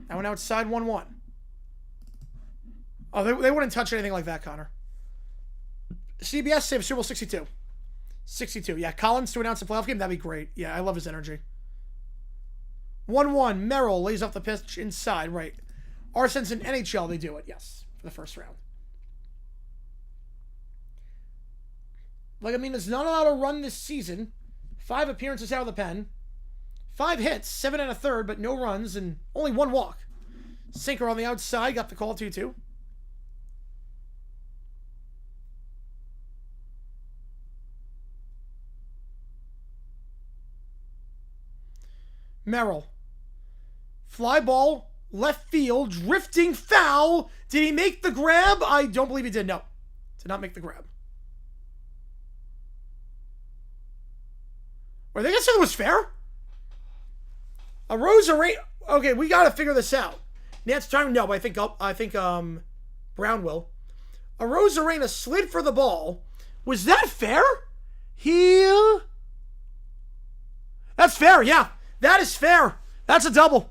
That went outside 1-1. Oh, they wouldn't touch anything like that, Connor. CBS saved Super Bowl 62. 62. Yeah, Collins to announce a playoff game. That'd be great. Yeah, I love his energy. 1-1. Merrill lays off the pitch inside. Right. Since in NHL, they do it. Yes. For the first round. Legamina's not allowed to run this season. 5 appearances out of the pen. 5 hits. 7 1/3, but no runs and only 1 walk. Sinker on the outside. Got the call 2-2. Merrill. Fly ball, Left field, drifting foul. Did he make the grab? I don't believe he did. No, did not make the grab. Wait, they guess it was fair? A Rosarena. Okay, we got to figure this out. Nance time? No, but I think Brown will. A Rosarena slid for the ball. Was that fair? That's fair, yeah. That is fair. That's a double.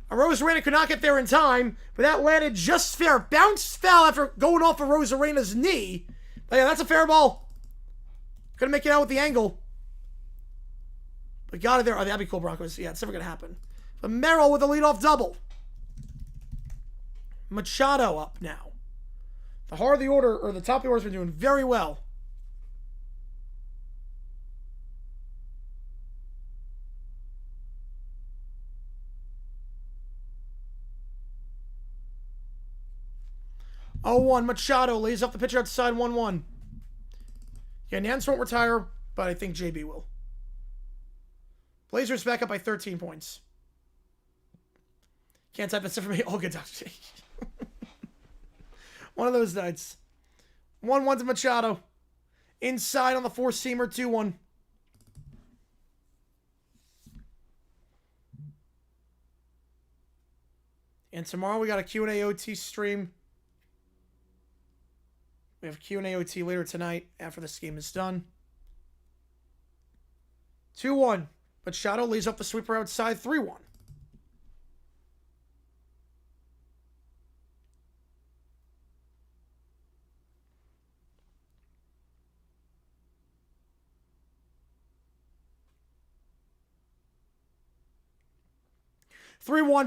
A Rosarena could not get there in time, but that landed just fair. Bounced foul after going off of Rosarena's knee. But yeah, that's a fair ball. Couldn't make it out with the angle. But got it there. Oh, that'd be cool, Broncos. Yeah, it's never going to happen. But Merrill with a leadoff double. Machado up now. The heart of the order, or the top of the order, has been doing very well. Oh, 1 Machado lays off the pitcher outside 1-1. Yeah, Nance won't retire, but I think JB will. Blazers back up by 13 points. Can't type that stuff for me. All good, Dr. J. One of those nights. 1-1 to Machado. Inside on the four-seamer, 2-1. And tomorrow we got a Q&A OT stream. We have Q&A OT later tonight after this game is done. 2-1. Machado leaves up the sweeper outside 3-1.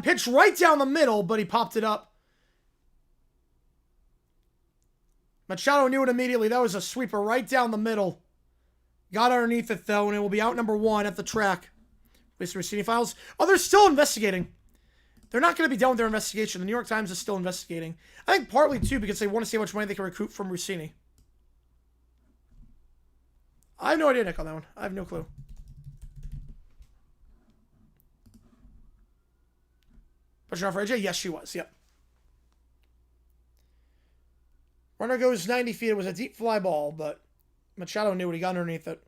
Pitch right down the middle, but he popped it up. Machado knew it immediately. That was a sweeper right down the middle. Got underneath it, though, and it will be out number 1 at the track. Mr. Rossini files. Oh, they're still investigating. They're not going to be done with their investigation. The New York Times is still investigating. I think partly, too, because they want to see how much money they can recoup from Rossini. I have no idea, Nick, on that one. I have no clue. Pushing off for AJ? Yes, she was. Yep. Runner goes 90 feet. It was a deep fly ball, but Machado knew it. He got underneath it.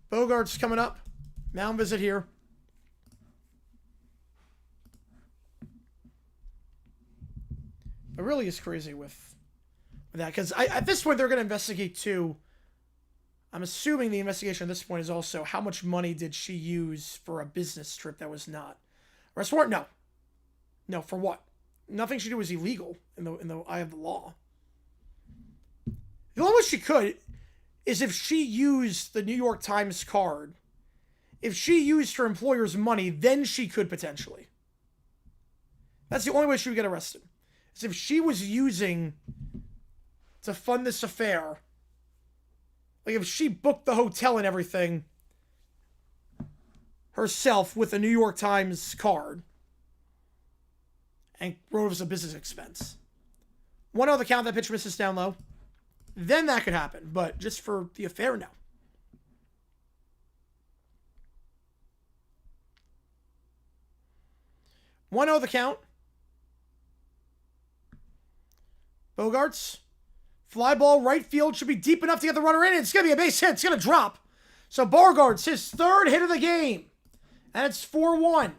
Bogart's coming up. Mound visit here. It really is crazy with that, because at this point they're going to investigate too. I'm assuming the investigation at this point is also how much money did she use for a business trip that was not arrest warrant? No. No, for what? Nothing she did was illegal in the eye of the law. The only way she could is if she used the New York Times card. If she used her employer's money, then she could potentially. That's the only way she would get arrested. Is if she was using to fund this affair. Like if she booked the hotel and everything herself with a New York Times card and wrote it as a business expense. One other count that pitch misses down low. Then that could happen. But just for the affair, no. One the count. Bogarts. Fly ball, right field, should be deep enough to get the runner in. It's going to be a base hit. It's going to drop. So Bogarts, his third hit of the game. And it's 4-1.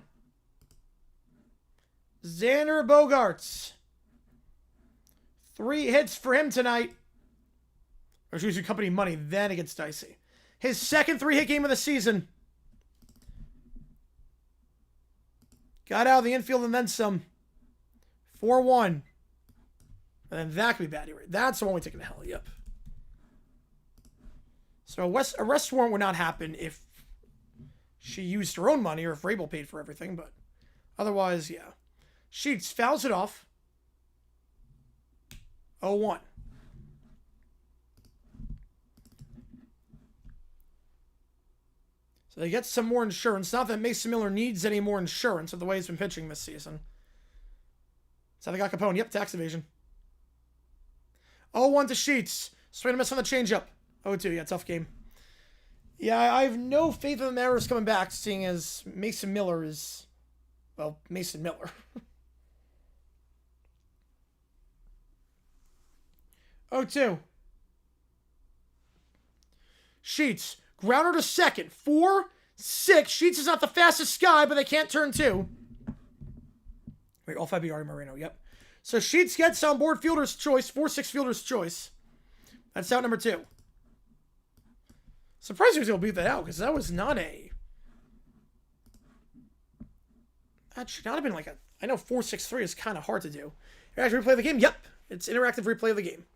Xander Bogarts. 3 hits for him tonight. Or choose your company money, then it gets dicey. His second 3-hit game of the season. Got out of the infield and then some. 4-1. And then that could be bad. That's the one we take to hell. Yep. So arrest warrant would not happen if she used her own money or if Rabel paid for everything. But otherwise, yeah. Sheets fouls it off. 0-1. So they get some more insurance. Not that Mason Miller needs any more insurance of the way he's been pitching this season. So they got Capone. Yep, tax evasion. 0-1 to Sheets. Straight to miss on the changeup. 0-2, yeah, tough game. Yeah, I have no faith in the Mariners coming back, seeing as Mason Miller is, well, Mason Miller. 0-2. Sheets. Grounder to second. 4-6. Sheets is not the fastest guy, but they can't turn two. Wait, all 5 be Artie Moreno. Yep. So Sheets gets on board fielder's choice. 4-6 fielder's choice. That's out number 2. Surprised he was able to beat that out, because that was not a... That should not have been like a... I know 4-6-3 is kind of hard to do. Interactive replay of the game? Yep. It's interactive replay of the game.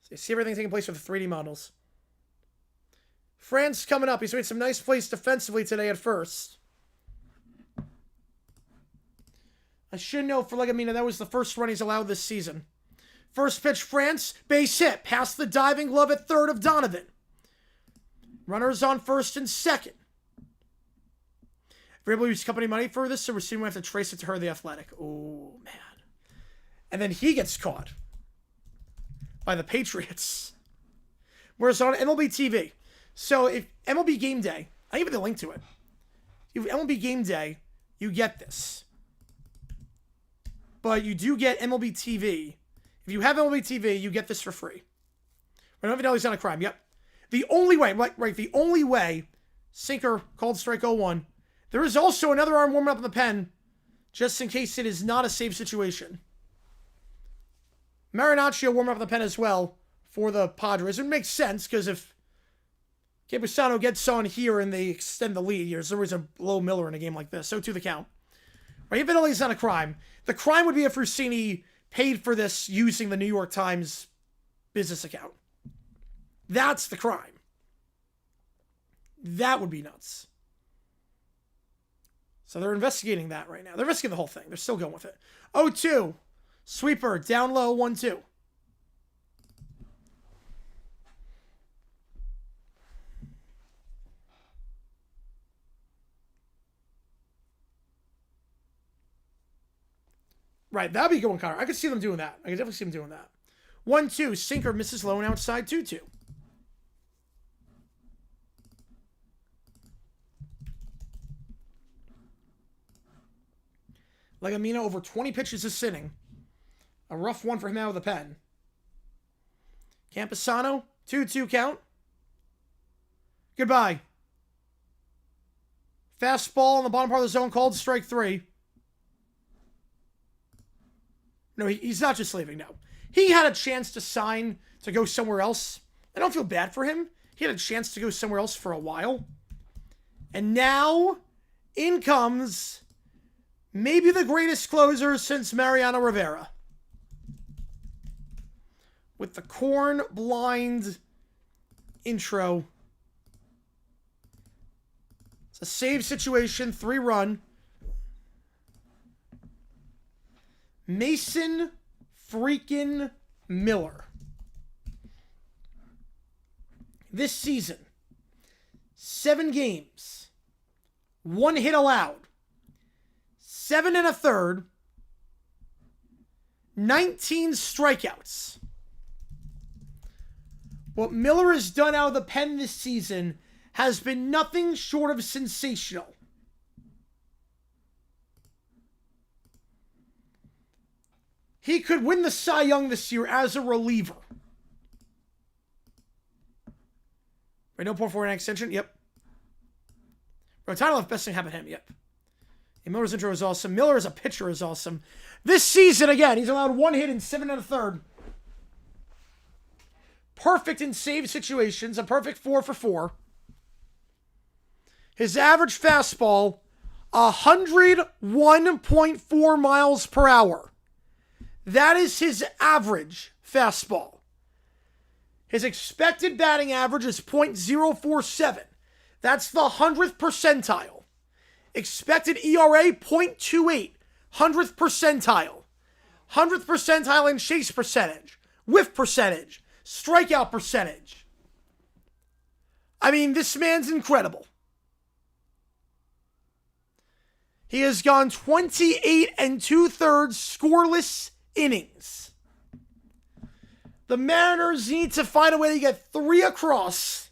So you see everything taking place with the 3D models. France coming up. He's made some nice plays defensively today at first. I should know for Legamina that was the first run he's allowed this season. First pitch, France. Base hit. Past the diving glove at third of Donovan. Runners on first and second. If we're able to use company money for this, so we're assuming we have to trace it to her, the Athletic. Oh, man. And then he gets caught by the Patriots. Whereas on MLB TV. So if MLB Game Day, I give you the link to it. If MLB Game Day, you get this. But you do get MLB TV. If you have MLB TV, you get this for free. Renato Fidelli's not a crime. Yep. The only way, right, the only way, sinker, called strike 0-1. There is also another arm warming up in the pen, just in case it is not a safe situation. Marinaccio warming up in the pen as well for the Padres. It makes sense, because if Campusano gets on here and they extend the lead, there's always a low Miller in a game like this. So to the count. Right, if Fidelli's not a crime. The crime would be if Rossini paid for this using the New York Times business account. That's the crime. That would be nuts. So they're investigating that right now. They're investigating the whole thing. They're still going with it. 0-2. Sweeper. Down low. 1-2. Right. That'd be going Connor. I could see them doing that. I could definitely see them doing that. 1-2. Sinker misses low and outside. 2-2. Legamina over 20 pitches this inning. A rough one for him out of the pen. Campusano, 2-2 count. Goodbye. Fastball on the bottom part of the zone called strike 3. No, he's not just leaving, no. He had a chance to sign to go somewhere else. I don't feel bad for him. He had a chance to go somewhere else for a while. And now, in comes maybe the greatest closer since Mariano Rivera. With the corn blind intro. It's a save situation, 3-run. Mason freaking Miller. This season, 7 games, 1 hit allowed, 7 1/3, 19 strikeouts. What Miller has done out of the pen this season has been nothing short of sensational. He could win the Cy Young this year as a reliever. Right, no point for an extension? Yep. Bro, title of best thing happened to him? Yep. And Miller's intro is awesome. Miller as a pitcher is awesome. This season, again, he's allowed 1 hit in 7 1/3. Perfect in save situations. A perfect 4 for 4. His average fastball, 101.4 miles per hour. That is his average fastball. His expected batting average is .047. That's the 100th percentile. Expected ERA, .28. 100th percentile. 100th percentile in chase percentage, whiff percentage, strikeout percentage. I mean, this man's incredible. He has gone 28 2/3 scoreless innings. The Mariners need to find a way to get 3 across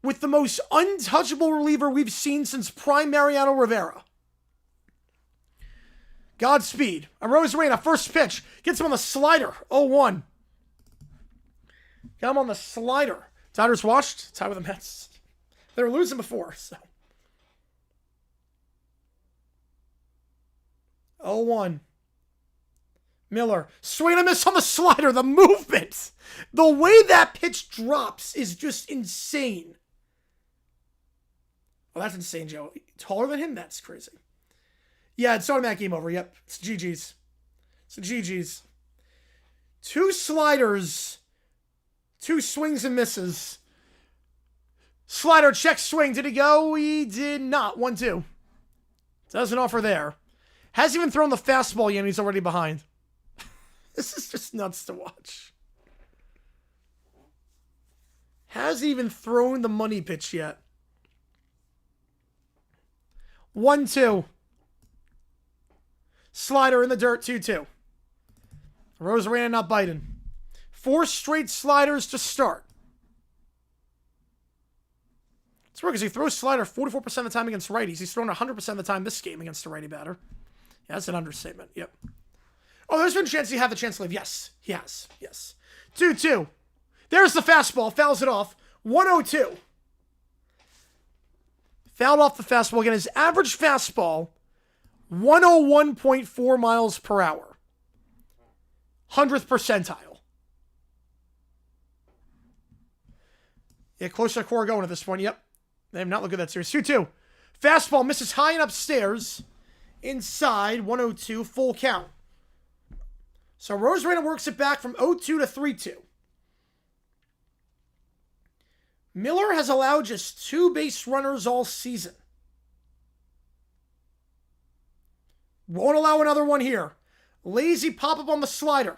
with the most untouchable reliever we've seen since prime Mariano Rivera. Godspeed. Arozarena, first pitch. Gets him on the slider. 0-1. Got him on the slider. Dodgers watched. Tied with the Mets. They were losing before, so. 0-1. Miller. Swing and a miss on the slider. The movement. The way that pitch drops is just insane. Oh, that's insane, Joe. Taller than him? That's crazy. Yeah, it's automatic game over. Yep. It's GG's. It's a GG's. 2 sliders. 2 swings and misses. Slider, check, swing. Did he go? He did not. 1-2. Doesn't offer there. Hasn't even thrown the fastball yet, and he's already behind. This is just nuts to watch. Hasn't even thrown the money pitch yet. 1-2. Slider in the dirt, 2-2. Arozarena not biting. 4 straight sliders to start. It's weird because he throws slider 44% of the time against righties. He's thrown 100% of the time this game against a righty batter. Yeah, that's an understatement. Yep. Oh, there's been a chance he had the chance to leave. Yes, he has. Yes. 2-2. There's the fastball. Fouls it off. 1-0-2. Fouled off the fastball. Again, his average fastball, 101.4 miles per hour. 100th percentile. Yeah, closer to core going at this point. Yep. They have not looked at that series. 2-2. Fastball misses high and upstairs. Inside. 1-0-2. Full count. So Arozarena works it back from 0-2 to 3-2. Miller has allowed just 2 base runners all season. Won't allow another one here. Lazy pop-up on the slider.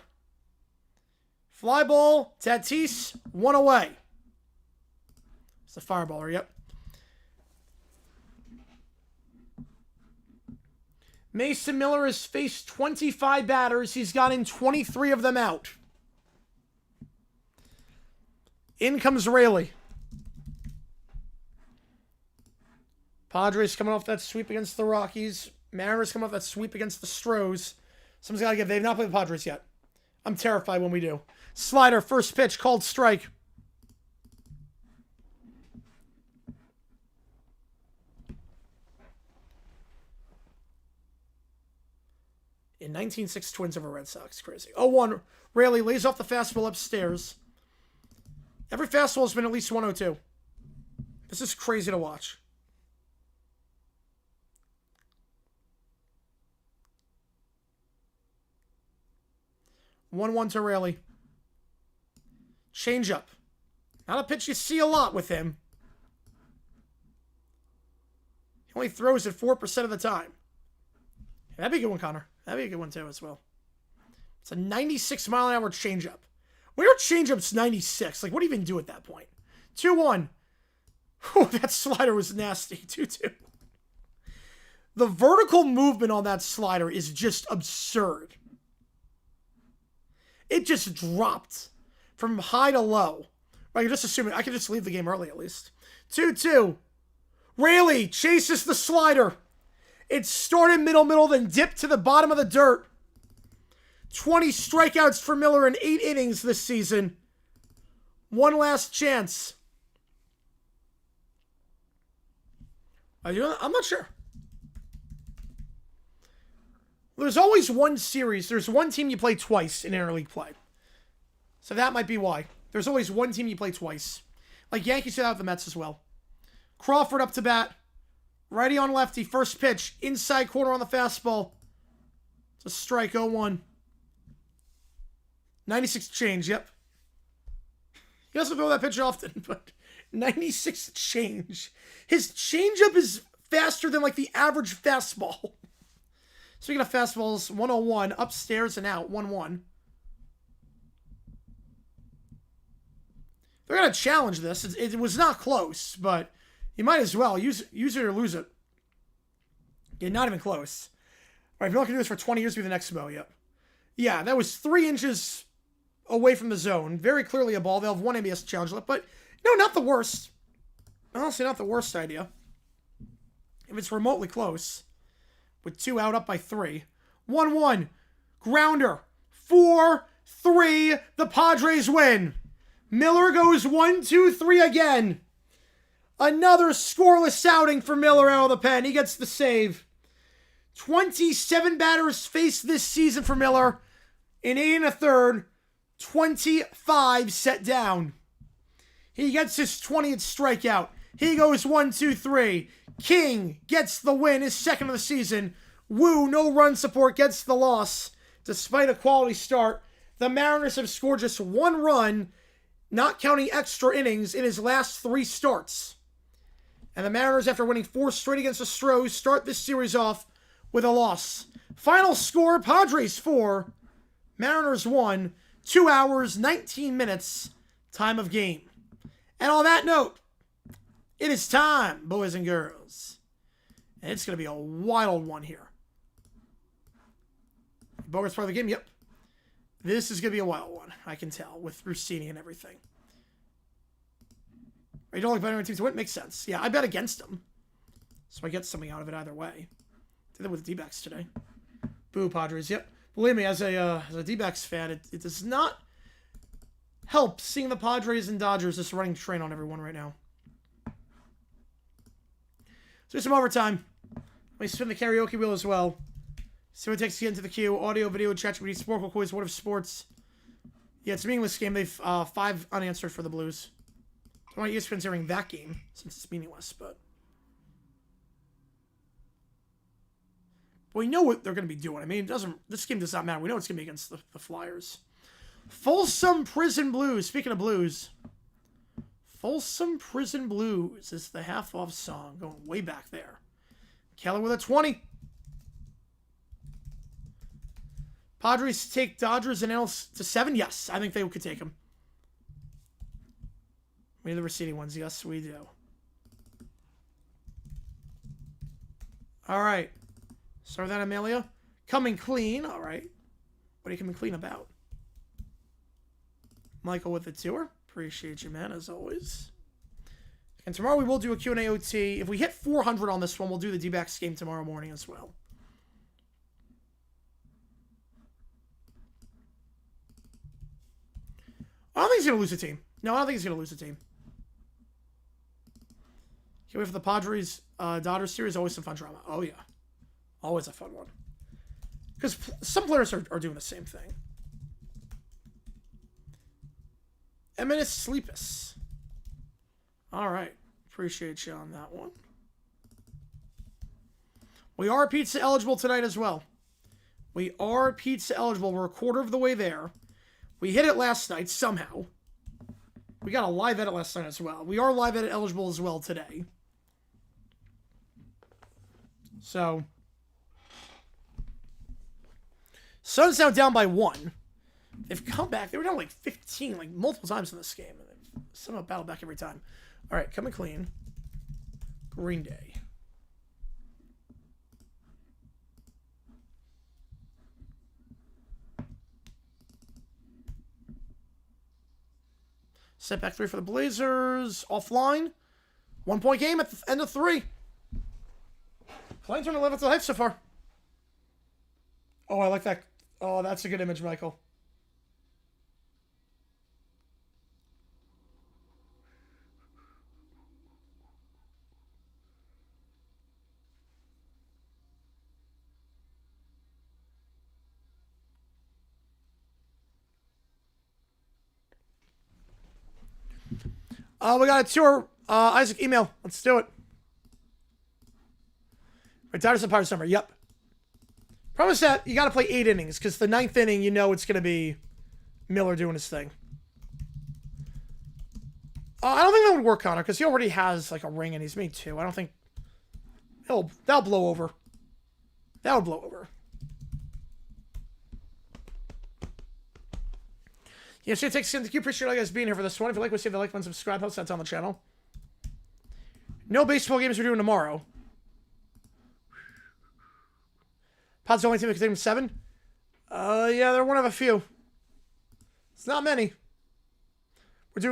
Fly ball. Tatis. 1 away. It's a fireballer, yep. Mason Miller has faced 25 batters. He's gotten 23 of them out. In comes Raley. Padres coming off that sweep against the Rockies. Mariners coming off that sweep against the Stros. Someone's got to give. They've not played the Padres yet. I'm terrified when we do. Slider, first pitch, called strike. In 19-6 Twins over Red Sox. Crazy. 0-1. Raley lays off the fastball upstairs. Every fastball has been at least 1-0-2. This is crazy to watch. 1-1 to Raley. Change up. Not a pitch you see a lot with him. He only throws it 4% of the time. That'd be a good one, Connor. That'd be a good one, too, as well. It's a 96-mile-an-hour changeup. When your changeup's 96, like, what do you even do at that point? 2-1. Oh, that slider was nasty. 2-2. The vertical movement on that slider is just absurd. It just dropped from high to low. I can just assume I can just leave the game early, at least. 2-2. Raley chases the slider. It started middle, then dipped to the bottom of the dirt. 20 strikeouts for Miller in 8 innings this season. One last chance. I'm not sure. There's always one series. There's one team you play twice in interleague play. So that might be why. There's always one team you play twice. Like Yankees did out with the Mets as well. Crawford up to bat. Righty on lefty. First pitch. Inside corner on the fastball. It's a strike. 0-1. 96 change. Yep. He doesn't throw that pitch often, but 96 change. His changeup is faster than like the average fastball. Speaking of fastballs, 101 upstairs and out. 1-1. They're going to challenge this. It was not close, but you might as well. Use it or lose it. Yeah, not even close. All right, if you're not going to do this for 20 years, be the next Mo. Yep. Yeah, that was 3 inches away from the zone. Very clearly a ball. They'll have one ABS challenge left, but no, not the worst. Honestly, not the worst idea. If it's remotely close. With 2 out, up by 3. 1-1. Grounder. 4-3. The Padres win. Miller goes 1-2-3 again. Another scoreless outing for Miller out of the pen. He gets the save. 27 batters faced this season for Miller. In 8 1/3, 25 set down. He gets his 20th strikeout. He goes 1-2-3. King gets the win, his second of the season. Wu, no run support, gets the loss. Despite a quality start, the Mariners have scored just 1 run, not counting extra innings, in his last 3 starts. And the Mariners, after winning 4 straight against the Stros, start this series off with a loss. Final score, Padres 4, Mariners 1, 2 hours, 19 minutes, time of game. And on that note, it is time, boys and girls. And it's going to be a wild one here. Bogart's part of the game? Yep. This is going to be a wild one, I can tell, with Rossini and everything. You don't like betting on teams to win? Makes sense. Yeah, I bet against them. So I get something out of it either way. Did that with the D-backs today. Boo, Padres. Yep. Believe me, as a D-backs fan, it does not help seeing the Padres and Dodgers just running train on everyone right now. So some overtime. Let me spin the karaoke wheel as well. See what it takes to get into the queue. Audio, video, chat, Sporkle quiz, what if sports? Yeah, it's a meaningless game. They've 5 unanswered for the Blues. I don't want ESPN's airing that game since it's meaningless, but we know what they're going to be doing. I mean, this game does not matter. We know it's going to be against the Flyers. Folsom Prison Blues. Speaking of blues, Folsom Prison Blues is the half-off song, going way back there. Keller with a 20. Padres take Dodgers and Else to 7? Yes, I think they could take them. We need the receding ones. Yes, we do. All right. Start with that, Amelia. Coming clean. All right. What are you coming clean about? Michael with the tour. Appreciate you, man, as always. And tomorrow we will do a Q&A OT. If we hit 400 on this one, we'll do the D-backs game tomorrow morning as well. I don't think he's going to lose a team. No, I don't think he's going to lose a team. Can't wait for the Padres Dodgers series. Always some fun drama. Oh, yeah. Always a fun one. Because some players are doing the same thing. Eminus Sleepus. All right. Appreciate you on that one. We are pizza eligible tonight as well. We are pizza eligible. We're a quarter of the way there. We hit it last night somehow. We got a live edit last night as well. We are live edit eligible as well today. So, Suns now down by 1. They've come back. They were down like 15, like multiple times in this game. And they've somehow battled back every time. All right, coming clean. Green Day. Setback 3 for the Blazers. Offline. 1-point game at the end of 3. Flames are on 11th to life so far. Oh, I like that. Oh, that's a good image, Michael. We got a tour. Isaac, email. Let's do it. Dodgers and Pirates number. Yep. Problem is that you got to play 8 innings because the 9th inning, you know it's going to be Miller doing his thing. I don't think that would work, Connor, because he already has like a ring and he's made 2. I don't think that'll blow over. That would blow over. Yeah, so it takes a appreciate all you guys being here for this one. If you like what you see, the like button, subscribe, helps out on the channel. No baseball games we're doing tomorrow. Pod's the only team that can take them 7. Yeah, they're one of a few. It's not many.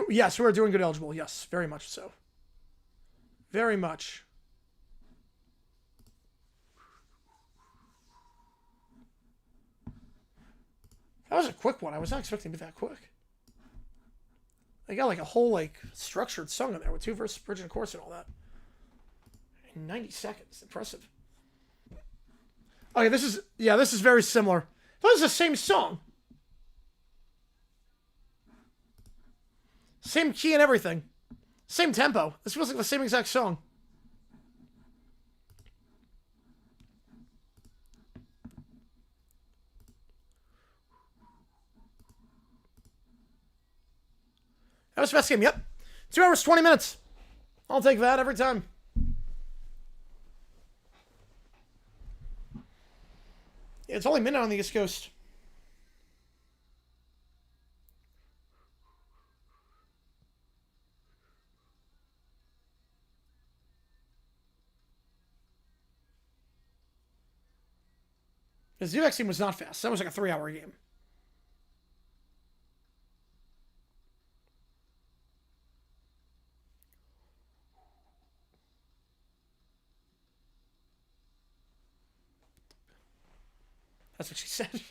Yes, we're doing good eligible. Yes, very much so. Very much. That was a quick one. I was not expecting to be that quick. They got like a whole like structured song in there with 2 verses, bridge and chorus and all that. In 90 seconds. Impressive. Okay, this is very similar. This is the same song. Same key and everything. Same tempo. This feels like the same exact song. That was the best game. Yep. 2 hours, 20 minutes. I'll take that every time. Yeah, it's only midnight on the East Coast. The Zverev game was not fast. That was like a 3-hour game. That's what she said.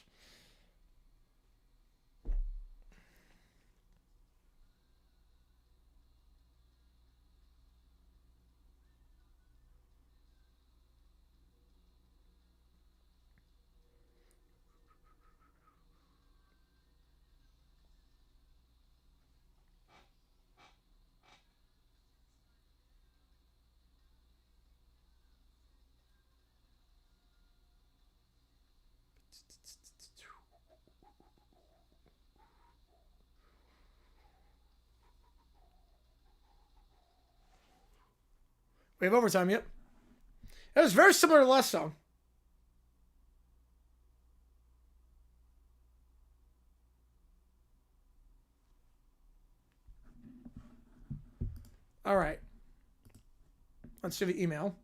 We have overtime, yep. It was very similar to the last song. All right. Let's do the email.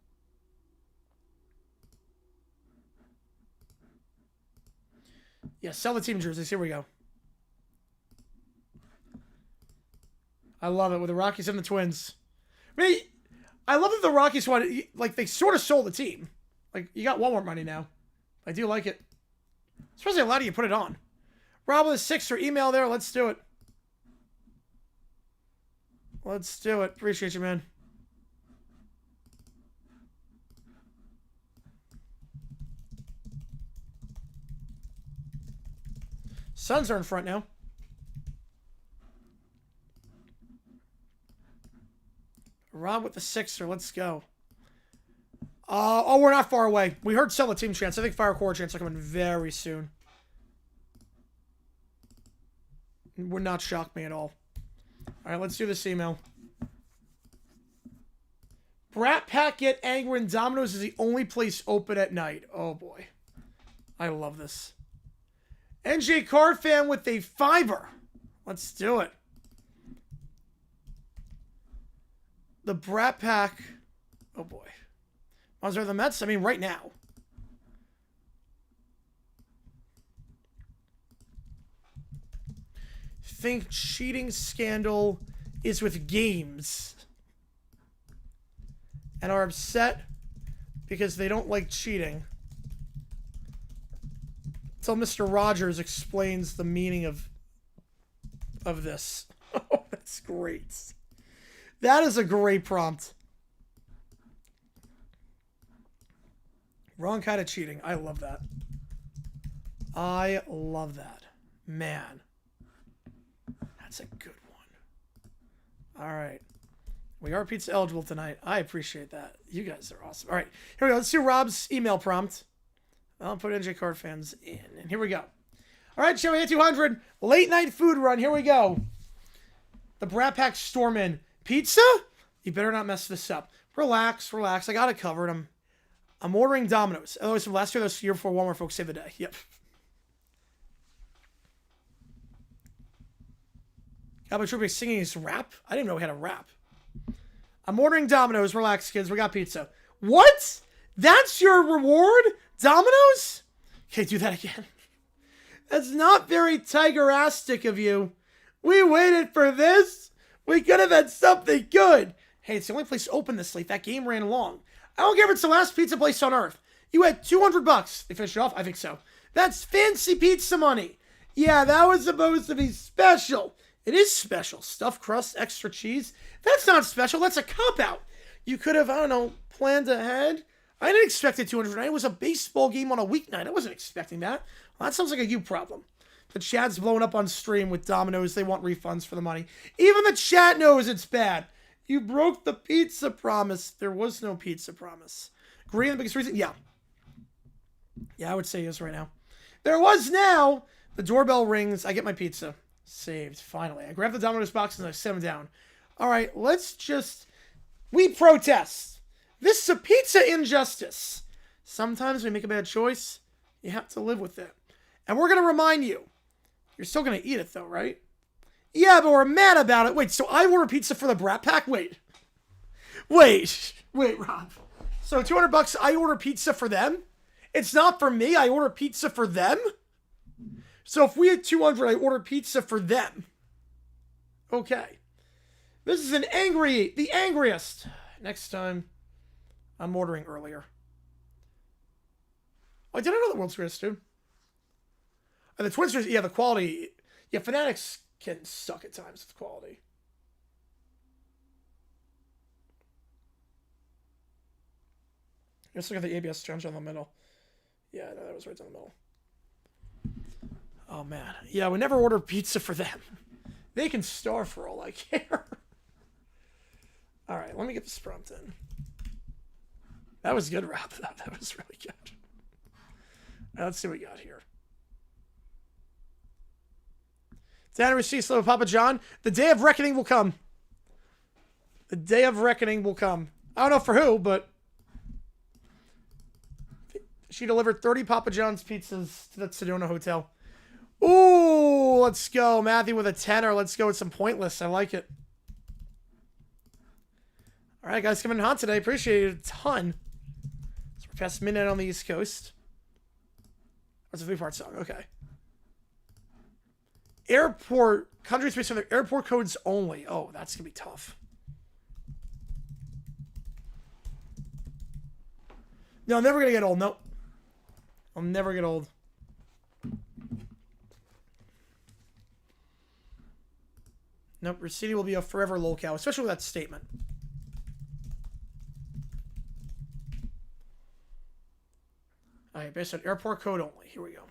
Yeah, sell the team jerseys. Here we go. I love it with the Rockies and the Twins. I mean, I love that the Rockies wanted, like, they sort of sold the team. Like, you got Walmart money now. I do like it. Especially a lot of you put it on. Rob with a 6 or email there. Let's do it. Let's do it. Appreciate you, man. Suns are in front now. Rob with the 6er. Let's go. Oh, we're not far away. We heard sell the team chance. I think Fire Core chance are coming very soon. Would not shock me at all. All right, let's do this email. Brat Pack get angry when Domino's is the only place open at night. Oh, boy. I love this. NJ Card fan with a 5er. Let's do it. The Brat Pack. Oh, boy. Are the Mets? I mean, right now. Think cheating scandal is with games. And are upset because they don't like cheating. Until Mr. Rogers explains the meaning of this. Oh, that's great. That is a great prompt. Wrong kind of cheating. I love that. I love that. Man. That's a good one. All right. We are pizza eligible tonight. I appreciate that. You guys are awesome. All right. Here we go. Let's do Rob's email prompt. I'll put NJ Card fans in. And here we go. All right, show me 200. Late night food run. Here we go. The Brat Pack storm in. Pizza? You better not mess this up. Relax, relax. I got it covered. I'm ordering Domino's. Otherwise, from last year, this year before Walmart folks saved the day. Yep. Cowboy Troopy singing his rap? I didn't know we had a rap. I'm ordering Domino's. Relax, kids. We got pizza. What? That's your reward? Domino's? Okay, do that again. That's not very tiger-astic of you. We waited for this. We could have had something good. Hey, it's the only place open this late. That game ran long. I don't care if it's the last pizza place on earth. You had $200. They finished it off? I think so. That's fancy pizza money. Yeah, that was supposed to be special. It is special. Stuffed crust, extra cheese. That's not special. That's a cop-out. You could have, I don't know, planned ahead. I didn't expect it 200. It was a baseball game on a weeknight. I wasn't expecting that. Well, that sounds like a you problem. The chat's blowing up on stream with Domino's. They want refunds for the money. Even the chat knows it's bad. You broke the pizza promise. There was no pizza promise. Green, the biggest reason? Yeah. Yeah, I would say yes right now. There was now. The doorbell rings. I get my pizza. Saved. Finally. I grab the Domino's box and I set them down. All right, let's just... We protest. This is a pizza injustice. Sometimes when you make a bad choice, you have to live with it. And we're going to remind you. You're still going to eat it though, right? Yeah, but we're mad about it. Wait, so I order pizza for the Brat Pack? Wait, Rob. So $200, I order pizza for them? It's not for me. I order pizza for them? So if we had 200, I order pizza for them. Okay. This is the angriest. Next time, I'm ordering earlier. Oh, I didn't know the World Series, dude. And the Twin Series, yeah, the quality. Yeah, Fanatics can suck at times with quality. Let's look at the ABS terms on the middle. Yeah, no, that was right down the middle. Oh, man. Yeah, we never order pizza for them. They can starve for all I care. All right, let me get this prompt in. That was good, Rob. That was really good. All right, let's see what we got here. Tanner receipts of Papa John. The day of reckoning will come. The day of reckoning will come. I don't know for who, but she delivered 30 Papa John's pizzas to the Sedona Hotel. Ooh, let's go. Matthew with a 10, or let's go with some pointless. I like it. All right, guys, coming in hot today. Appreciate it a ton. So we're past midnight on the East Coast. That's a 3-part song. Okay. Airport, country specific, airport codes only. Oh, that's going to be tough. No, I'm never going to get old. Nope. I'll never get old. Nope, Racine will be a forever lolcow, especially with that statement. Alright, based on airport code only. Here we go.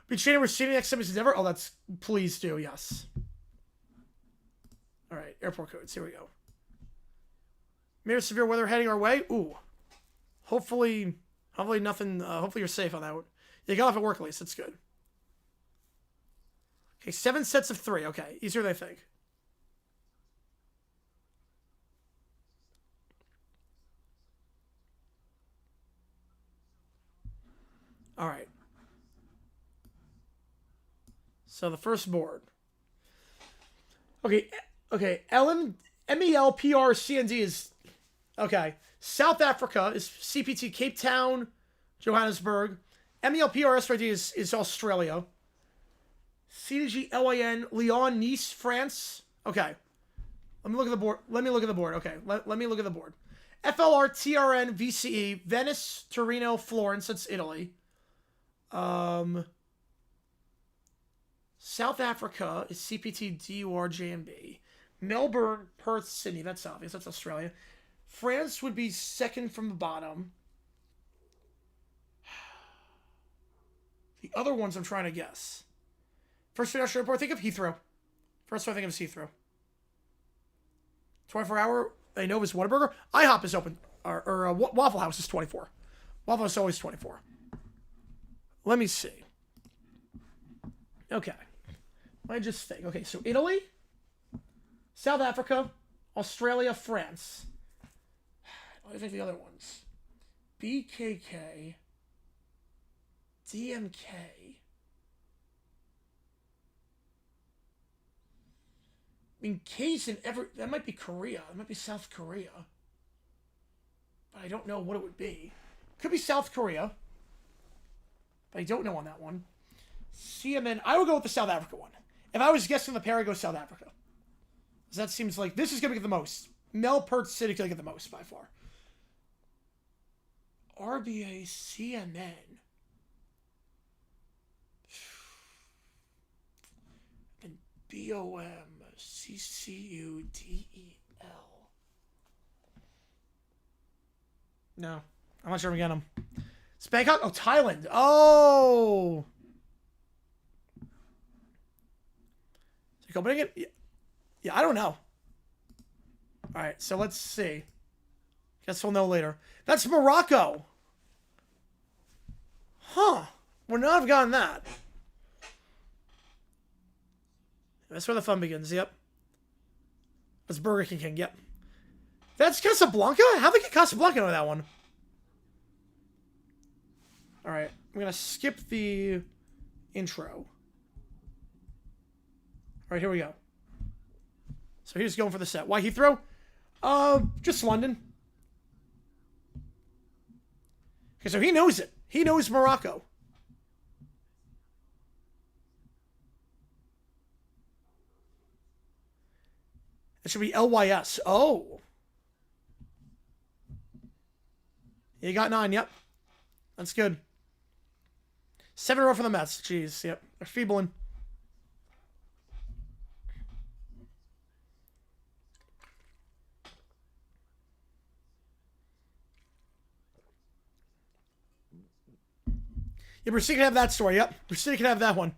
Be chaining Racine next time is never. Oh, that's please do, yes. Alright, airport codes. Here we go. Mere severe weather heading our way. Ooh. Hopefully nothing. Hopefully you're safe on that one. You got off at work at least. That's good. Okay, 7 sets of 3. Okay, easier than I think. All right. So the first board. Okay. MELPRCND is okay. South Africa is CPT Cape Town, Johannesburg. MELPRSYD is Australia. CGLIN Lyon, Nice, France. Okay. Let me look at the board. Okay. Let me look at the board. FLRTRN VCE, Venice, Torino, Florence. That's Italy. South Africa is CPT DUR JNB. Melbourne, Perth, Sydney. That's obvious. That's Australia. France would be second from the bottom. The other ones I'm trying to guess. First international airport, I think of Heathrow. First one I think of is Heathrow. 24-hour, I know is Whataburger. IHOP is open. Or Waffle House is 24. Waffle House is always 24. Let me see. Okay. I just think. Okay, so Italy, South Africa, Australia, France. I think the other ones. BKK, DMK. I mean, K's in every... That might be Korea. It might be South Korea. But I don't know what it would be. Could be South Korea. But I don't know on that one. CMN... I would go with the South Africa one. If I was guessing the pair, I'd go South Africa. Because that seems like... This is going to get the most. Melpert City could get the most by far. RBA CNN. And BOM CCUDEL. No. I'm not sure I'm getting them. It's Bangkok? Oh, Thailand. Oh! Is it opening it? Yeah, I don't know. Alright, so let's see. Guess we'll know later. That's Morocco! Huh. Would not have gotten that. That's where the fun begins, yep. That's Burger King, yep. That's Casablanca? How'd they get Casablanca on that one? Alright, I'm gonna skip the intro. Alright, here we go. So he's going for the set. Why Heathrow? Just London. Okay, so he knows it. He knows Morocco. It should be LYS. Oh. You got 9, yep. That's good. 7 in a row for the Mets. Jeez, yep. They're feebling. Yeah, Brissy can have that story, yep. Brissy can have that one.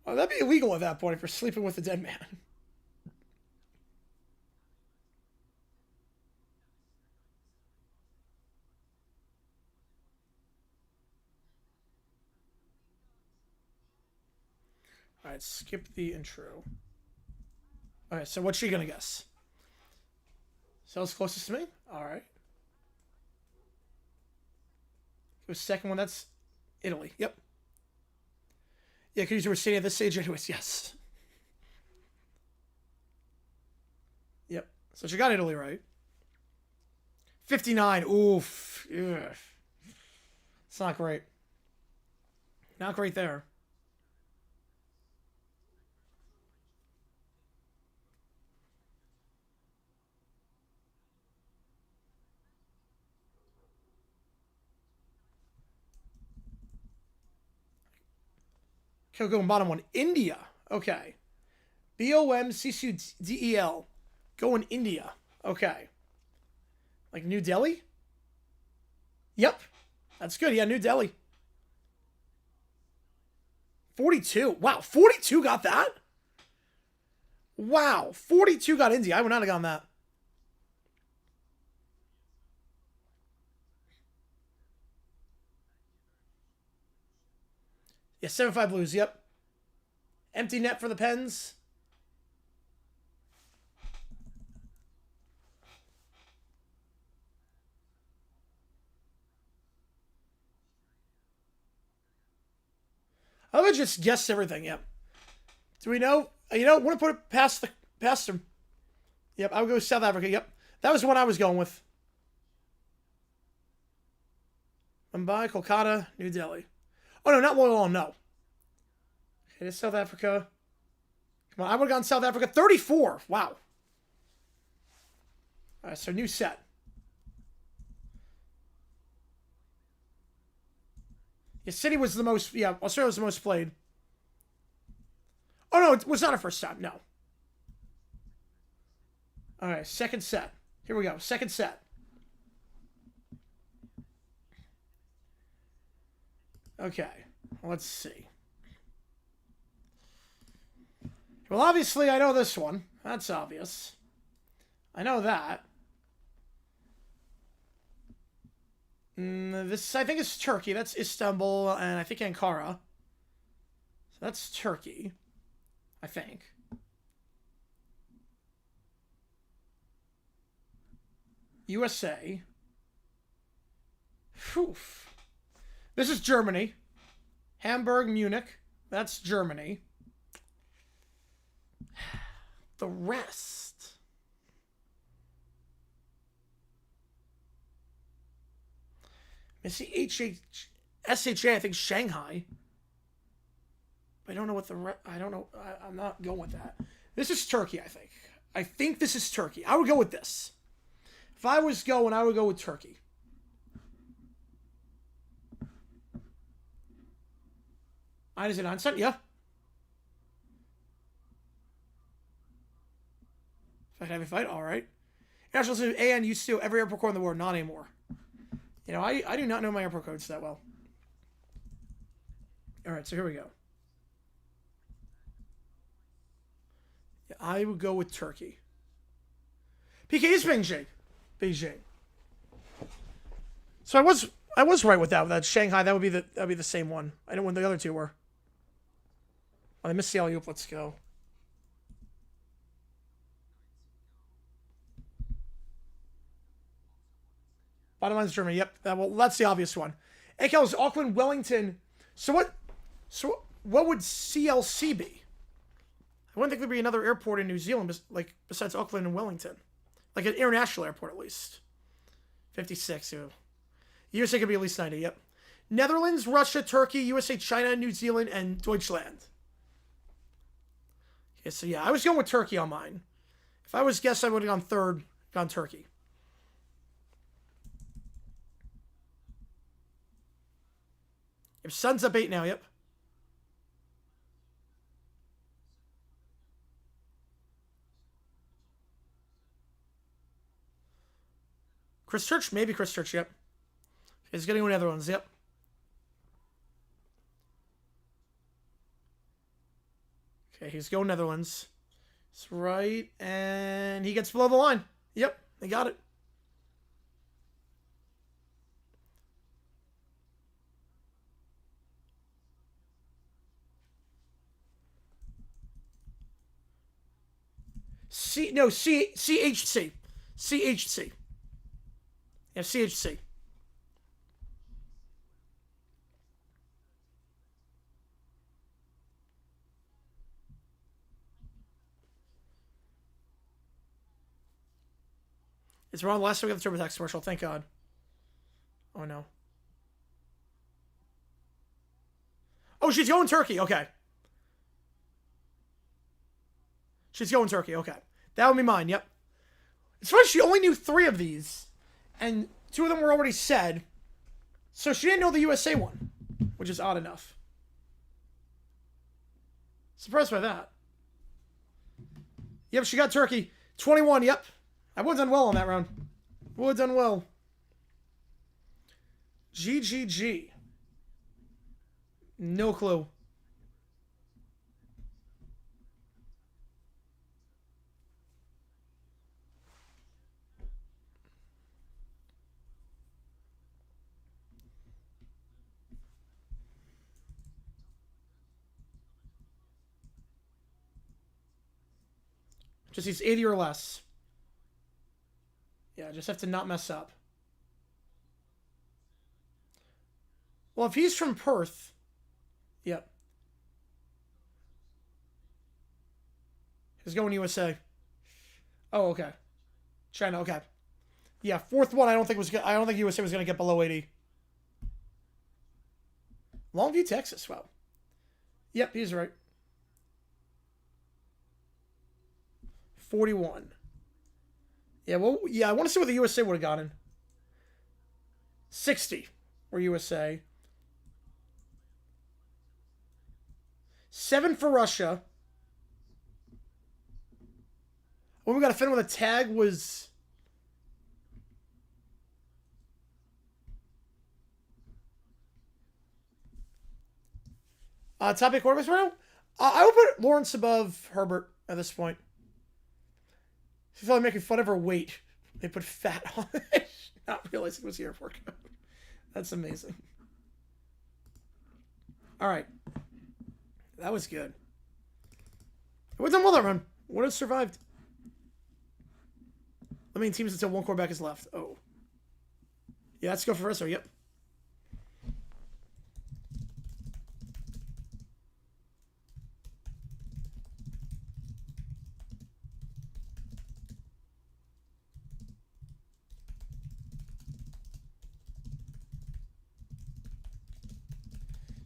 Well, that'd be illegal at that point if you're sleeping with a dead man. Alright, skip the intro. Alright, so what's she gonna guess? Cell's closest to me? Alright. The second one, that's Italy. Yep. Yeah, because you were saying at this stage anyways, yes. Yep. So she got Italy right. 59. Oof. Ugh. It's not great. Not great there. Okay, going bottom one. India. Okay. BOMCCUDEL. Going India. Okay. Like New Delhi? Yep. That's good. Yeah, New Delhi. 42. Wow, 42 got that? Wow, 42 got India. I would not have gotten that. Yeah, 7-5 Blues, yep. Empty net for the Pens. I would just guess everything, yep. Do we know? You know, want to put it past him. Yep, I would go South Africa, yep. That was the one I was going with. Mumbai, Kolkata, New Delhi. Oh, no, not Loyal, no. Okay, it's South Africa. Come on, I would have gone South Africa. 34. Wow. All right, so new set. Yeah, City was the most... Yeah, Australia was the most played. Oh, no, it was not a first time. No. All right, second set. Here we go. Second set. Okay, let's see. Well, obviously, I know this one. That's obvious. I know that. This, I think, is Turkey. That's Istanbul, and I think Ankara. So that's Turkey. I think. USA. Whew. This is Germany. Hamburg, Munich. That's Germany. The rest. I see SHA, I think Shanghai. I don't know what the I don't know. I'm not going with that. This is Turkey, I think. I think this is Turkey. I would go with this. If I was going, I would go with Turkey. Is it Einstein? Yeah. Fight, heavy fight. All right. National City AN used to every airport code in the world. Not anymore. You know, I do not know my airport codes that well. All right, so here we go. Yeah, I would go with Turkey. PK is Beijing. Beijing. So I was right with that. With that Shanghai, that would be the same one. I know when the other two were. Oh, I missed the alley-oop. Let's go. Bottom line's Germany. Yep. That's the obvious one. AKL is Auckland, Wellington. So what would CLC be? I wouldn't think there'd be another airport in New Zealand besides Auckland and Wellington. Like an international airport, at least. 56. Yeah. USA could be at least 90. Yep. Netherlands, Russia, Turkey, USA, China, New Zealand, and Deutschland. Okay, so yeah, I was going with Turkey on mine. If I was guessed, I would have gone Turkey. If sun's up 8 now, yep. Chris Church? Maybe Chris Church, yep. He's getting one of the other ones, yep. Okay, he's going Netherlands. That's right. And he gets below the line. Yep, they got it. CHC. CHC. Yeah, CHC. It's wrong. Last time we got the TurboTax commercial. Thank God. Oh, no. Oh, she's going Turkey. Okay. She's going Turkey. Okay. That would be mine. Yep. It's funny. She only knew 3 of these. And 2 of them were already said. So she didn't know the USA one. Which is odd enough. Surprised by that. Yep, she got Turkey. 21, yep. I would have done well on that round. Would have done well. GGG. No clue. Just needs 80 or less. Yeah, just have to not mess up. Well, if he's from Perth, yep. He's going USA. Oh, okay. China, okay. Yeah, 4th one. I don't think USA was going to get below 80. Longview, Texas. Wow. Yep, he's right. 41. Yeah, well, yeah, I want to see what the USA would have gotten. 60 for USA. 7 for Russia. When we got to fit with a tag was... Topic quarterbacks right now? I would put Lawrence above Herbert at this point. She's probably making fun of her weight. They put fat on it. Not realizing it was the airport code. That's amazing. All right. That was good. We've done well that run. Would have survived. I mean, teams until 1 quarterback is left. Oh. Yeah, let's go for Rizzo. Yep.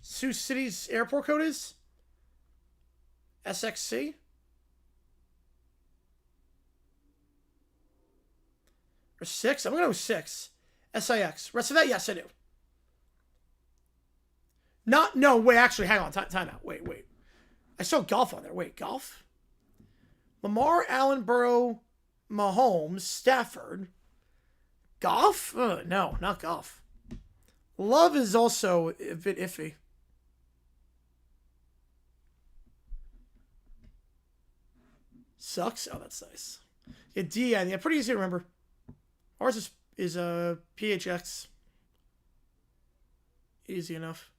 Sioux City's airport code is SXC. Or 6? I'm going to go 6. SIX. Rest of that? Yes, I do. No, wait, actually, hang on. Time out. Wait. I saw golf on there. Wait, golf? Lamar, Allen, Burrow, Mahomes, Stafford. Golf? No, not golf. Love is also a bit iffy. Sucks? Oh, that's nice. Yeah, DN. Yeah, pretty easy to remember. Ours is a PHX. Easy enough.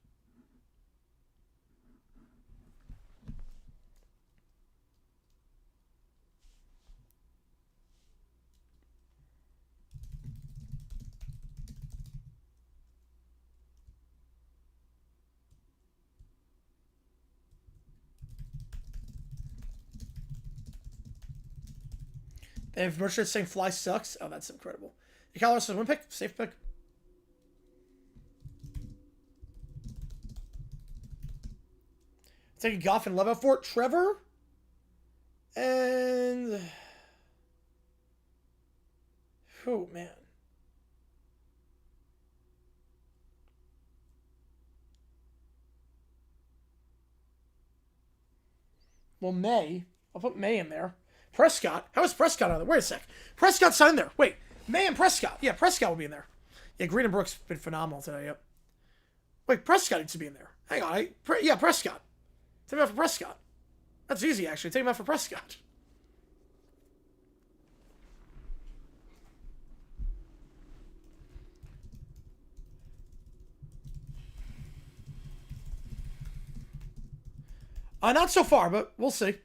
They have merchant saying fly sucks. Oh, that's incredible. Colorado says one pick, safe pick. Taking Goff and Love out for it. Trevor. And oh man. Well, May. I'll put May in there. Prescott. How is Prescott on there? Wait a sec. Prescott's not in there. Wait. May and Prescott. Yeah, Prescott will be in there. Yeah, Green and Brooks been phenomenal today. Yep. Wait, Prescott needs to be in there. Hang on. Yeah, Prescott. Take him out for Prescott. That's easy, actually. Take him out for Prescott. Not so far, but we'll see.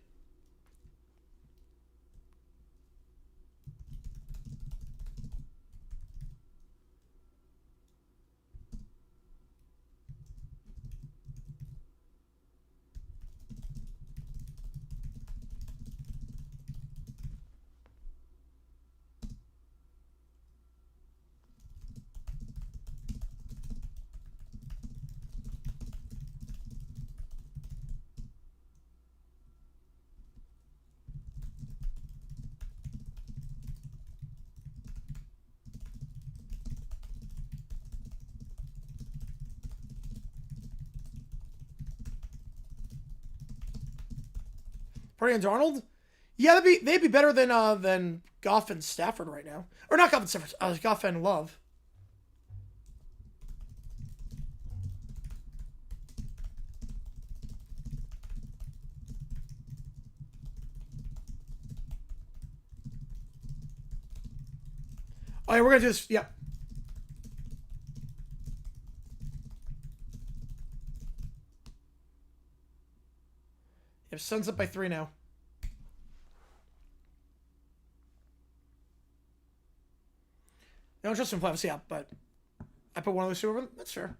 Purdy and Darnold? Yeah, they'd be better than Goff and Stafford right now. Or not Goff and Stafford, Goff and Love. Oh yeah, we're gonna do this. Yeah. Yep, Suns up by 3 now. I don't trust him playoffs, yeah, but I put one of those two over. That's fair.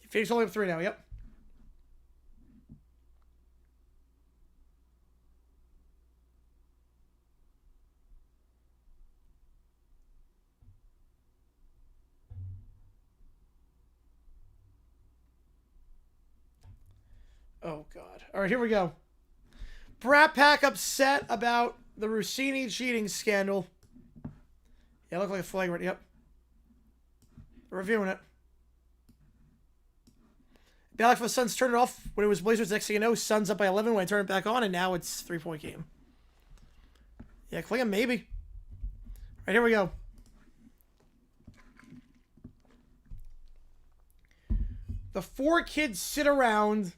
Phoenix only up 3 now, yep. Oh, God. All right, here we go. Brat Pack upset about the Rossini cheating scandal. Yeah, look like a flagrant, yep. Reviewing it. Balak for the Suns turned it off when it was Blazers. Next thing you know, Suns up by 11 when I turn it back on, and now it's 3-point game. Yeah, Klingham, maybe. All right, here we go. The 4 kids sit around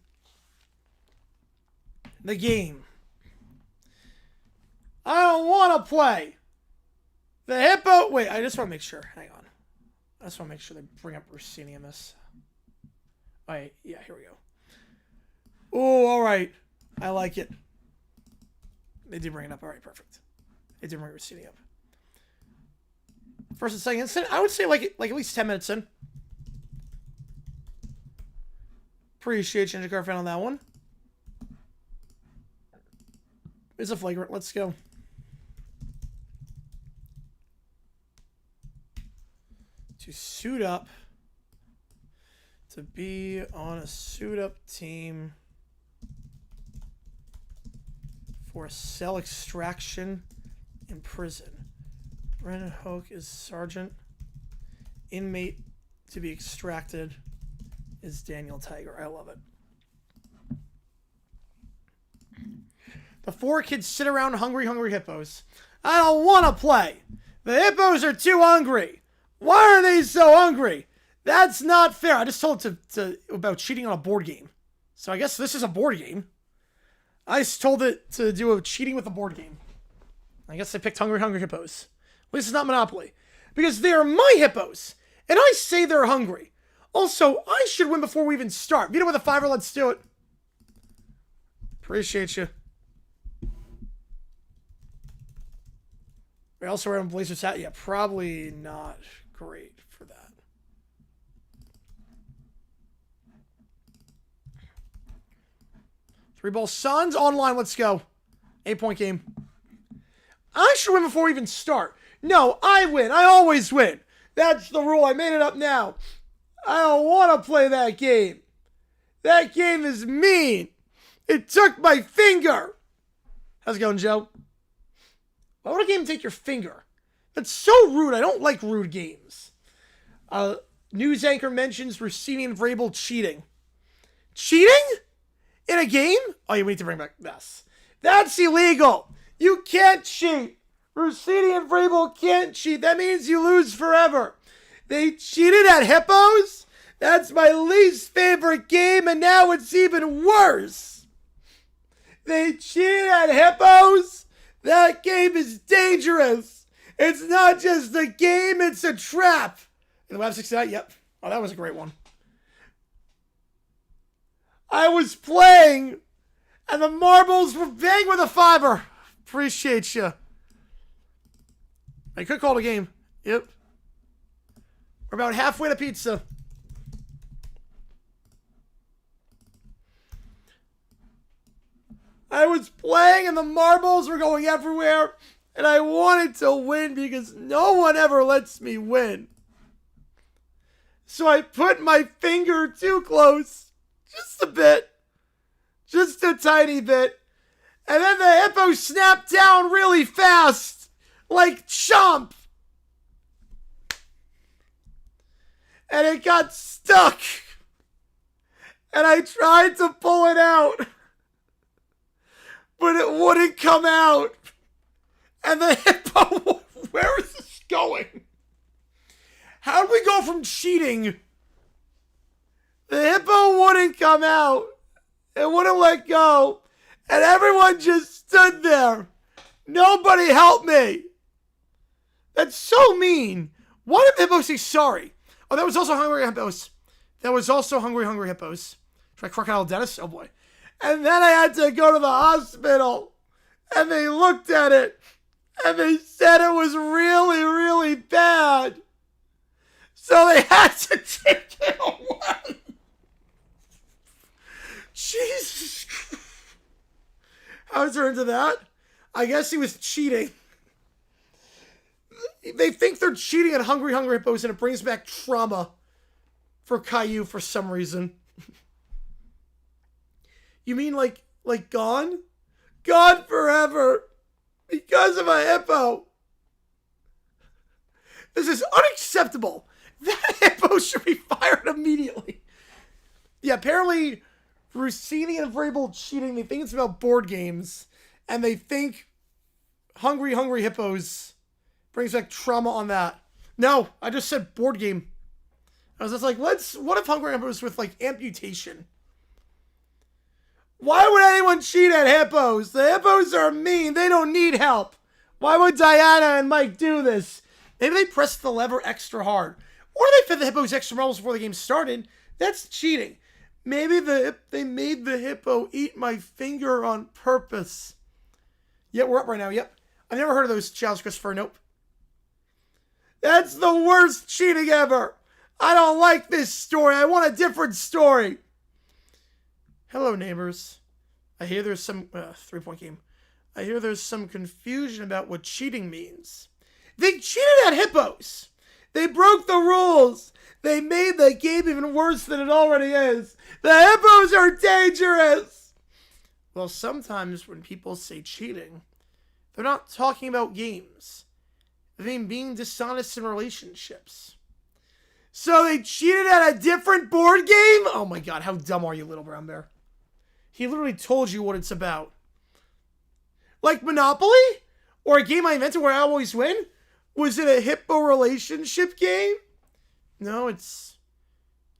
the game. I don't want to play. The hippo. Wait, I just want to make sure. Hang on. I just want to make sure they bring up Rossini in this. All right, yeah, here we go. Oh, all right. I like it. They did bring it up. All right, perfect. They did bring Rossini up. First and second instant, I would say like at least 10 minutes in. Appreciate you, Car fan, on that one. It's a flagrant. Let's go. To suit up. To be on a suit-up team for a cell extraction in prison. Brennan Hoke is sergeant. Inmate to be extracted is Daniel Tiger. I love it. The 4 kids sit around hungry hippos. I don't want to play. The hippos are too hungry. Why are they so hungry? That's not fair. I just told it about cheating on a board game. So I guess this is a board game. I just told it to do a cheating with a board game. I guess they picked hungry hippos. At least it's not Monopoly. Because they are my hippos. And I say they're hungry. Also, I should win before we even start. Vito with a 5er, let's do it. Appreciate you. We also wearing Blazers hat. Yeah, probably not great for that. Three ball Suns online. Let's go. 8-point game. I should win before we even start. No, I win. I always win. That's the rule. I made it up now. I don't want to play that game. That game is mean. It took my finger. How's it going, Joe? Why would a game take your finger? That's so rude. I don't like rude games. News anchor mentions Rossini and Vrabel cheating. Cheating? In a game? Oh, you need to bring back this. That's illegal. You can't cheat. Rossini and Vrabel can't cheat. That means you lose forever. They cheated at Hippos? That's my least favorite game, and now it's even worse. They cheated at Hippos? That game is dangerous. It's not just a game, it's a trap. In the Web 69? Yep. Oh, that was a great one. I was playing, and the marbles were bang with a 5er. Appreciate you. I could call it a game. Yep. We're about halfway to pizza. I was playing, and the marbles were going everywhere, and I wanted to win because no one ever lets me win. So I put my finger too close. Just a bit. Just a tiny bit. And then the hippo snapped down really fast. Like chomp. And it got stuck. And I tried to pull it out. But it wouldn't come out. And the hippo... Where is this going? How did we go from cheating... The hippo wouldn't come out. It wouldn't let go. And everyone just stood there. Nobody helped me. That's so mean. Why did the hippo say sorry? Oh, that was also Hungry Hippos. That was also Hungry Hippos. Try Crocodile Dennis? Oh, boy. And then I had to go to the hospital. And they looked at it. And they said it was really, really bad. So they had to take it away. Jesus Christ. How's there into that? I guess he was cheating. They think they're cheating at Hungry Hippos, and it brings back trauma for Caillou for some reason. You mean like gone? Gone forever. Because of a hippo. This is unacceptable. That hippo should be fired immediately. Yeah, apparently... Rossini and Vrabel cheating. They think it's about board games. And they think Hungry Hippos brings back trauma on that. No, I just said board game. I was just like, what if Hungry Hippos with like amputation? Why would anyone cheat at hippos? The hippos are mean. They don't need help. Why would Diana and Mike do this? Maybe they pressed the lever extra hard. Or they fed the hippos extra marbles before the game started. That's cheating. Maybe they made the hippo eat my finger on purpose. Yeah, we're up right now. Yep. I've never heard of those challenges, Christopher. Nope. That's the worst cheating ever. I don't like this story. I want a different story. Hello, neighbors. I hear there's some... 3-point game. I hear there's some confusion about what cheating means. They cheated at hippos. They broke the rules. They made the game even worse than it already is. The hippos are dangerous. Well, sometimes when people say cheating, they're not talking about games. They mean being dishonest in relationships. So they cheated at a different board game? Oh my god, how dumb are you, little brown bear? He literally told you what it's about. Like Monopoly? Or a game I invented where I always win? Was it a hippo relationship game? No, it's...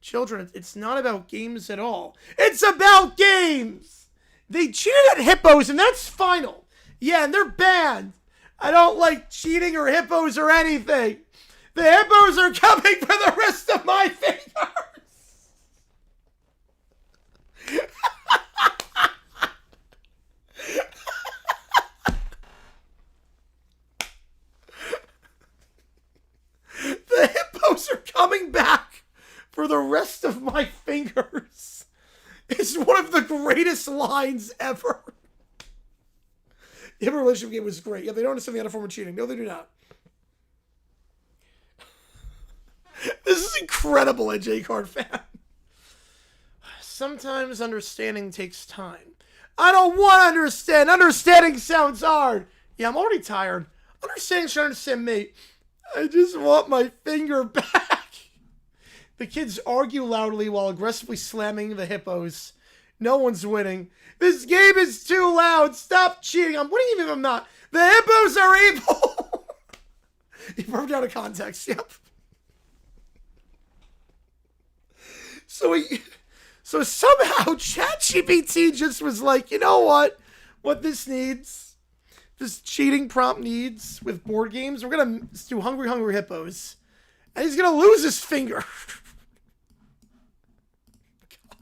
Children, it's not about games at all. It's about games! They cheated at hippos, and that's final. Yeah, and they're banned. I don't like cheating or hippos or anything. The hippos are coming for the rest of my fingers! The hippos are coming back for the rest of my fingers. It's one of the greatest lines ever. The hippo relationship game was great. Yeah, they don't understand the other form of cheating. No, they do not. This is incredible, a J-Card fan. Sometimes understanding takes time. I don't want to understand. Understanding sounds hard. Yeah, I'm already tired. Understanding should understand me. I just want my finger back. The kids argue loudly while aggressively slamming the hippos. No one's winning. This game is too loud. Stop cheating. I'm winning even if I'm not. The hippos are evil. He broke out of context. Yep. So somehow ChatGPT just was like, you know what? What this needs? This cheating prompt needs with board games. We're going to do Hungry Hungry Hippos. And he's going to lose his finger.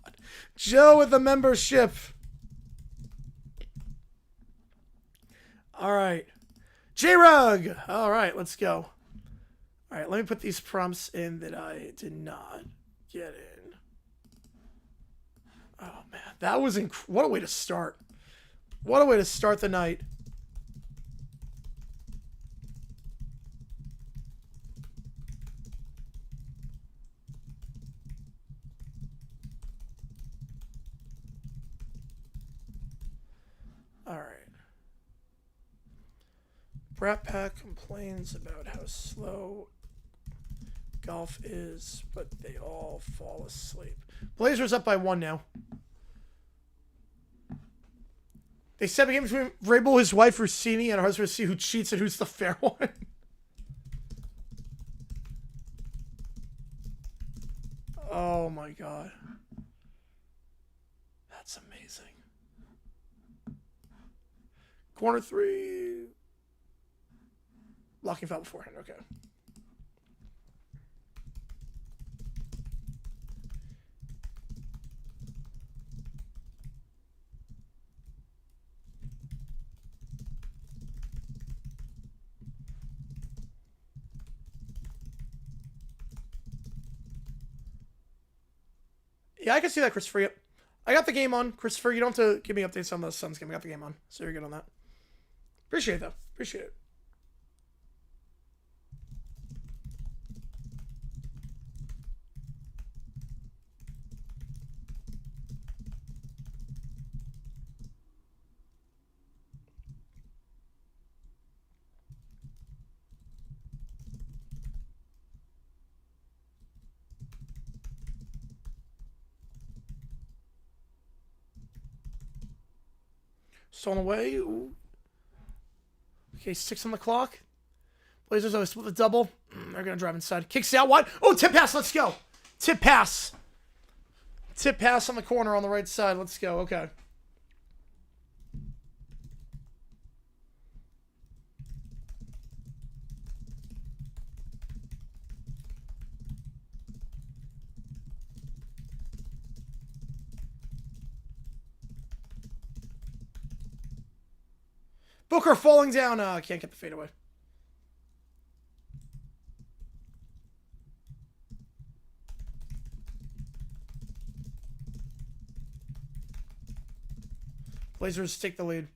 God. Joe with the membership. All right. J-Rug. All right, let's go. All right, let me put these prompts in that I did not get in. Oh, man. That was what a way to start. What a way to start the night. All right. Brat Pack complains about how slow golf is, but they all fall asleep. Blazers up by 1 now. They set a game between Vrabel, his wife Rossini, and her husband to see who cheats and who's the fair one. Oh my god. That's amazing. Corner 3. Blocking foul beforehand. Okay. Yeah, I can see that, Christopher. Yep. I got the game on. Christopher, you don't have to give me updates on the Suns game. I got the game on. So you're good on that. Appreciate it, though. Appreciate it. Stolen away. Ooh. Okay, 6 on the clock. Blazers always split the double. They're going to drive inside. Kicks out wide. Oh, tip pass. Let's go. Tip pass. Tip pass on the corner on the right side. Let's go. Okay. Booker falling down. Can't get the fadeaway. Blazers take the lead.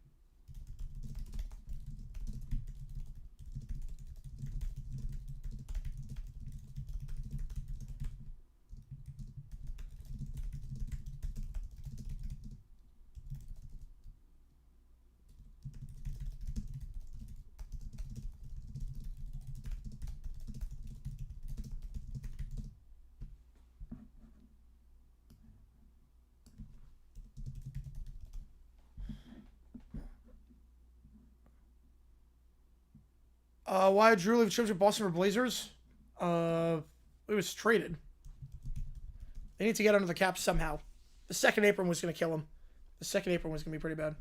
Why did Drew leave trips with Boston for Blazers? It was traded. They need to get under the cap somehow. The second apron was going to kill him. The second apron was going to be pretty bad.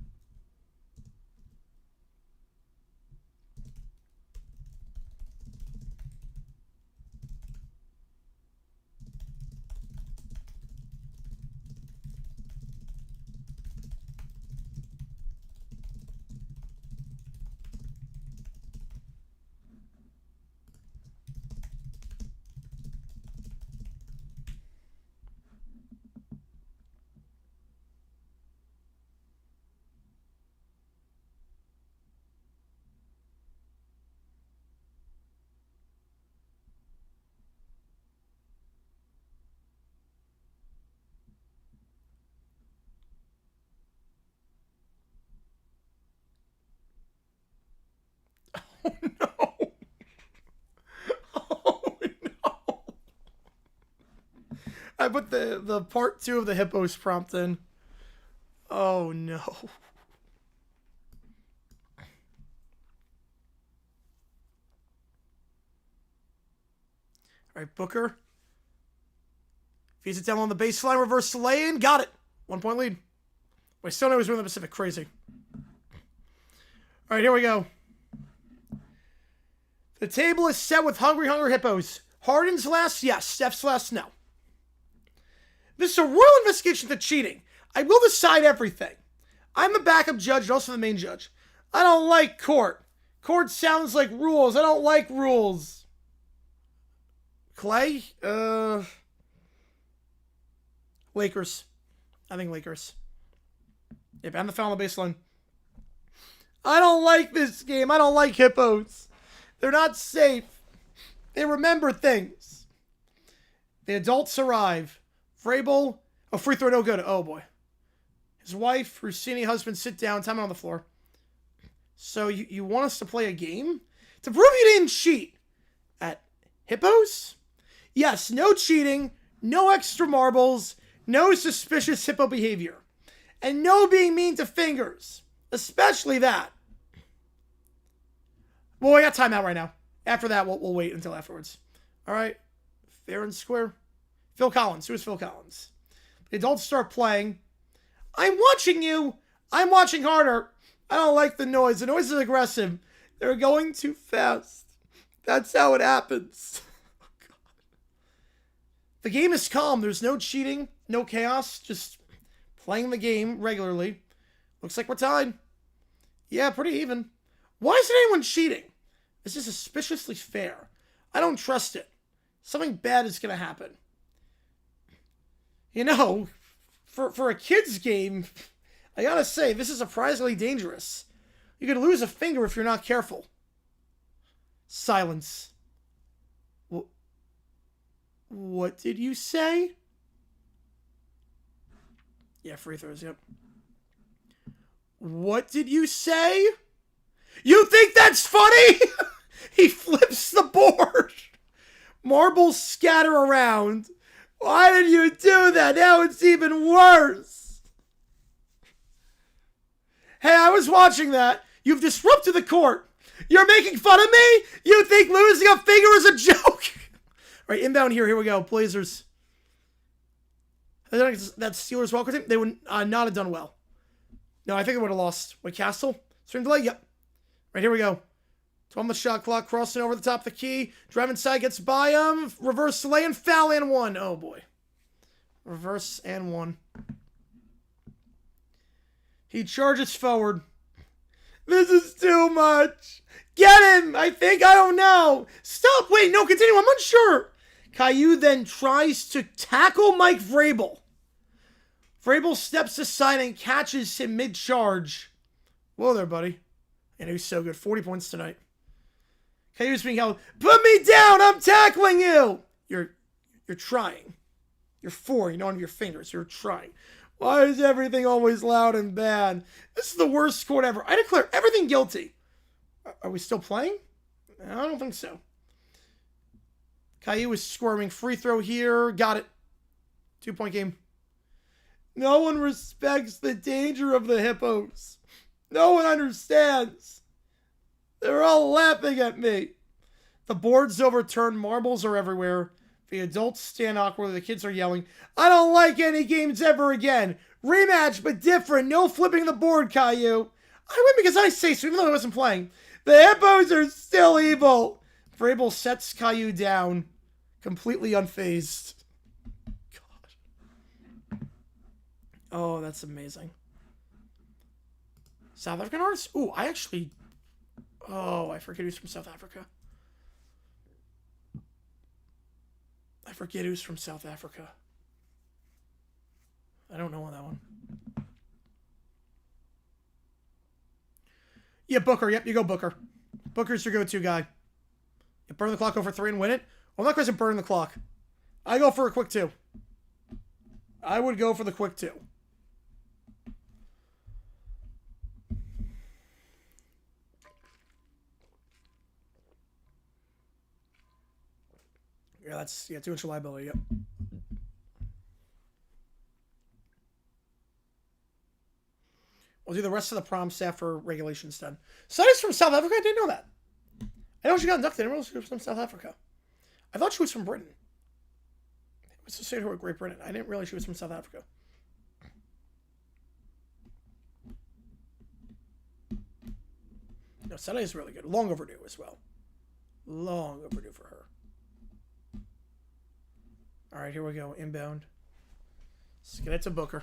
Oh, no. Oh, no. I put the part 2 of the hippos prompt in. Oh, no. All right, Booker. Feeds it down on the baseline. Reverse lay-in. Got it. 1 point lead. Wait, still know he's winning the Pacific. Crazy. All right, here we go. The table is set with Hungry Hippos. Harden's last? Yes. Steph's last? No. This is a royal investigation into cheating. I will decide everything. I'm the backup judge and also the main judge. I don't like court. Court sounds like rules. I don't like rules. Clay? Lakers. I think Lakers. Yep, and the foul on the baseline. I don't like this game. I don't like hippos. They're not safe. They remember things. The adults arrive. Vrabel. Oh, free throw no good. Oh, boy. His wife, Rossini, husband, sit down. Time out on the floor. So you want us to play a game? To prove you didn't cheat. At hippos? Yes, no cheating. No extra marbles. No suspicious hippo behavior. And no being mean to fingers. Especially that. Well, we got timeout right now. After that, we'll wait until afterwards. All right. Fair and square. Phil Collins. Who is Phil Collins? The adults start playing. I'm watching you. I'm watching harder. I don't like the noise. The noise is aggressive. They're going too fast. That's how it happens. Oh, God. The game is calm. There's no cheating. No chaos. Just playing the game regularly. Looks like we're tied. Yeah, pretty even. Why isn't anyone cheating? This is suspiciously fair. I don't trust it. Something bad is going to happen. You know, for a kid's game, I gotta say, this is surprisingly dangerous. You could lose a finger if you're not careful. Silence. What did you say? Yeah, free throws, yep. What did you say? You think that's funny? He flips the board. Marbles scatter around. Why did you do that? Now it's even worse. Hey, I was watching that. You've disrupted the court. You're making fun of me? You think losing a finger is a joke? All right, inbound here. Here we go. Blazers. That Steelers Walker team, they would not have done well. No, I think they would have lost. Wait, Castle? String delay? Yep. Right, here we go. 12 on the shot clock, crossing over the top of the key. Drive inside, gets by him. Reverse delay and foul and one. Oh, boy. Reverse and one. He charges forward. This is too much. Get him! I think, I don't know. Stop, wait, no, continue, I'm unsure. Caillou then tries to tackle Mike Vrabel. Vrabel steps aside and catches him mid-charge. Whoa there, buddy. And he's so good. 40 points tonight. Caillou's being held. Put me down! I'm tackling you! You're trying. You're 4. You know, on your fingers. You're trying. Why is everything always loud and bad? This is the worst score ever. I declare everything guilty. Are we still playing? I don't think so. Caillou is squirming. Free throw here. Got it. 2-point game. No one respects the danger of the hippos. No one understands. They're all laughing at me. The board's overturned. Marbles are everywhere. The adults stand awkwardly. The kids are yelling, I don't like any games ever again. Rematch, but different. No flipping the board, Caillou. I win because I say so, even though I wasn't playing. The hippos are still evil. Vrabel sets Caillou down, completely unfazed. God. Oh, that's amazing. South African artist? Ooh, I actually... Oh, I forget who's from South Africa. I forget who's from South Africa. I don't know on that one. Yeah, Booker. Yep, you go Booker. Booker's your go-to guy. You burn the clock, go for 3 and win it. Well, I'm not going to burn the clock. I go for a quick 2. I would go for the quick 2. Yeah, that's too much liability. Yep. We'll do the rest of the prompts after regulation's done. Sonny's from South Africa? I didn't know that. I know she got inducted. I didn't realize she was from South Africa. I thought she was from Britain. I was associated with Great Britain. I didn't realize she was from South Africa. No, Sonny is really good. Long overdue as well. Long overdue for her. All right, here we go. Inbound. Let's get it to Booker.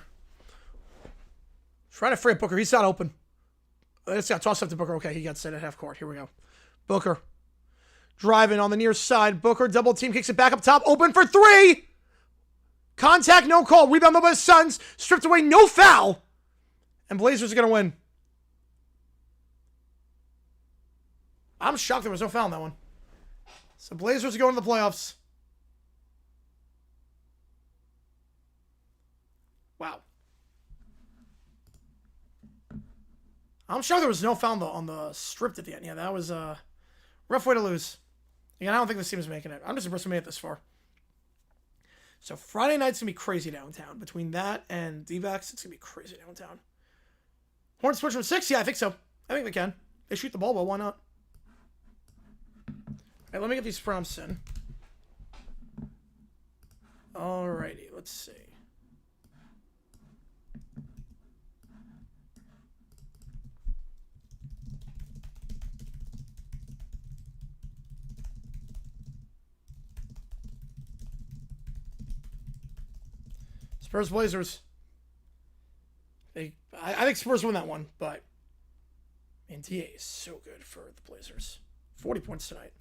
Trying to free up Booker. He's not open. Let's toss up to Booker. Okay, he got set at half court. Here we go. Booker. Driving on the near side. Booker double team kicks it back up top. Open for 3. Contact, no call. Rebound by the Suns. Stripped away, no foul. And Blazers are going to win. I'm shocked there was no foul in that one. So Blazers are going to the playoffs. Wow. I'm sure there was no foul on the stripped at the end. Yeah, that was a rough way to lose. Again, I don't think this team is making it. I'm just impressed we made it this far. So Friday night's going to be crazy downtown. Between that and D-backs, it's going to be crazy downtown. Hornets switch from 6? Yeah, I think so. I think they can. They shoot the ball well. Why not? All right, let me get these prompts in. Alrighty, let's see. Spurs Blazers. I think Spurs win that one, but man, DA is so good for the Blazers. 40 points tonight.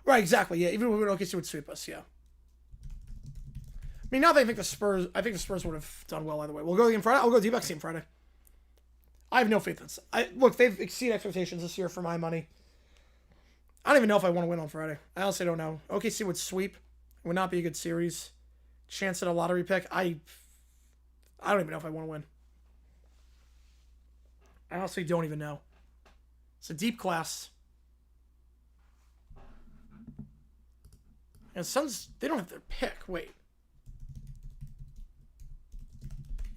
Right, exactly. Yeah, even when OKC would sweep us, yeah. I mean, now that I think the Spurs would have done well either way. We'll go again Friday. I'll go D-backs team Friday. I have no faith in this. Look, they've exceeded expectations this year for my money. I don't even know if I want to win on Friday. I honestly don't know. OKC would sweep. It would not be a good series. Chance at a lottery pick. I don't even know if I want to win. I honestly don't even know. It's a deep class. And Suns, they don't have their pick. Wait.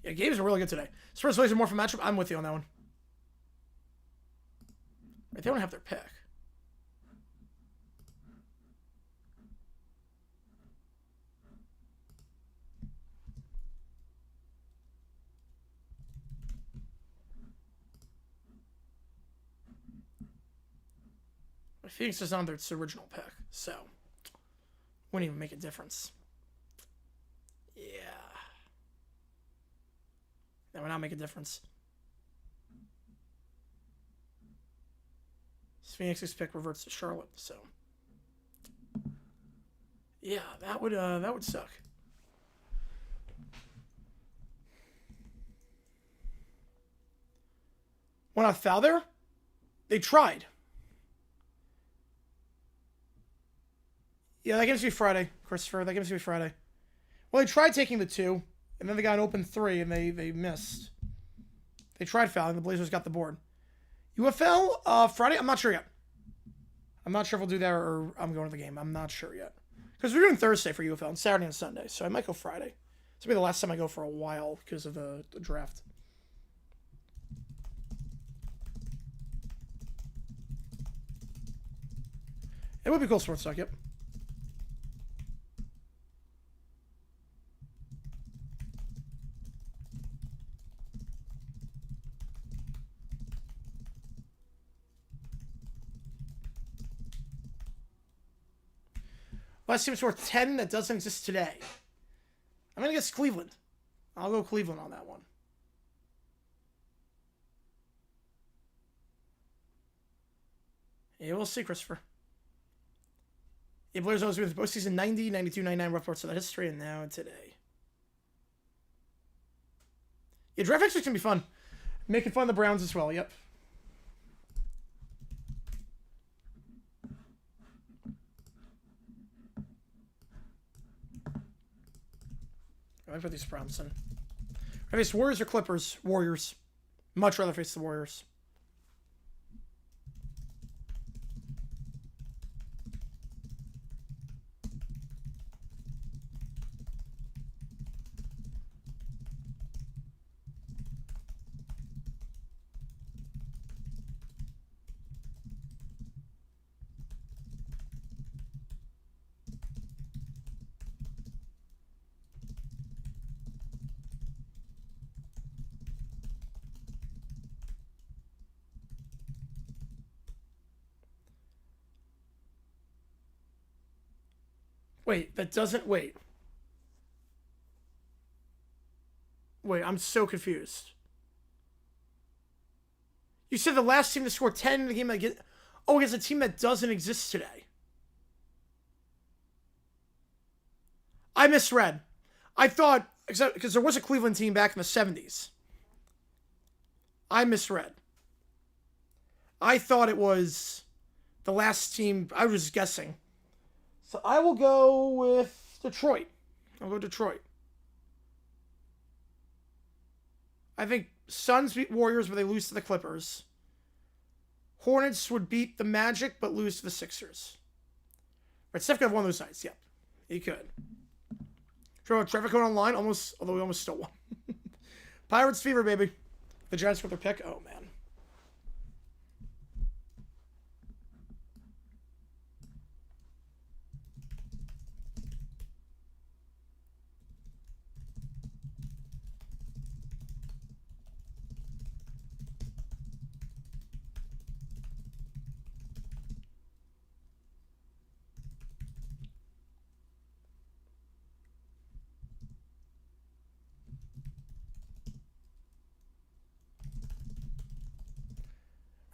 Yeah, games are really good today. Spurs Blazers more for matchup. I'm with you on that one. Wait, they don't have their pick. Phoenix is under its original pick, so wouldn't even make a difference. Yeah. That would not make a difference. Phoenix's pick reverts to Charlotte, so yeah, that would suck. Want to foul there? They tried. Yeah, that game's gonna be Friday, Christopher. That game's gonna be Friday. Well, they tried taking the 2, and then they got an open 3, and they missed. They tried fouling. The Blazers got the board. UFL Friday? I'm not sure yet. I'm not sure if we'll do that or I'm going to the game. I'm not sure yet. Because we're doing Thursday for UFL and Saturday and Sunday, so I might go Friday. This will be the last time I go for a while because of the draft. It would be cool, Sports Talk, yep. Last team score 10 that doesn't exist today. I'm going to guess Cleveland. I'll go Cleveland on that one. Yeah, we'll see, Christopher. Yeah, Blair's always with postseason 90, 92, 99 reports of the history, and now today. Yeah, draft next week's going to be fun. Making fun of the Browns as well, yep. I put these Browns in. I face Warriors or Clippers? Warriors. Much rather face the Warriors. Wait, that doesn't... Wait. Wait, I'm so confused. You said the last team to score 10 in the game that get... Oh, it's a team that doesn't exist today. I misread. I thought... Because there was a Cleveland team back in the 70s. I misread. I thought it was the last team... I was just guessing. So I will go with Detroit. I'll go Detroit. I think Suns beat Warriors, but they lose to the Clippers. Hornets would beat the Magic, but lose to the Sixers. Right, Steph could have one of those nights. Yep, he could. Traffic code online, although we almost stole one. Pirates fever, baby. The Giants with their pick. Oh man.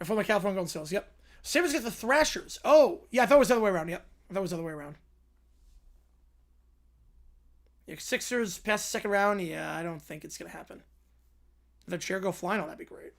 From the California Golden Stills, yep. Sabres get the Thrashers. Oh, yeah, I thought it was the other way around, yep. I thought it was the other way around. Yeah, Sixers past the second round, yeah, I don't think it's going to happen. If the chair go flying, oh, that'd be great.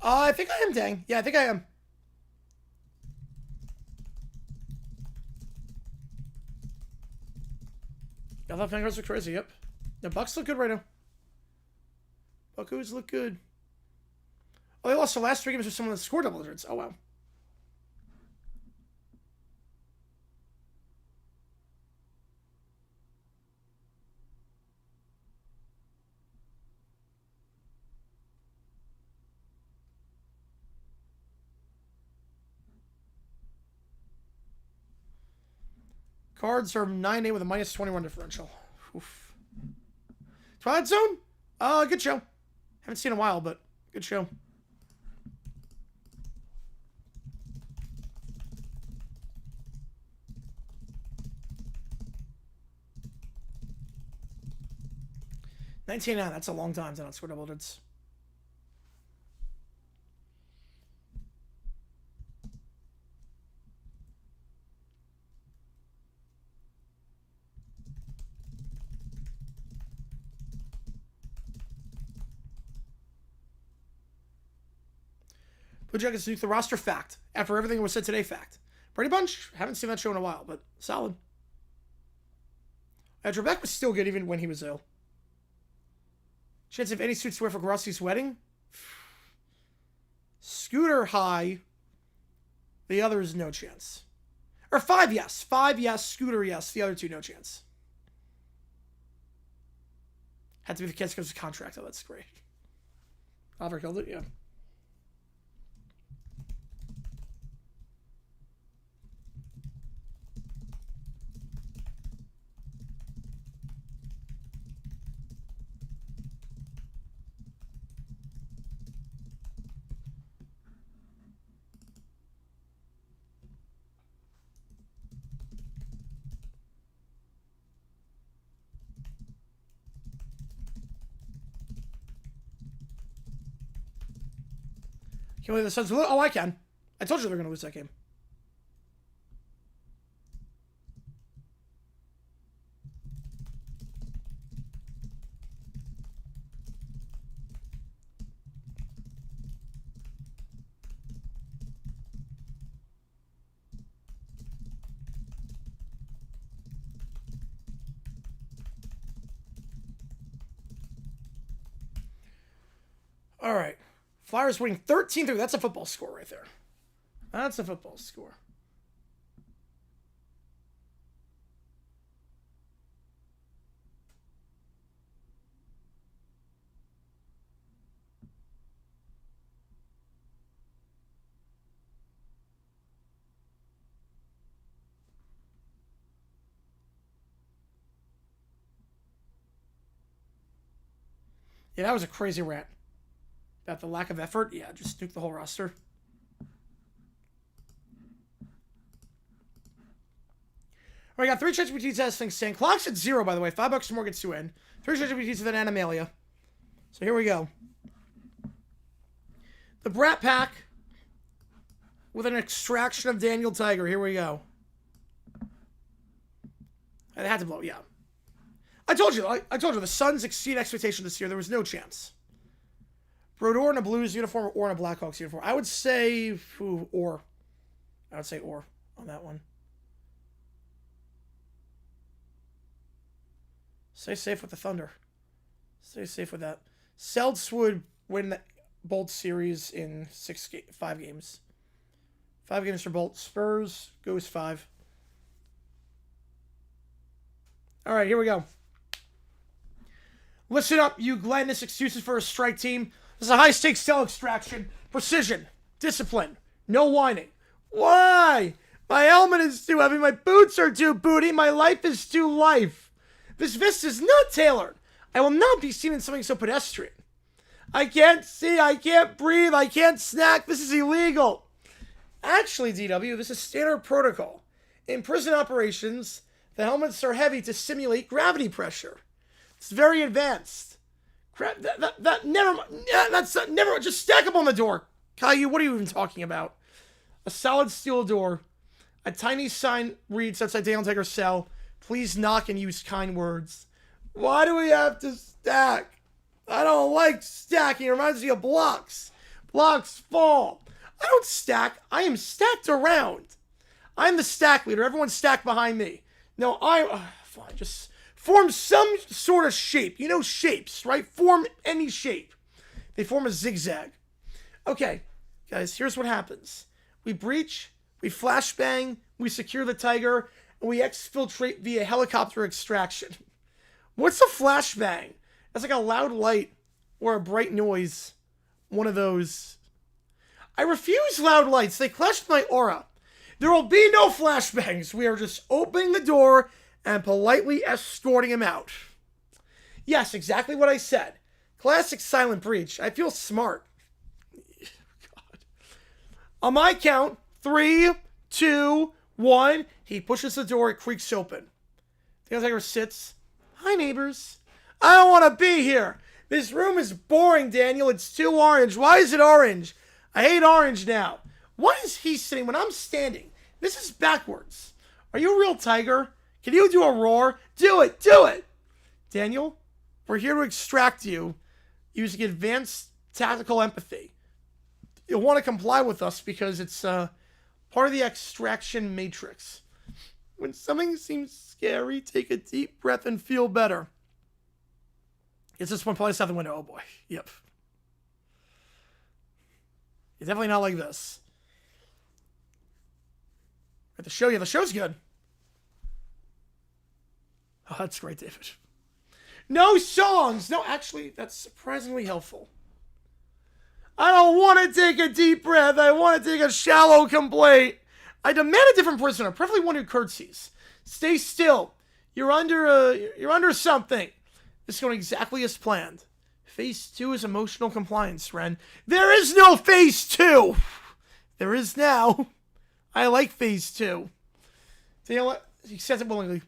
I think I am, dang. Yeah, I think I am. Yeah, that fingers look crazy, yep. The Bucks look good right now. Buckos look good. Oh, they lost the last 3 games with someone that scored double digits. Oh, wow. Cards are 9-8 with a minus 21 differential. Oof. Twilight Zone? Good show. Haven't seen in a while, but good show. $19.9. That's a long time to not score double digits. Blue Jackets nuke the roster, fact. After everything that was said today, fact. Brady Bunch, haven't seen that show in a while, but solid. Trebek was still good even when he was ill. Chance of any suits to wear for Grossi's wedding? Scooter high. The other is no chance. Or 5, yes. 5, yes. Scooter, yes. The other 2, no chance. Had to be the case because of the contract. Oh, that's great. Oliver killed it, yeah. Can we leave the Suns? Oh, I can. I told you they're going to lose that game. All right. Flyers winning 13-3. That's a football score right there. That's a football score. Yeah, that was a crazy rant. About the lack of effort. Yeah, just nuke the whole roster. All right, got 3 ChatGPTs as things stand. Clock's at 0, by the way. $5 more gets you in. 3 ChatGPTs with an Animalia. So here we go. The Brat Pack with an extraction of Daniel Tiger. Here we go. I had to blow, yeah. I told you the Suns exceed expectation this year. There was no chance. Brodeur in a Blues uniform or in a Blackhawks uniform. I would say or. I would say or on that one. Stay safe with the Thunder. Stay safe with that. Seltz would win the Bolt series in 5 games. 5 games for Bolt. Spurs goes 5. All right, here we go. Listen up, you gladness excuses for a strike team. This is a high-stakes cell extraction. Precision. Discipline. No whining. Why? My helmet is too heavy. My boots are too booty. My life is too life. This vest is not tailored. I will not be seen in something so pedestrian. I can't see. I can't breathe. I can't snack. This is illegal. Actually, DW, this is standard protocol. In prison operations, the helmets are heavy to simulate gravity pressure. It's very advanced. Crap, never, just stack them on the door. Caillou, what are you even talking about? A solid steel door. A tiny sign reads outside Daniel Tiger's cell. Please knock and use kind words. Why do we have to stack? I don't like stacking. It reminds me of blocks. Blocks fall. I don't stack. I am stacked around. I'm the stack leader. Everyone's stacked behind me. No, fine. Just form some sort of shape. You know shapes, right? Form any shape. They form a zigzag. Okay, guys, here's what happens. We breach, we flashbang, we secure the tiger, and we exfiltrate via helicopter extraction. What's a flashbang? That's like a loud light or a bright noise. One of those. I refuse loud lights. They clash with my aura. There will be no flashbangs. We are just opening the door and politely escorting him out. Yes, exactly what I said. Classic silent breach. I feel smart. God. On my count, 3, 2, 1. He pushes the door. It creaks open. The tiger sits. Hi, neighbors. I don't want to be here. This room is boring, Daniel. It's too orange. Why is it orange? I hate orange now. Why is he sitting when I'm standing? This is backwards. Are you a real tiger? Can you do a roar? Do it. Do it. Daniel, we're here to extract you using advanced tactical empathy. You'll want to comply with us because it's part of the extraction matrix. When something seems scary, take a deep breath and feel better. It's this one, probably just out the window. Oh boy. Yep. It's definitely not like this. I have to show you. The show's good. Oh, that's great, David. No songs. No, actually, that's surprisingly helpful. I don't want to take a deep breath. I want to take a shallow complaint. I demand a different prisoner, preferably one who curtsies. Stay still. You're under something. This is going exactly as planned. Phase 2 is emotional compliance, Ren. There is no Phase 2! There is now. I like Phase 2. Daniel, he says it willingly.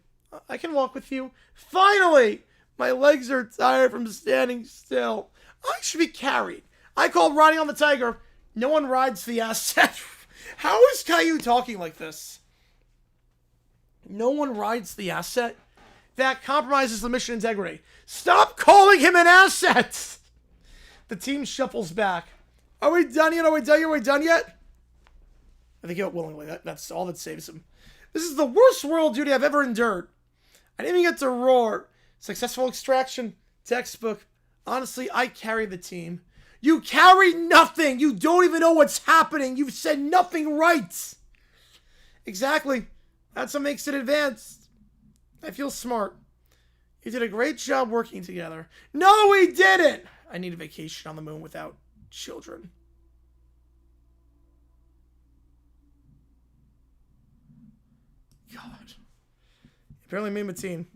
I can walk with you. Finally! My legs are tired from standing still. I should be carried. I call riding on the tiger. No one rides the asset. How is Caillou talking like this? No one rides the asset? That compromises the mission integrity. Stop calling him an asset! The team shuffles back. Are we done yet? Are we done yet? Are we done yet? I think he'll willingly. That's all that saves him. This is the worst world duty I've ever endured. I didn't even get to roar. Successful extraction. Textbook. Honestly, I carry the team. You carry nothing. You don't even know what's happening. You've said nothing right. Exactly. That's what makes it advanced. I feel smart. You did a great job working together. No, we didn't. I need a vacation on the moon without children. God. Apparently made Mateen.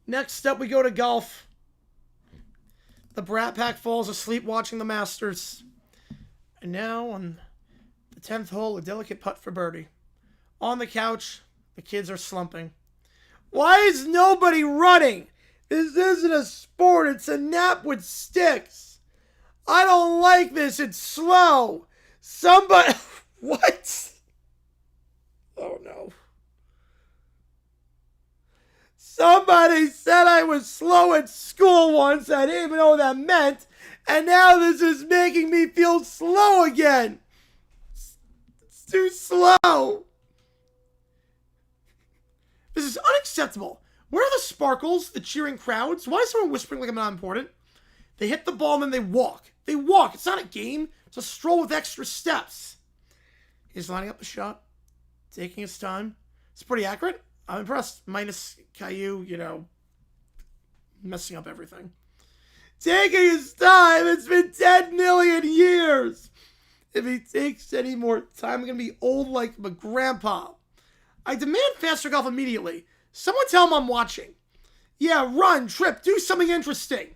Next up, we go to golf. The Brat Pack falls asleep watching the Masters. And now, on the 10th hole, a delicate putt for birdie. On the couch, the kids are slumping. Why is nobody running? This isn't a sport. It's a nap with sticks. I don't like this. It's slow. Somebody... What? Oh, no. Somebody said I was slow at school once. I didn't even know what that meant. And now this is making me feel slow again. It's too slow. This is unacceptable. Where are the sparkles, the cheering crowds? Why is someone whispering like I'm not important? They hit the ball and then they walk. They walk. It's not a game. It's a stroll with extra steps. He's lining up the shot, taking his time. It's pretty accurate. I'm impressed. Minus Caillou, you know, messing up everything. Taking his time. It's been 10 million years. If he takes any more time, I'm going to be old like my grandpa. I demand faster golf immediately. Someone tell him I'm watching. Yeah, run, trip, do something interesting.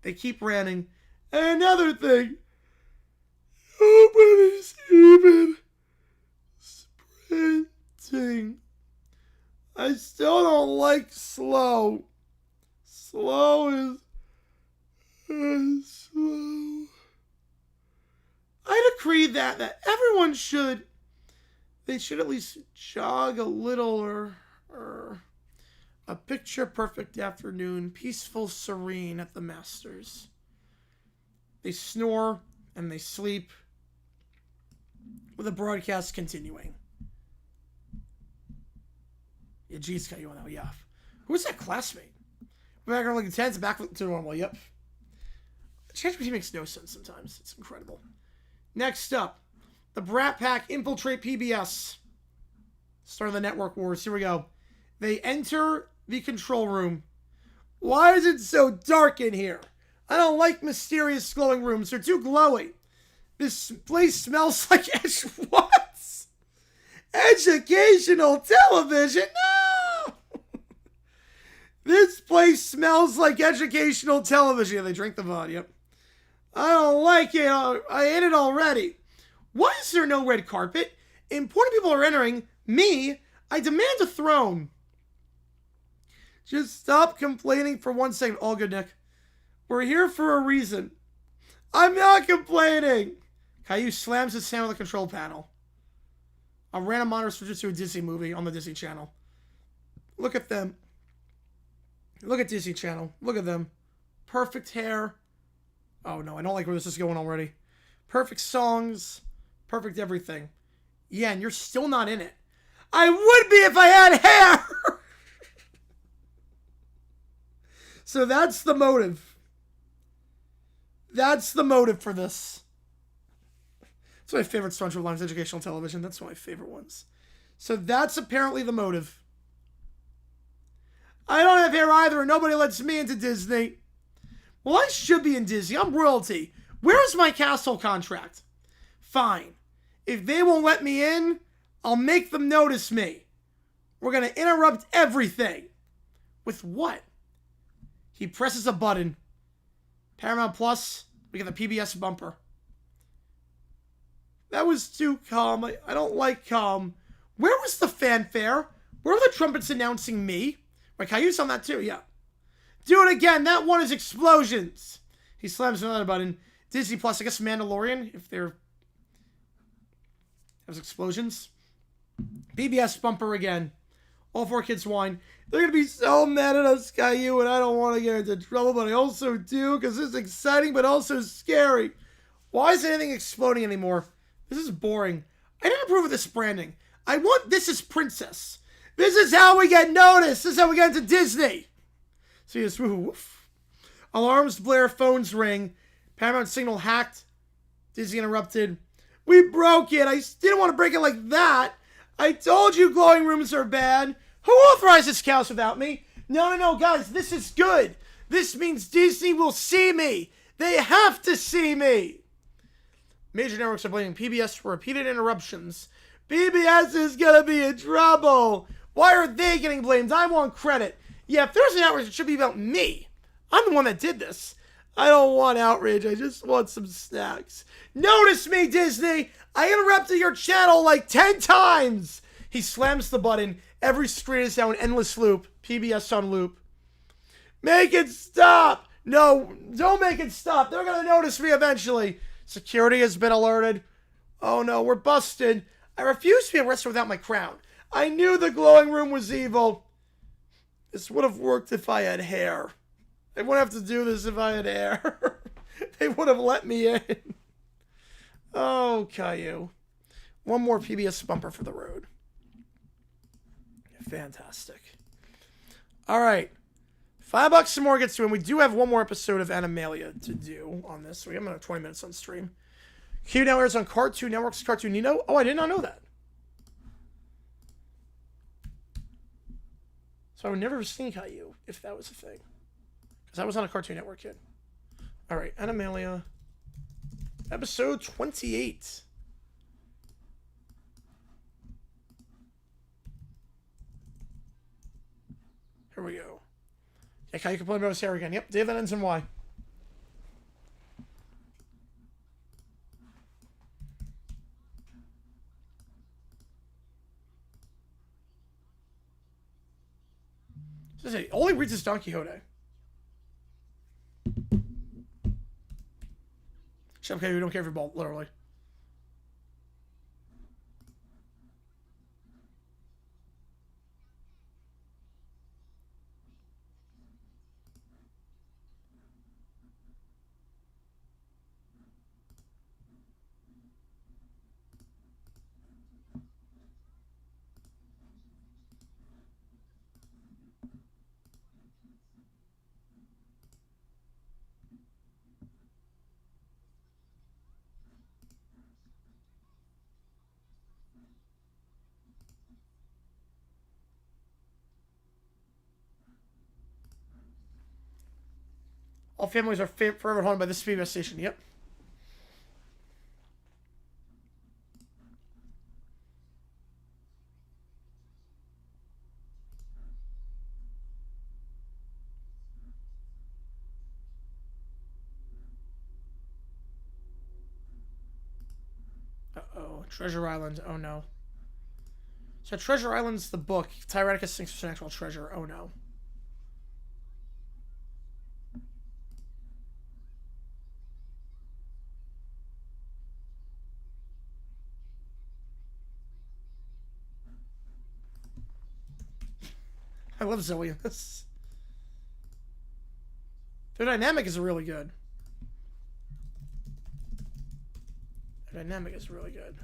They keep ranting. And another thing. Nobody's even sprinting. I still don't like slow. Slow is slow. I decree that everyone should. They should at least jog a little or a picture-perfect afternoon, peaceful, serene at the Masters. They snore and they sleep with the broadcast continuing. Yeah, geez, got you on that one. Yeah. Who's that classmate? We're back on like 10s, back to normal. Yep. Change between makes no sense sometimes. It's incredible. Next up, the Brat Pack infiltrate PBS. Start of the network wars. Here we go. They enter the control room. Why is it so dark in here? I don't like mysterious glowing rooms. They're too glowy. This place smells like what? Educational television? No! This place smells like educational television. Yeah, they drink the vodka. Yep. I don't like it. I ate it already. Why is there no red carpet? Important people are entering. Me? I demand a throne. Just stop complaining for 1 second. All good, Nick. We're here for a reason. I'm not complaining. Caillou slams his hand on the control panel. A random monitor switches to a Disney movie on the Disney Channel. Look at them. Look at Disney Channel. Look at them. Perfect hair. Oh no, I don't like where this is going already. Perfect songs. Perfect everything. Yeah, and you're still not in it. I would be if I had hair! So that's the motive. That's the motive for this. It's my favorite SpongeBob lines, educational television. That's one of my favorite ones. So that's apparently the motive. I don't have hair either, and nobody lets me into Disney. Well, I should be in Disney. I'm royalty. Where's my castle contract? Fine. If they won't let me in, I'll make them notice me. We're going to interrupt everything. With what? He presses a button. Paramount Plus, we get the PBS bumper. That was too calm. I don't like calm. Where was the fanfare? Where were the trumpets announcing me? Wait, can I use on that too? Yeah. Do it again. That one is explosions. He slams another button. Disney Plus, I guess Mandalorian, if they're... There's explosions. PBS bumper again. All 4 kids whine. They're going to be so mad at us, Caillou, and I don't want to get into trouble, but I also do, because this is exciting, but also scary. Why isn't anything exploding anymore? This is boring. I didn't approve of this branding. I want This Is Princess. This is how we get noticed. This is how we get into Disney. So yes, woof. Alarms blare, phones ring. Paramount signal hacked. Disney interrupted. We broke it. I didn't want to break it like that. I told you glowing rooms are bad. Who authorized this chaos without me? No, guys, this is good. This means Disney will see me. They have to see me. Major networks are blaming PBS for repeated interruptions. PBS is going to be in trouble. Why are they getting blamed? I want credit. Yeah, if there's an outrage, it should be about me. I'm the one that did this. I don't want outrage. I just want some snacks. Notice me, Disney. I interrupted your channel like 10 times. He slams the button. Every screen is now an endless loop. PBS on loop. Make it stop. No, don't make it stop. They're going to notice me eventually. Security has been alerted. Oh no, we're busted. I refuse to be arrested without my crown. I knew the glowing room was evil. This would have worked if I had hair. They wouldn't have to do this if I had hair. They would have let me in. Oh, Caillou. One more PBS bumper for the road. Fantastic. All right. $5 some more gets to, and we do have one more episode of Animalia to do on this. So we have about 20 minutes on stream. Q now airs on Cartoon Network's Cartoon Nino. Oh, I did not know that. So I would never have seen Caillou if that was a thing. Because I was on a Cartoon Network kid. All right, Animalia. Episode 28. Here we go. Yeah, Caillou can play about his hair again. Yep, Dave, that ends in Y. This is it. Only reads his Don Quixote. Shut up, Caillou. We don't care if you're bald, literally. All families are forever haunted by this VIVO station. Yep. Uh-oh. Treasure Island. Oh, no. So Treasure Island's the book. Tyrannicus thinks it's an actual treasure. Oh, no. I love Zoe in this. Their dynamic is really good. Their dynamic is really good.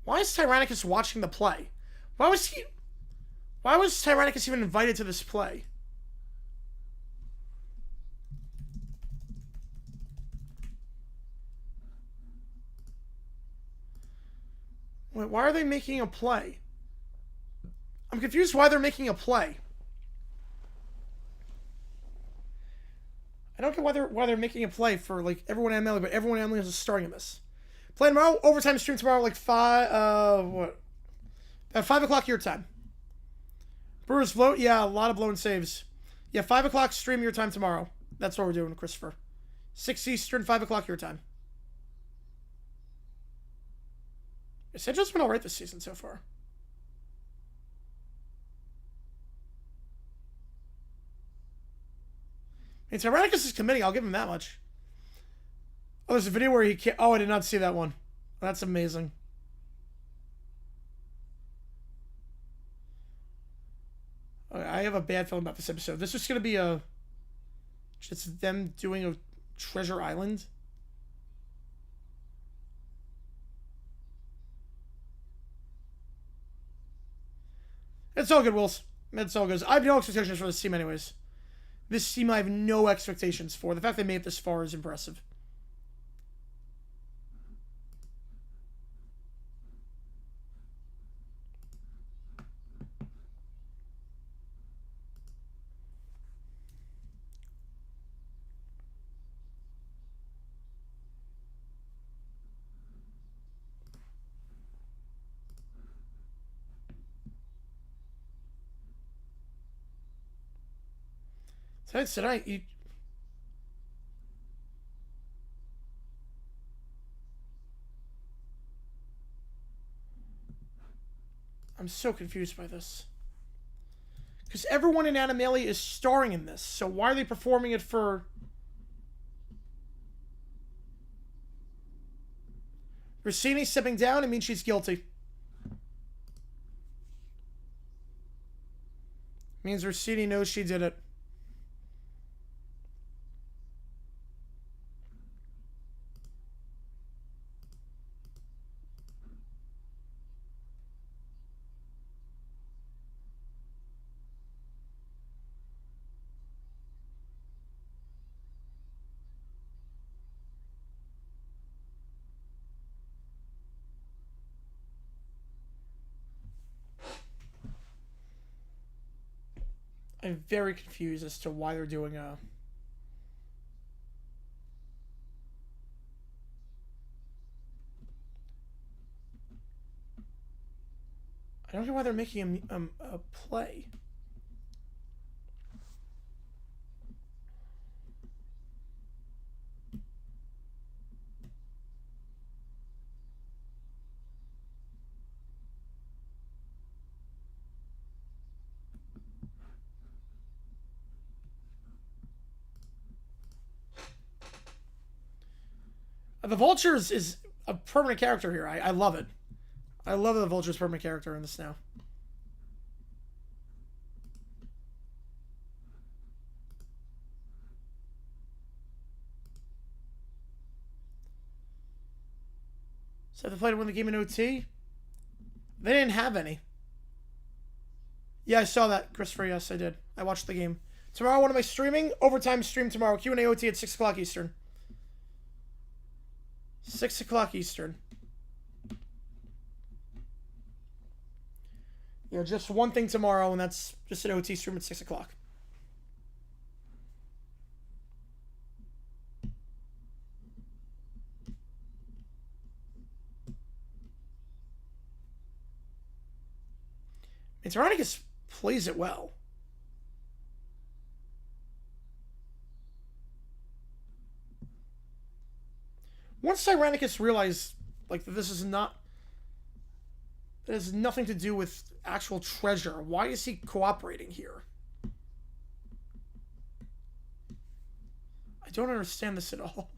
Why is Tyrannicus watching the play? Why was Tyrannicus even invited to this play? Wait, why are they making a play? I'm confused why they're making a play. I don't get why they're making a play for like everyone in MLB, but everyone in MLB is starting in this. Play tomorrow, overtime stream tomorrow, like 5 o'clock your time. Brewers float, yeah, a lot of blown saves. Yeah, 5 o'clock stream your time tomorrow. That's what we're doing, Christopher. 6 Eastern, 5 o'clock your time. Sancho's been alright this season so far. I mean, Tyrannicus is committing, I'll give him that much. Oh, there's a video where he can't... Oh, I did not see that one. That's amazing. Okay, I have a bad feeling about this episode. This is going to be a... Just them doing a Treasure Island. It's all good, Wills. It's all good. I have no expectations for this team anyways. This team I have no expectations for. The fact they made it this far is impressive. Tonight, I'm so confused by this. Because everyone in Animalia is starring in this, so why are they performing it for... Rossini stepping down? It means she's guilty. It means Rossini knows she did it. I'm very confused as to why they're doing a... I don't know why they're making a play. The Vulture is a permanent character here. I love it. I love the Vulture's permanent character in this now. So they played to win the game in OT? They didn't have any. Yeah, I saw that, Christopher. Yes, I did. I watched the game. Tomorrow, what am I streaming? Overtime stream tomorrow. Q&A OT at 6 o'clock Eastern. 6 o'clock Eastern. Yeah, just one thing tomorrow, and that's just an OT stream at 6 o'clock. And Tyrannicus plays it well. Once Tyrannicus realized, like, that this is not... It has nothing to do with actual treasure. Why is he cooperating here? I don't understand this at all.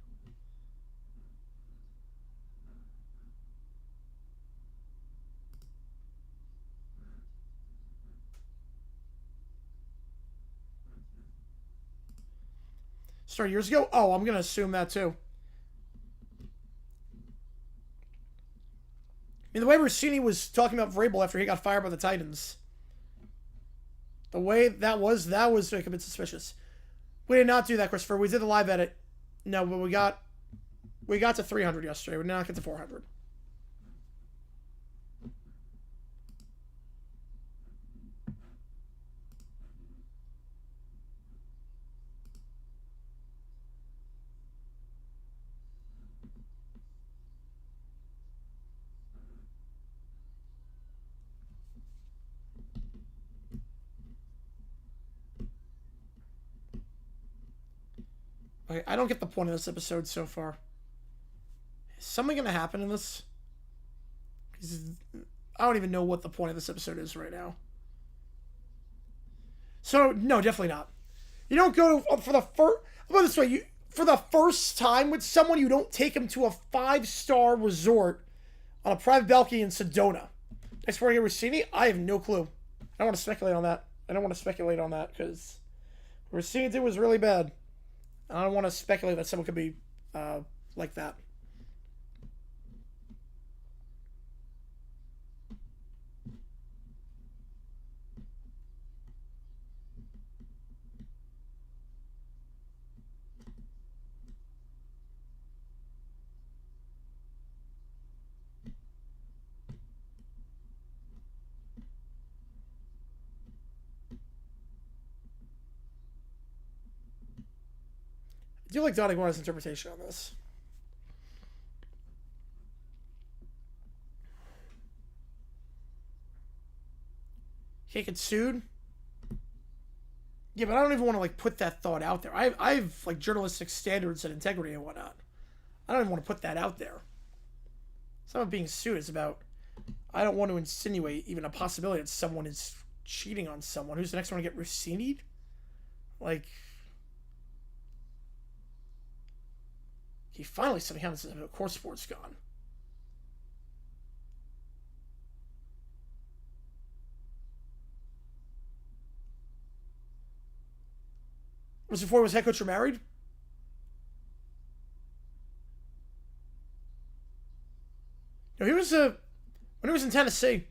Started years ago? Oh, I'm going to assume that too. I mean, the way Rossini was talking about Vrabel after he got fired by the Titans. The way that was like a bit suspicious. We did not do that, Christopher. We did the live edit. No, but we got to 300 yesterday. We did not get to 400. Okay, I don't get the point of this episode so far. Is something going to happen in this? I don't even know what the point of this episode is right now. So, no, definitely not. You don't go for the first... How about this way? For the first time with someone, you don't take them to a 5-star resort on a private balcony in Sedona. Next morning at Rossini, I have no clue. I don't want to speculate on that. Because what Rossini did was really bad. I don't want to speculate that someone could be like that. I do like Donnie Guarda's interpretation on this. Can't get sued? Yeah, but I don't even want to like put that thought out there. I've like journalistic standards and integrity and whatnot. I don't even want to put that out there. It's not about being sued. It's about I don't want to insinuate even a possibility that someone is cheating on someone. Who's the next one to get Rossini'd? Like... He finally something happens to the court sport's gone. Was before he was head coach or married? No, he was when he was in Tennessee.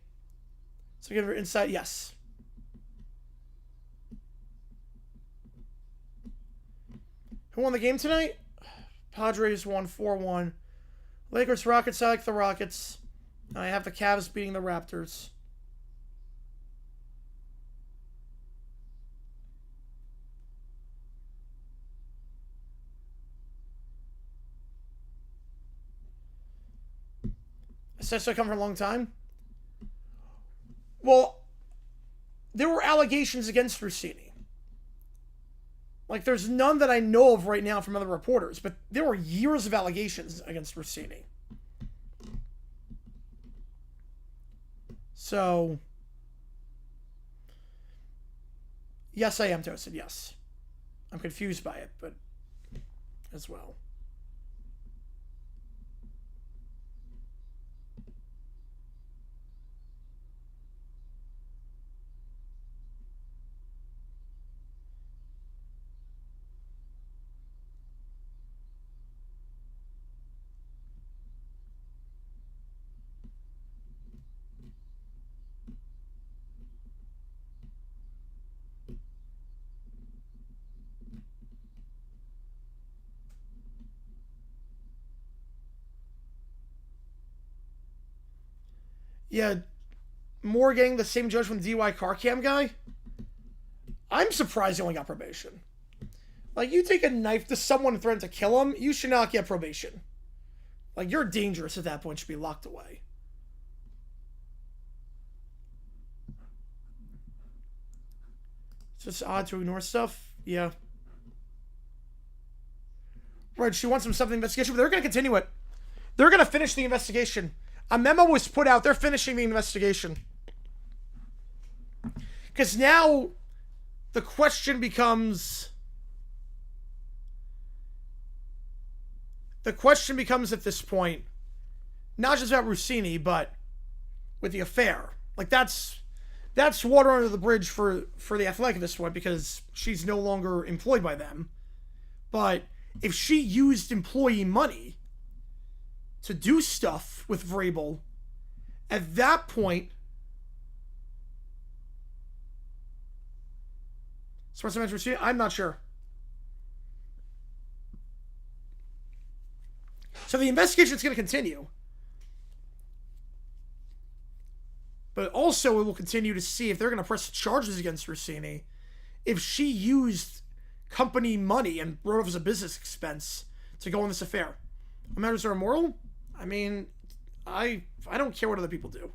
So give her insight, yes. Who won the game tonight? Padres won 4-1. Lakers, Rockets, I like the Rockets. I have the Cavs beating the Raptors. Essentially come for a long time. Well, there were allegations against Rossini. Like, there's none that I know of right now from other reporters, but there were years of allegations against Rossini. So, yes, I am toasted, yes. I'm confused by it, but as well. Yeah, Moore getting the same judge from the DUI car cam guy? I'm surprised he only got probation. Like, you take a knife to someone and threaten to kill him, you should not get probation. Like, you're dangerous at that point, should be locked away. It's just odd to ignore stuff. Yeah. Right, she wants something investigation, but they're going to continue it. They're going to finish the investigation. A memo was put out. They're finishing the investigation. Because now the question becomes... The question becomes at this point, not just about Rossini, but with the affair. Like, that's water under the bridge for the Athletic at this point, because she's no longer employed by them. But if she used employee money to do stuff with Vrabel, at that point, I'm not sure. So the investigation is going to continue. But also it will continue to see if they're going to press charges against Rossini if she used company money and wrote off as a business expense to go on this affair. Matters are immoral? I mean, I don't care what other people do.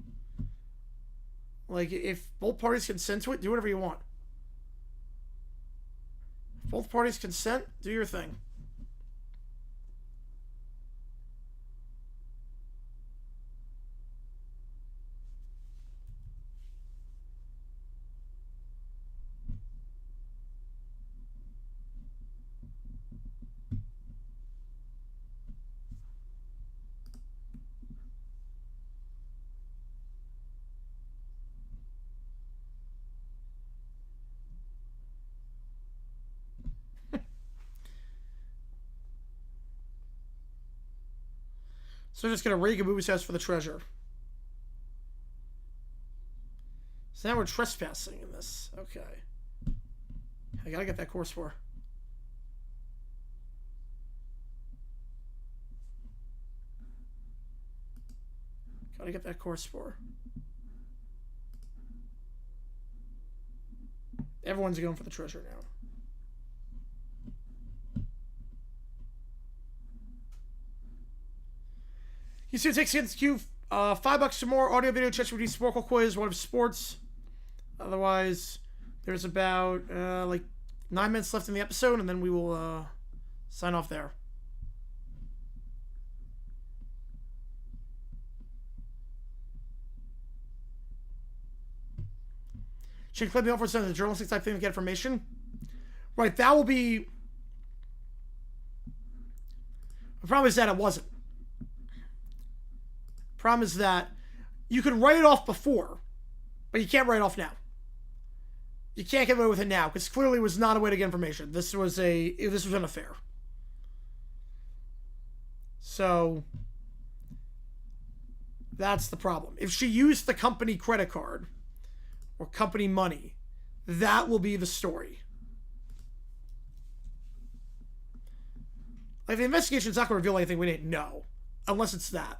Like, if both parties consent to it, do whatever you want. If both parties consent, do your thing. So they're just going to raid Gabu's house for the treasure. So now we're trespassing in this. Okay. I gotta get that course for. Gotta get that course for. Everyone's going for the treasure now. You see, it takes against Q $5 or more. Audio, video, chat, with Sporkle quiz, one of sports. Otherwise, there's about like 9 minutes left in the episode, and then we will sign off there. Should click me off for some of the journalistic type thing to get information. Right, that will be. The problem is that it wasn't. Problem is that you could write it off before, but you can't write it off now. You can't get away with it now because clearly it was not a way to get information. This was an affair. So that's the problem. If she used the company credit card or company money, that will be the story. Like, the investigation's not going to reveal anything we didn't know, unless it's that.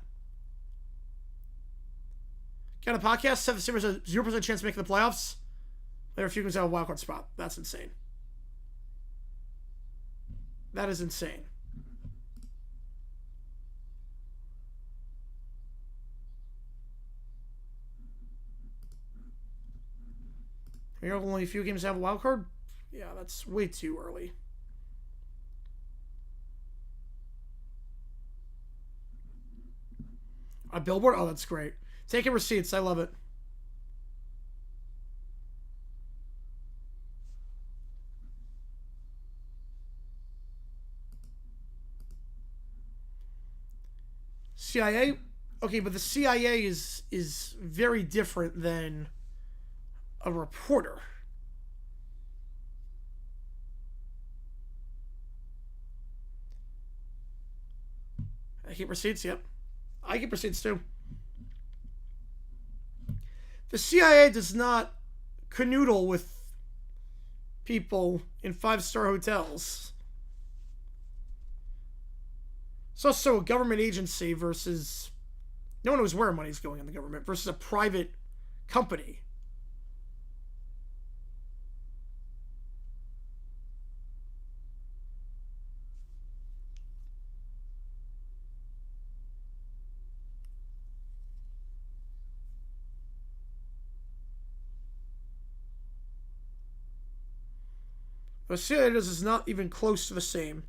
Got a podcast, 0% chance of making the playoffs. There are a few guys out of a wildcard spot. That's insane. That is insane. There are only a few games that have a wildcard? Yeah, that's way too early. A billboard? Oh, that's great. Taking receipts. I love it. CIA? Okay, but the CIA is very different than a reporter. I keep receipts, yep. I keep receipts too. The CIA does not canoodle with people in 5-star hotels. It's also a government agency versus... No one knows where money's going in the government versus a private company. But Steelers is not even close to the same.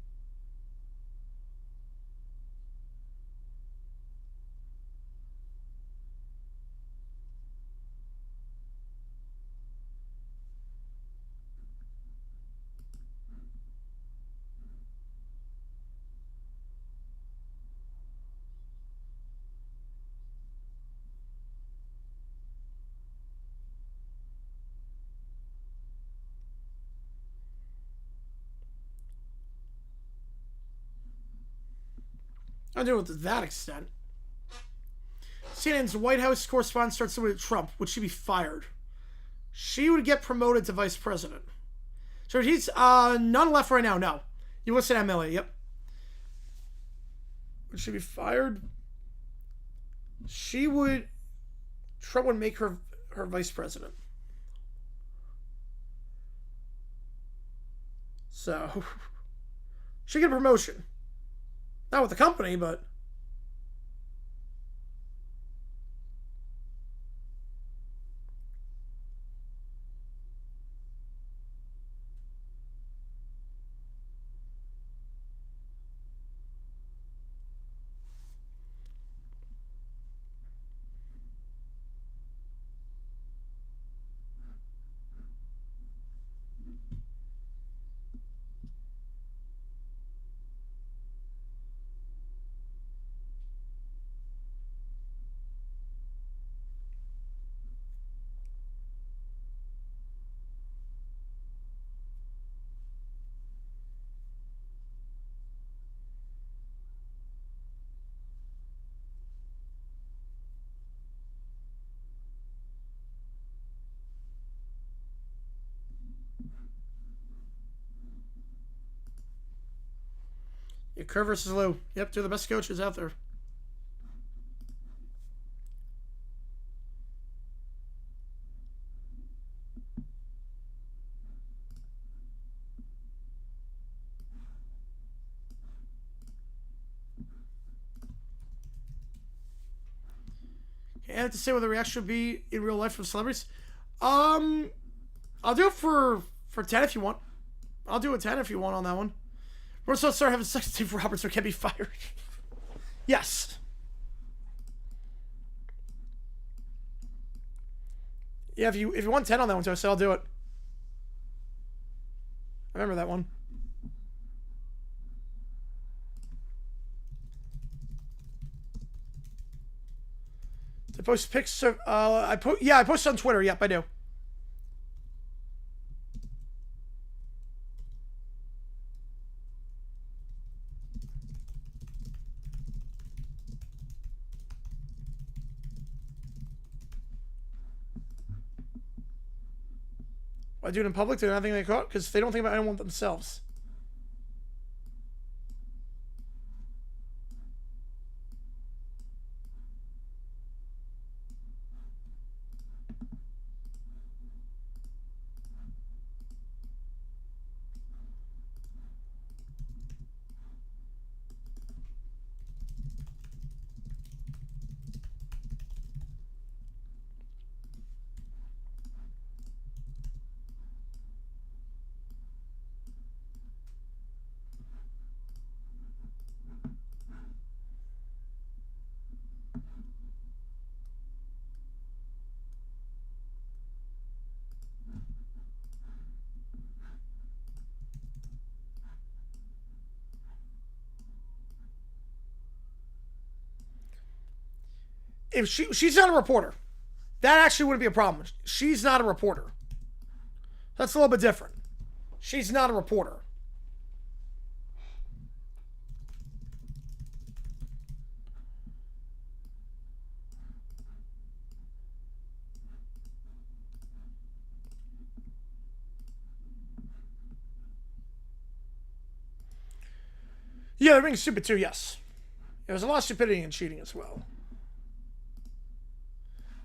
I do it to that extent. CNN's White House correspondent starts with Trump. Would she be fired? She would get promoted to vice president. So he's none left right now. No, you listen to MLA. Yep. Would she be fired? She would. Trump would make her vice president. So she get a promotion. Not with the company, but yeah, Kerr versus Lou. Yep, they're the best coaches out there. I have to say what the reaction would be in real life from celebrities. I'll do it for 10 if you want. I'll do a 10 if you want on that one. We're supposed to start having sex with Steve Roberts or can be fired. Yes. Yeah, if you want 10 on that one, too, I said I'll do it. I remember that one. I post pics. I post on Twitter. Yep, I do. Why do it in public? They don't think they caught because they don't think about anyone themselves. If she's not a reporter, that actually wouldn't be a problem. She's not a reporter. That's a little bit different. She's not a reporter. Yeah, they're being stupid too, yes. There's a lot of stupidity and cheating as well.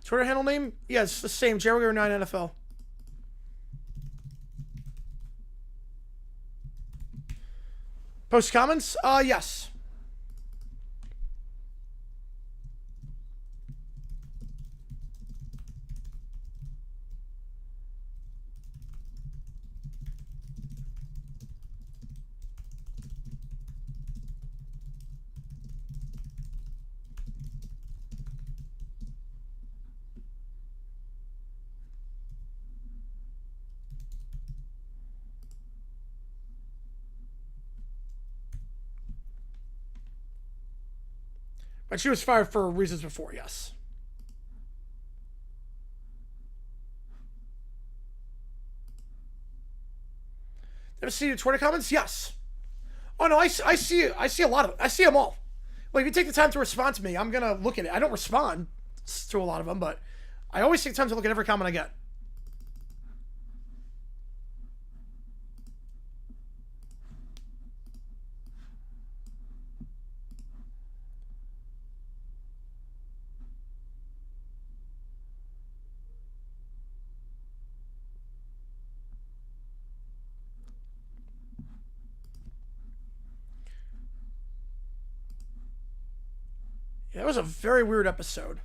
Twitter handle name? Yeah, it's the same. Jerry9 NFL. Post comments? Yes. But she was fired for reasons before, yes. Ever see the Twitter comments? Yes. Oh no, I see a lot of it. I see them all. Well, if you take the time to respond to me, I'm gonna look at it. I don't respond to a lot of them, but I always take time to look at every comment I get. Yeah, that was a very weird episode.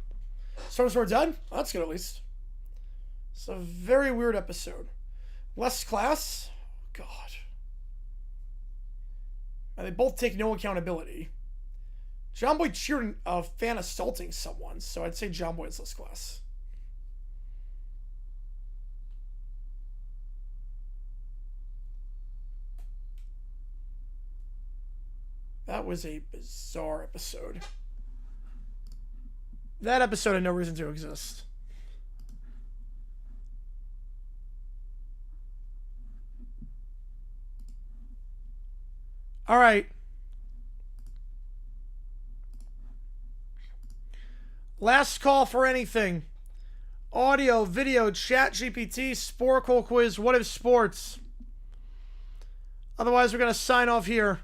So we're done? Oh, that's good at least. It's a very weird episode. Less class? God. And they both take no accountability. John Boy cheered a fan assaulting someone, so I'd say John Boy is less class. That was a bizarre episode. That episode had no reason to exist. All right. Last call for anything. Audio, video, chat, GPT, Sporkle quiz, what if sports? Otherwise, we're going to sign off here.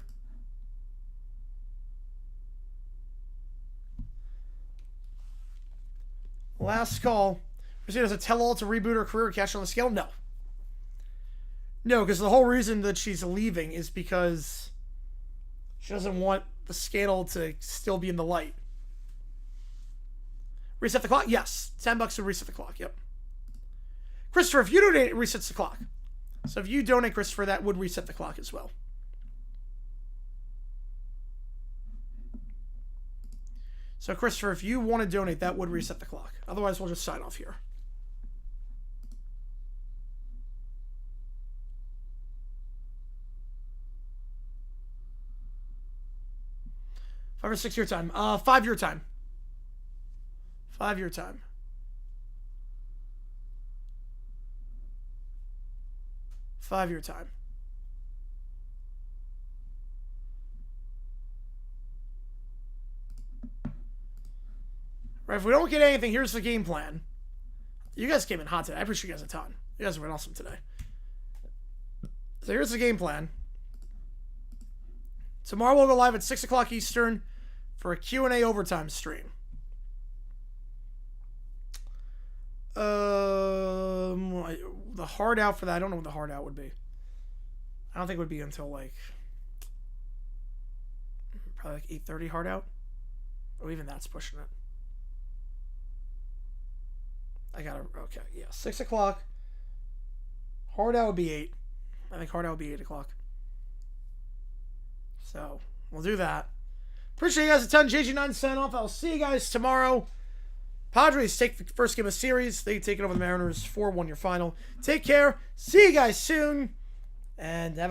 Last call. Christina, does a tell-all to reboot her career, catch on the scale? No. No, because the whole reason that she's leaving is because she doesn't want the scandal to still be in the light. Reset the clock? Yes. $10 to reset the clock. Yep. Christopher, if you donate, it resets the clock. So if you donate, Christopher, that would reset the clock as well. So, Christopher, if you want to donate, that would reset the clock. Otherwise, we'll just sign off here. Five or 6 year time. 5 year time. 5 year time. Five-year time. Right, if we don't get anything, here's the game plan. You guys came in hot today. I appreciate you guys a ton. You guys have been awesome today. So here's the game plan. Tomorrow we'll go live at 6 o'clock Eastern for a Q&A overtime stream. The hard out for that, I don't know what the hard out would be. I don't think it would be until like probably like 8:30 hard out. Or even that's pushing it. Okay, yeah, 6 o'clock. Hard out would be 8. I think hard out would be 8 o'clock. So, we'll do that. Appreciate you guys a ton. JG9 sign off. I'll see you guys tomorrow. Padres take the first game of the series. They take it over the Mariners 4-1 your final. Take care. See you guys soon. And have a